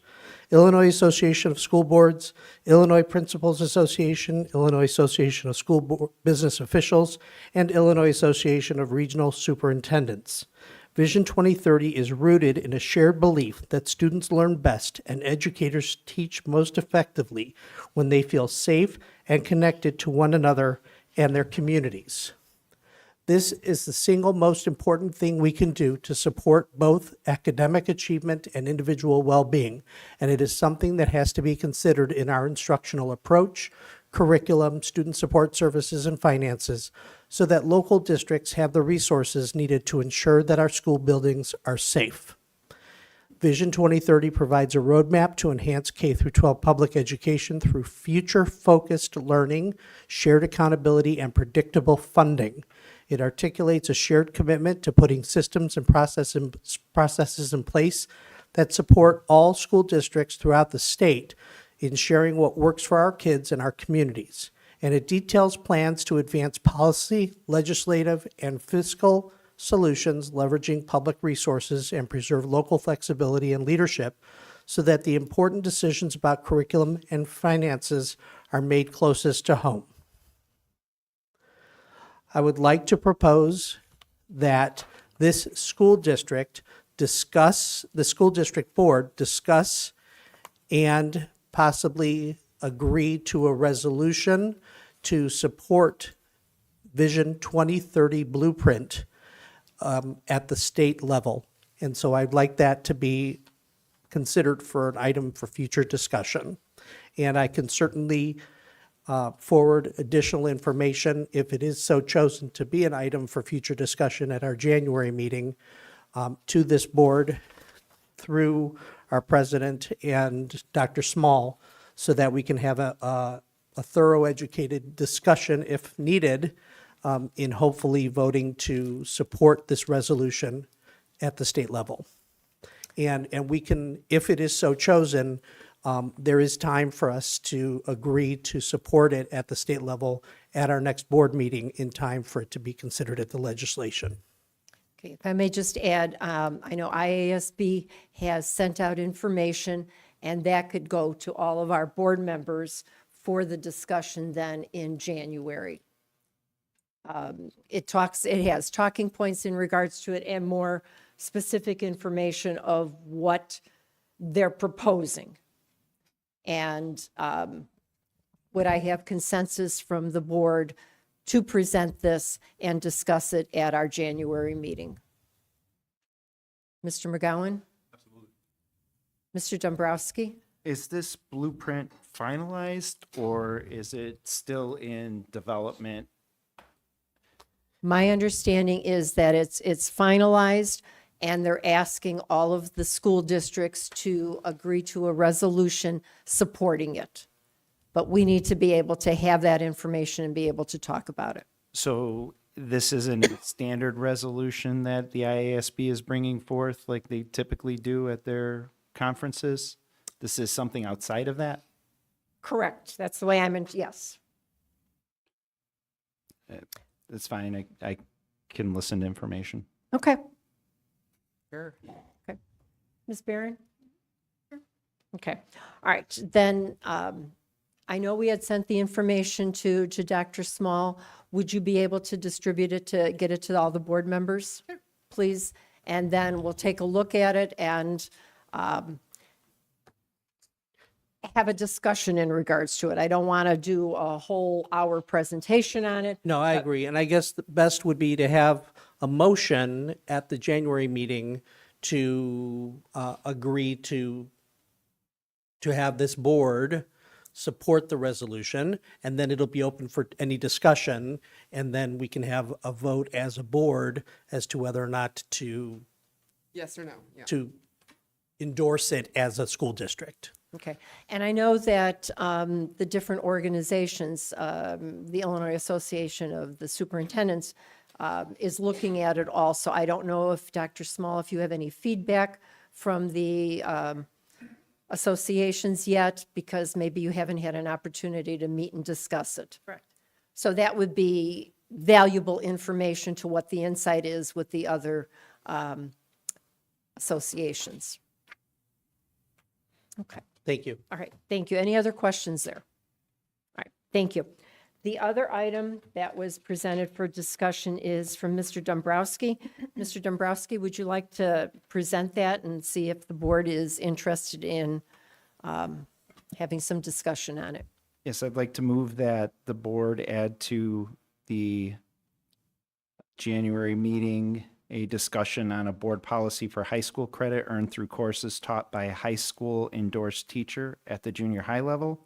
Illinois Association of School Boards, Illinois Principals Association, Illinois Association of School Business Officials, and Illinois Association of Regional Superintendents. Vision 2030 is rooted in a shared belief that students learn best and educators teach most effectively when they feel safe and connected to one another and their communities. This is the single most important thing we can do to support both academic achievement and individual well-being, and it is something that has to be considered in our instructional approach, curriculum, student support services, and finances, so that local districts have the resources needed to ensure that our school buildings are safe. Vision 2030 provides a roadmap to enhance K-12 public education through future-focused learning, shared accountability, and predictable funding. It articulates a shared commitment to putting systems and processes in place that support all school districts throughout the state in sharing what works for our kids and our communities. And it details plans to advance policy, legislative, and fiscal solutions leveraging public resources and preserve local flexibility and leadership so that the important decisions about curriculum and finances are made closest to home. I would like to propose that this school district the school district board discuss and possibly agree to a resolution to support Vision 2030 blueprint at the state level. And so I'd like that to be considered for an item for future discussion. And I can certainly forward additional information if it is so chosen to be an item for future discussion at our January meeting to this board through our president and Dr. Small, so that we can have a thorough, educated discussion if needed in hopefully voting to support this resolution at the state level. And we can, if it is so chosen, there is time for us to agree to support it at the state level at our next board meeting in time for it to be considered at the legislation. Okay, if I may just add, I know IASB has sent out information, and that could go to all of our board members for the discussion then in January. It has talking points in regards to it and more specific information of what they're proposing. And would I have consensus from the board to present this and discuss it at our January meeting? Mr. McGowan? Absolutely. Mr. Dombrowski? Is this blueprint finalized or is it still in development? My understanding is that it's finalized, and they're asking all of the school districts to agree to a resolution supporting it. But we need to be able to have that information and be able to talk about it. So this isn't a standard resolution that the IASB is bringing forth like they typically do at their conferences? This is something outside of that? Correct. That's the way yes. That's fine. I can listen to information. Okay. Sure. Okay. Ms. Barron? Okay. All right. Then I know we had sent the information to Dr. Small. Would you be able to distribute it to get it to all the board members, please? And then we'll take a look at it and have a discussion in regards to it. I don't want to do a whole hour presentation on it. No, I agree. And I guess the best would be to have a motion at the January meeting to agree to have this board support the resolution, and then it'll be open for any discussion, and then we can have a vote as a board as to whether or not to Yes or no? Yeah. to endorse it as a school district. Okay. And I know that the different organizations, the Illinois Association of the Superintendents, is looking at it also. I don't know if, Dr. Small, if you have any feedback from the associations yet, because maybe you haven't had an opportunity to meet and discuss it. Correct. So that would be valuable information to what the insight is with the other associations. Okay. Thank you. All right, thank you. Any other questions there? All right, thank you. The other item that was presented for discussion is from Mr. Dombrowski. Mr. Dombrowski, would you like to present that and see if the board is interested in having some discussion on it? Yes, I'd like to move that the board add to the January meeting a discussion on a board policy for high school credit earned through courses taught by a high school endorsed teacher at the junior high level.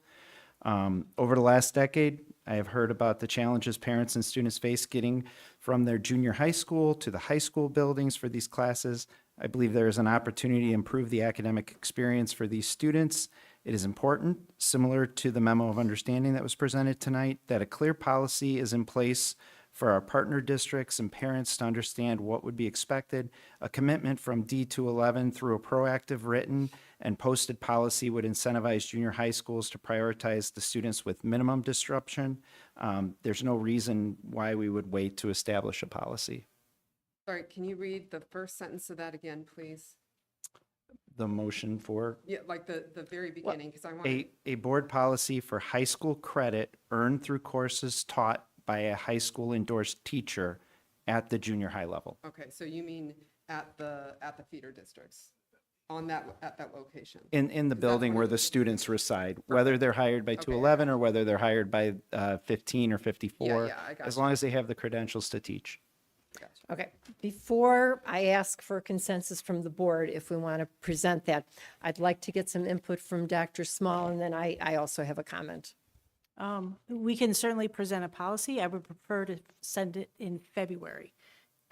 Over the last decade, I have heard about the challenges parents and students face getting from their junior high school to the high school buildings for these classes. I believe there is an opportunity to improve the academic experience for these students. It is important, similar to the memo of understanding that was presented tonight, that a clear policy is in place for our partner districts and parents to understand what would be expected. A commitment from D to 11 through a proactive written and posted policy would incentivize junior high schools to prioritize the students with minimum disruption. There's no reason why we would wait to establish a policy. Sorry, can you read the first sentence of that again, please? The motion for Yeah, like the very beginning, because I want. a board policy for high school credit earned through courses taught by a high school endorsed teacher at the junior high level. Okay, so you mean at the feeder districts, at that location? In the building where the students reside, whether they're hired by 211 or whether they're hired by 15 or 54. Yeah, I got as you. long as they have the credentials to teach. Okay, before I ask for consensus from the board, if we want to present that, I'd like to get some input from Dr. Small, and then I also have a comment. We can certainly present a policy. I would prefer to send it in February.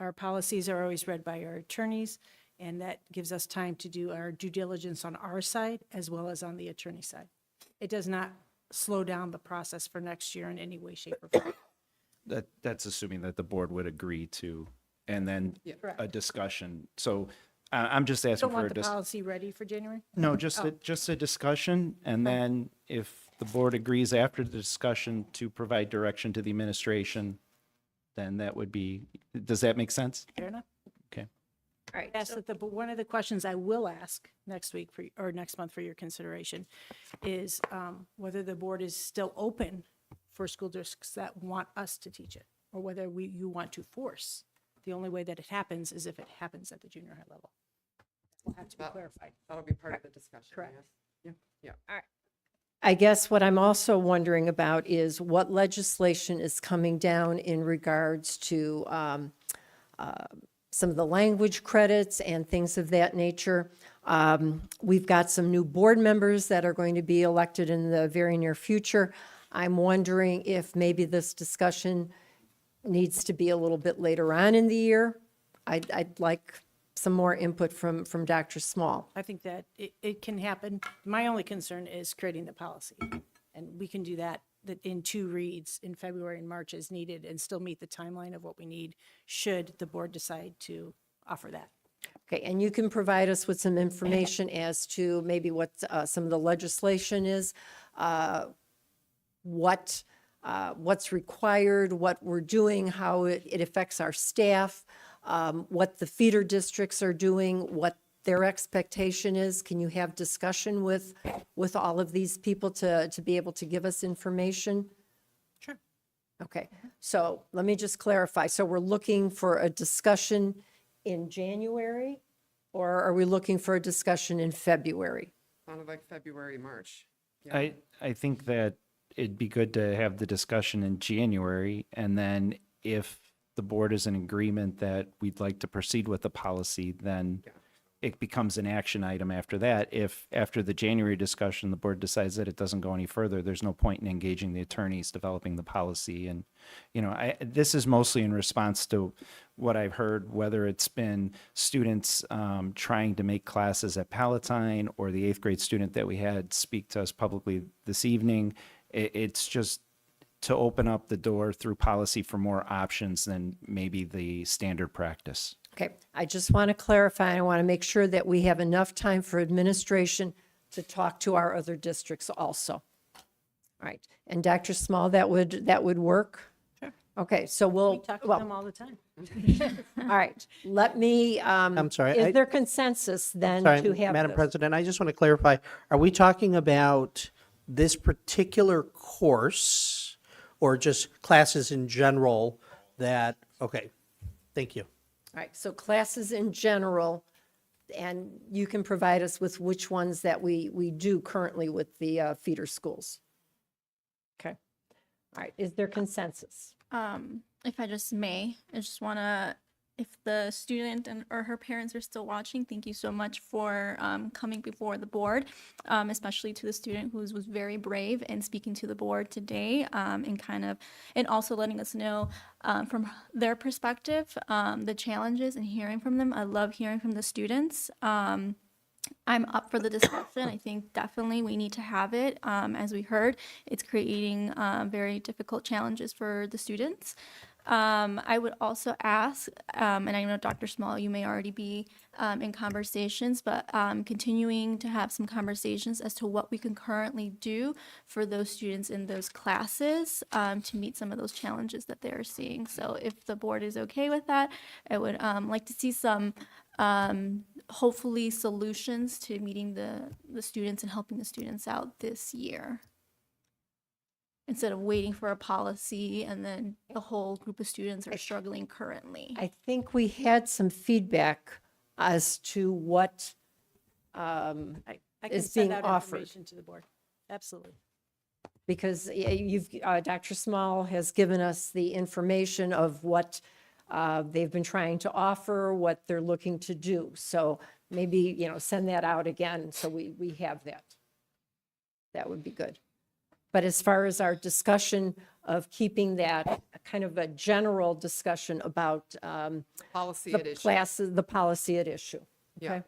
Our policies are always read by our attorneys, and that gives us time to do our due diligence on our side as well as on the attorney side. It does not slow down the process for next year in any way, shape, or form. That's assuming that the board would agree to, and then Correct. a discussion. So I'm just You asking don't for a want the policy ready for January? No, just Oh. just a discussion, and then if the board agrees after the discussion to provide direction to the administration, then that would be, does that make sense? Fair enough. Okay. All right, Yes, but one of the questions I will ask next week or next month for your consideration is whether the board is still open for school districts that want us to teach it, or whether you want to force. The only way that it happens is if it happens at the junior high level. Will have to be clarified. That'll be part of the discussion. Correct. yes. Yeah. All right. I guess what I'm also wondering about is what legislation is coming down in regards to some of the language credits and things of that nature. We've got some new board members that are going to be elected in the very near future. I'm wondering if maybe this discussion needs to be a little bit later on in the year. I'd like some more input from Dr. Small. I think that it can happen. My only concern is creating the policy. And we can do that in 2 reads in February and March as needed and still meet the timeline of what we need should the board decide to offer that. Okay, and you can provide us with some information as to maybe what some of the legislation is, what's required, what we're doing, how it affects our staff, what the feeder districts are doing, what their expectation is. Can you have discussion with all of these people to be able to give us information? Sure. Okay, so let me just clarify. So we're looking for a discussion in January, or are we looking for a discussion in February? Sounded like February, March. Yeah. I think that it'd be good to have the discussion in January, and then if the board is in agreement that we'd like to proceed with the policy, then it becomes an action item after that. If after the January discussion, the board decides that it doesn't go any further, there's no point in engaging the attorneys developing the policy. And, this is mostly in response to what I've heard, whether it's been students trying to make classes at Palatine or the 8th grade student that we had speak to us publicly this evening. It's just to open up the door through policy for more options than maybe the standard practice. Okay, I just want to clarify, I want to make sure that we have enough time for administration to talk to our other districts also. All right, and Dr. Small, that would work? Sure. Okay, so we'll. We talk to well, them all the time. All right, let me. I'm sorry, Is there consensus then Sorry, to have Madam this? President, I just want to clarify, are we talking about this particular course or just classes in general that, okay, thank you. All right, so classes in general, and you can provide us with which ones that we do currently with the feeder schools. Okay, all right, is there consensus? if I just may, I just want to, if the student or her parents are still watching, thank you so much for coming before the board, especially to the student who was very brave and speaking to the board today, and also letting us know from their perspective the challenges and hearing from them. I love hearing from the students. I'm up for the discussion. I think definitely we need to have it. As we heard, it's creating very difficult challenges for the students. I would also ask, and I know Dr. Small, you may already be in conversations, but continuing to have some conversations as to what we can currently do for those students in those classes to meet some of those challenges that they're seeing. So if the board is okay with that, I would like to see some hopefully solutions to meeting the students and helping the students out this year, instead of waiting for a policy and then the whole group of students are struggling currently. I think we had some feedback as to what I can is send being out offered. information to the board. Absolutely. Because Dr. Small has given us the information of what they've been trying to offer, what they're looking to do. So maybe, send that out again so we have that. That would be good. But as far as our discussion of keeping that kind of a general discussion about Policy the at issue. classes, the policy at issue. Yeah. Okay,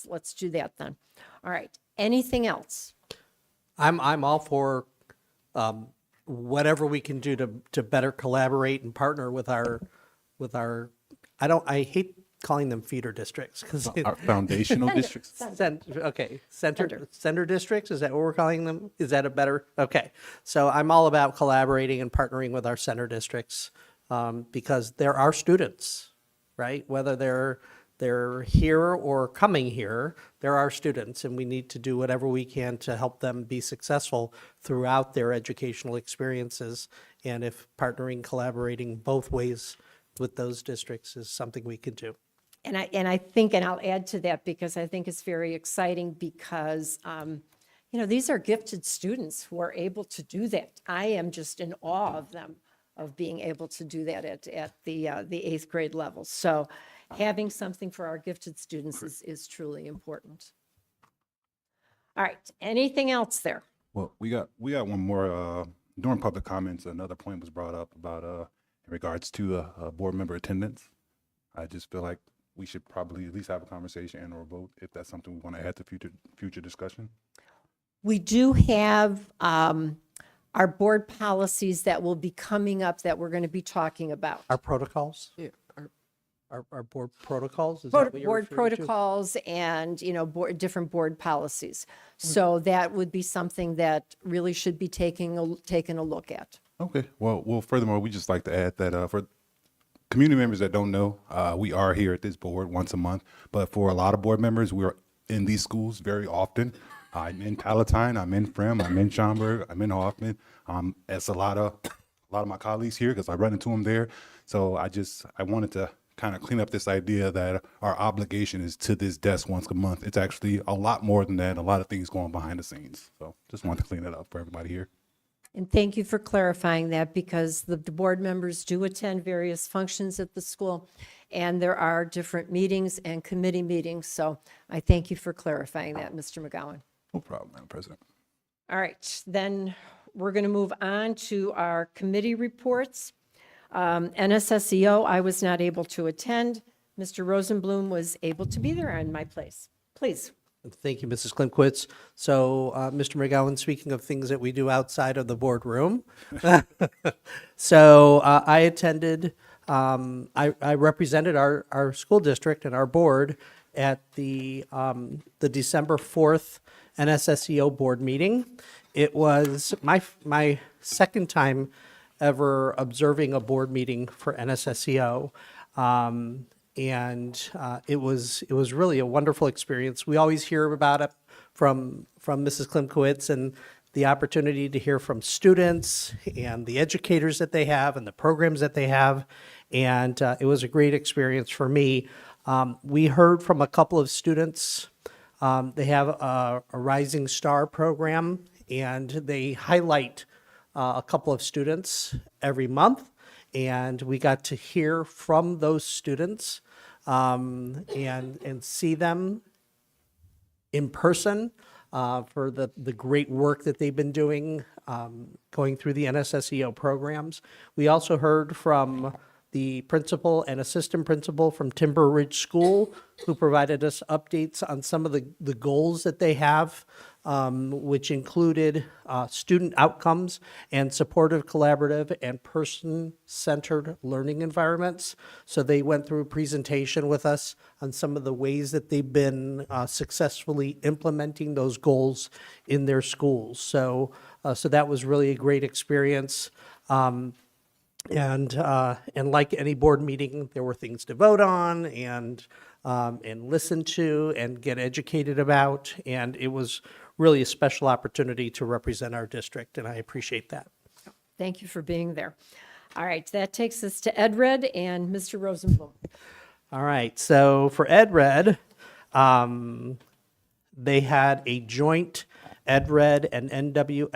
let's do that then. All right, anything else? I'm all for whatever we can do to better collaborate and partner with our I hate calling them feeder districts because Our foundational districts. center districts, is that what we're calling them? Is that a better, okay. So I'm all about collaborating and partnering with our center districts because they're our students, right? Whether they're here or coming here, they're our students, and we need to do whatever we can to help them be successful throughout their educational experiences. And if partnering, collaborating both ways with those districts is something we can do. And I think, and I'll add to that because I think it's very exciting because, these are gifted students who are able to do that. I am just in awe of them, of being able to do that at the 8th grade level. So having something for our gifted students is truly important. All right, anything else there? Well, we got one more, during public comments, another point was brought up about, in regards to board member attendance. I just feel like we should probably at least have a conversation and or vote if that's something we want to add to future discussion. We do have our board policies that will be coming up that we're going to be talking about. Our protocols? Yeah. Our board protocols? Is that what you're Board referring to? protocols and, different board policies. So that would be something that really should be taken a look at. Okay. Well, furthermore, we just like to add that for community members that don't know, we are here at this board once a month, but for a lot of board members, we're in these schools very often. I'm in Palatine, I'm in Frem, I'm in Schaumburg, I'm in Hoffman. As a lot of my colleagues here because I run into them there. So I wanted to kind of clean up this idea that our obligation is to this desk once a month. It's actually a lot more than that. A lot of things going behind the scenes. So just wanted to clean that up for everybody here. And thank you for clarifying that because the board members do attend various functions at the school and there are different meetings and committee meetings. So I thank you for clarifying that, Mr. McGowan. No problem, Madam President. All right, then we're going to move on to our committee reports. NSSEO, I was not able to attend. Mr. Rosenblum was able to be there in my place. Please. Thank you, Mrs. Klimkowitz. So, Mr. McGowan, speaking of things that we do outside of the boardroom, so I attended, I represented our school district and our board at the December 4th NSSEO board meeting. It was my second time ever observing a board meeting for NSSEO. And it was really a wonderful experience. We always hear about it from Mrs. Klimkowitz and the opportunity to hear from students and the educators that they have and the programs that they have. And it was a great experience for me. We heard from a couple of students. They have a Rising Star program, and they highlight a couple of students every month. and we got to hear from those students and see them in person for the great work that they've been doing going through the NSSEO programs. We also heard from the principal and assistant principal from Timber Ridge School, who provided us updates on some of the goals that they have, which included student outcomes and supportive, collaborative, and person-centered learning environments. So they went through a presentation with us on some of the ways that they've been successfully implementing those goals in their schools. So that was really a great experience. And like any board meeting, there were things to vote on and listen to and get educated about. And it was really a special opportunity to represent our district, and I appreciate that. Thank you for being there. All right, that takes us to Ed Red and Mr. Rosenblum. All right, so for Ed Red, they had a joint Ed Red and NWSSBO,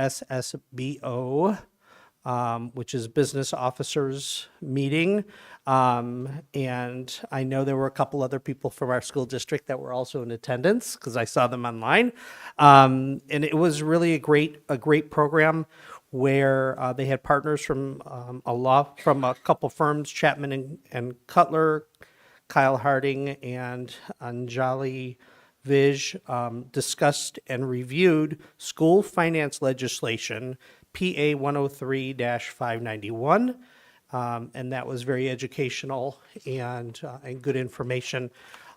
which is business officers meeting. And I know there were a couple other people from our school district that were also in attendance because I saw them online. And it was really a great program where they had partners from a couple firms, Chapman and Cutler, Kyle Harding, and Anjali Vij, discussed and reviewed school finance legislation, PA 103-591, and that was very educational and good information.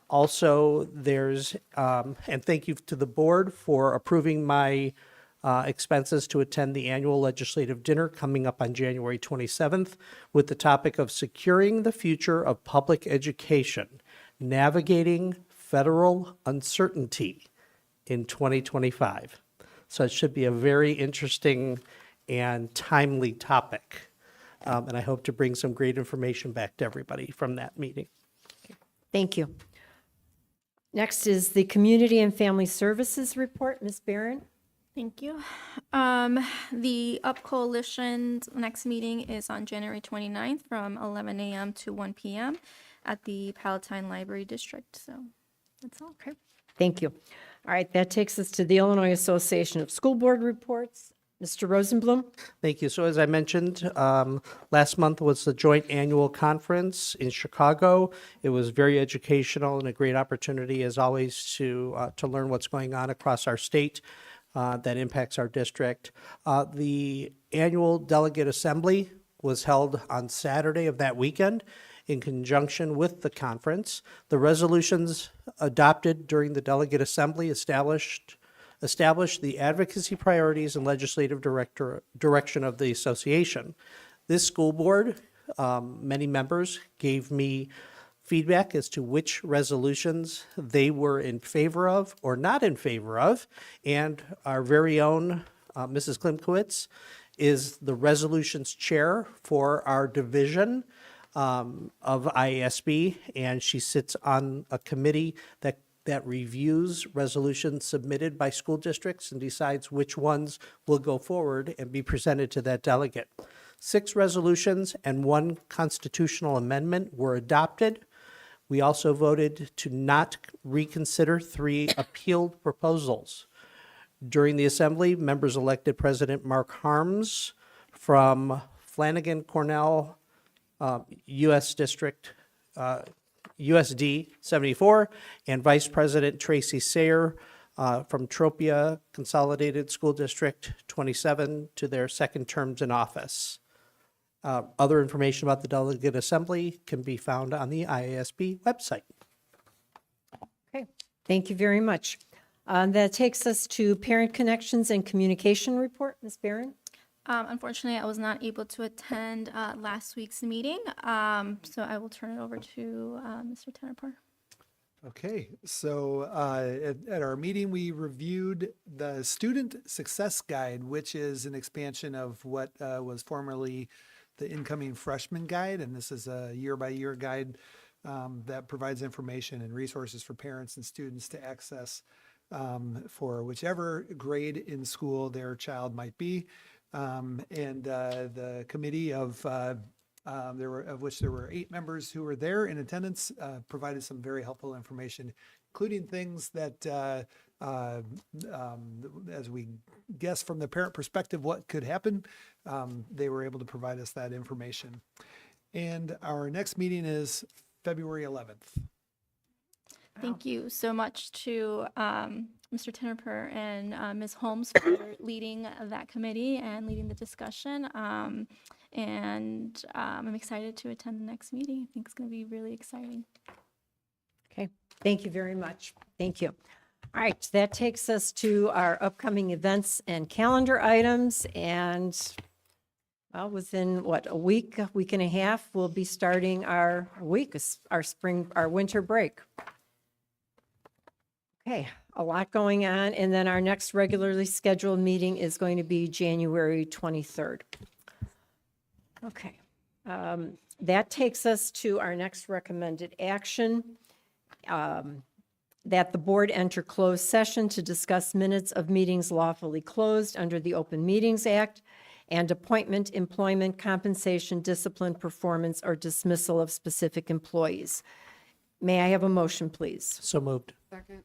Also, there's, and thank you to the board for approving my expenses to attend the annual legislative dinner coming up on January 27th with the topic of securing the future of public education, navigating federal uncertainty in 2025. So it should be a very interesting and timely topic. And I hope to bring some great information back to everybody from that meeting. Thank you. Next is the Community and Family Services Report. Ms. Barron? Thank you. The UP Coalition's next meeting is on January 29th from 11 a.m. to 1 p.m. at the Palatine Library District. So that's all. Okay. Thank you. All right, that takes us to the Illinois Association of School Board Reports. Mr. Rosenblum? Thank you. So as I mentioned, last month was the joint annual conference in Chicago. It was very educational and a great opportunity, as always, to learn what's going on across our state that impacts our district. The annual delegate assembly was held on Saturday of that weekend in conjunction with the conference. The resolutions adopted during the delegate assembly established the advocacy priorities and legislative direction of the association. This school board, many members gave me feedback as to which resolutions they were in favor of or not in favor of, and our very own Mrs. Klimkowitz is the resolutions chair for our division of IASB, and she sits on a committee that reviews resolutions submitted by school districts and decides which ones will go forward and be presented to that delegate. 6 resolutions and 1 constitutional amendment were adopted. We also voted to not reconsider 3 appealed proposals. During the assembly, members elected President Mark Harms from Flanagan Cornell U.S. District USD 74, and Vice President Tracy Sayer from Tropia Consolidated School District 27 to their second terms in office. Other information about the delegate assembly can be found on the IASB website. Okay, thank you very much. That takes us to Parent Connections and Communication Report. Ms. Barron? Unfortunately, I was not able to attend last week's meeting, so I will turn it over to Mr. Tenopar. Okay, so at our meeting, we reviewed the Student Success Guide, which is an expansion of what was formerly the Incoming Freshman Guide, and this is a year-by-year guide that provides information and resources for parents and students to access for whichever grade in school their child might be. And the committee of of which there were 8 members who were there in attendance, provided some very helpful information, including things that, as we guess from the parent perspective, what could happen, they were able to provide us that information. And our next meeting is February 11th. Thank you so much to Mr. Tenneper and Ms. Holmes for leading that committee and leading the discussion. And I'm excited to attend the next meeting. I think it's going to be really exciting. Okay, thank you very much. Thank you. All right, that takes us to our upcoming events and calendar items. And well, within a week and a half, we'll be starting our winter break. Okay, a lot going on. And then our next regularly scheduled meeting is going to be January 23rd. Okay, that takes us to our next recommended action, that the board enter closed session to discuss minutes of meetings lawfully closed under the Open Meetings Act and appointment, employment, compensation, discipline, performance, or dismissal of specific employees. May I have a motion, please? So moved. Second.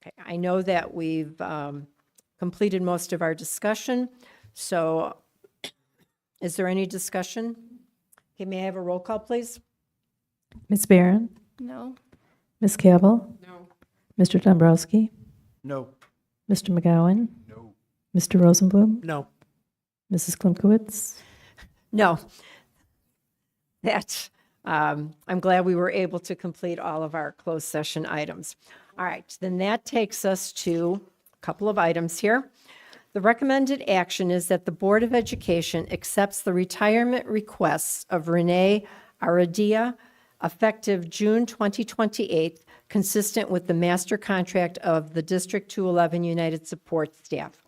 Okay, I know that we've completed most of our discussion, so is there any discussion? Okay, may I have a roll call, please? Ms. Barron? No. Ms. Cavill? No. Mr. Dombrowski? No. Mr. McGowan? No. Mr. Rosenblum? No. Mrs. Klimkowitz? No. I'm glad we were able to complete all of our closed session items. All right, then that takes us to a couple of items here. The recommended action is that the Board of Education accepts the retirement requests of Renee Aradia effective June 2028, consistent with the master contract of the District 211 United Support Staff.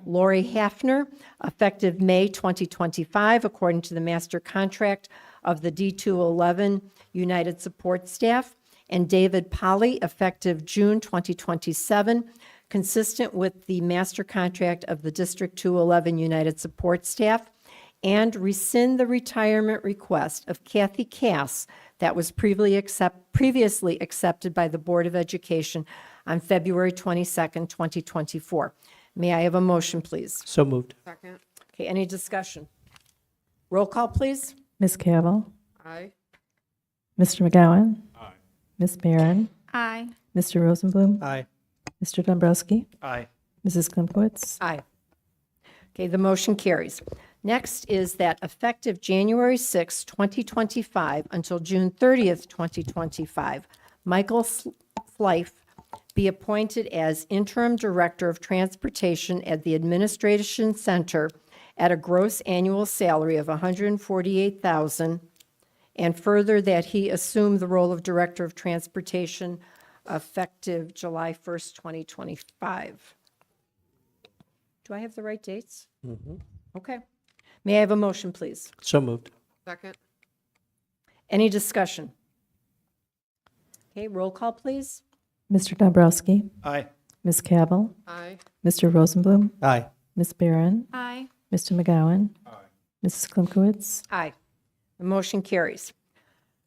Lori Hafner, effective May 2025, according to the master contract of the D211 United Support Staff, and David Polly, effective June 2027, consistent with the master contract of the District 211 United Support Staff, and rescind the retirement request of Kathy Cass that was previously accepted by the Board of Education on February 22nd, 2024. May I have a motion, please? So moved. Second. Okay, any discussion? Roll call, please. Ms. Cavill? Aye. Mr. McGowan? Aye. Ms. Barron? Aye. Mr. Rosenblum? Aye. Mr. Dombrowski? Aye. Mrs. Klimkowitz? Aye. Okay, the motion carries. Next is that effective January 6, 2025 until June 30th, 2025, Michael Flife be appointed as Interim Director of Transportation at the Administration Center at a gross annual salary of $148,000, and further that he assume the role of Director of Transportation effective July 1st, 2025. Do I have the right dates? Okay. May I have a motion, please? So moved. Second. Any discussion? Okay, roll call, please. Mr. Dombrowski? Aye. Ms. Cavill? Aye. Mr. Rosenblum? Aye. Ms. Barron? Aye. Mr. McGowan? Aye. Mrs. Klimkowitz? Aye. The motion carries.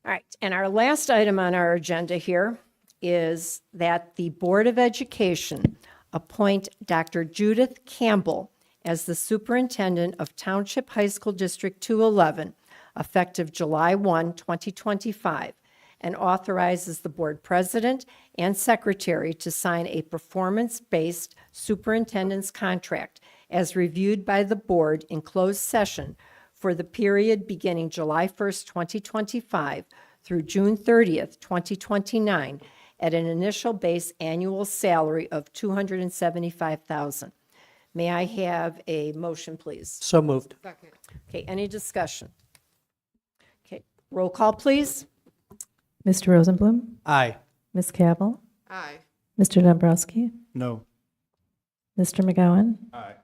All right, and our last item on our agenda here is that the Board of Education appoint Dr. Judith Campbell as the Superintendent of Township High School District 211, effective July 1, 2025, and authorizes the Board President and Secretary to sign a performance-based superintendent's contract as reviewed by the Board in closed session for the period beginning July 1st, 2025 through June 30th, 2029, at an initial base annual salary of $275,000. May I have a motion, please? So moved. Second. Okay, any discussion? Okay, roll call, please. Mr. Rosenblum? Aye. Ms. Cavill? Aye. Mr. Dombrowski? No. Mr. McGowan? Aye.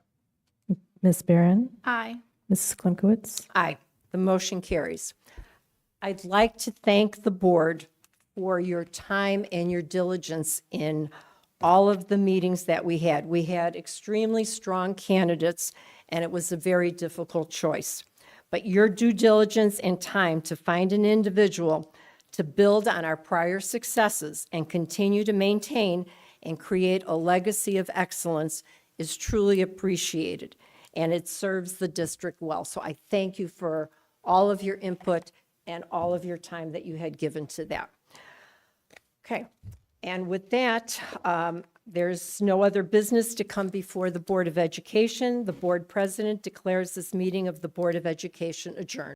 Ms. Barron? Aye. Mrs. Klimkowitz? Aye, the motion carries. I'd like to thank the board for your time and your diligence in all of the meetings that we had. We had extremely strong candidates, and it was a very difficult choice. but your due diligence and time to find an individual to build on our prior successes and continue to maintain and create a legacy of excellence is truly appreciated, and it serves the district well. So I thank you for all of your input and all of your time that you had given to that. Okay, and with that, there's no other business to come before the Board of Education. The board president declares this meeting of the Board of Education adjourned.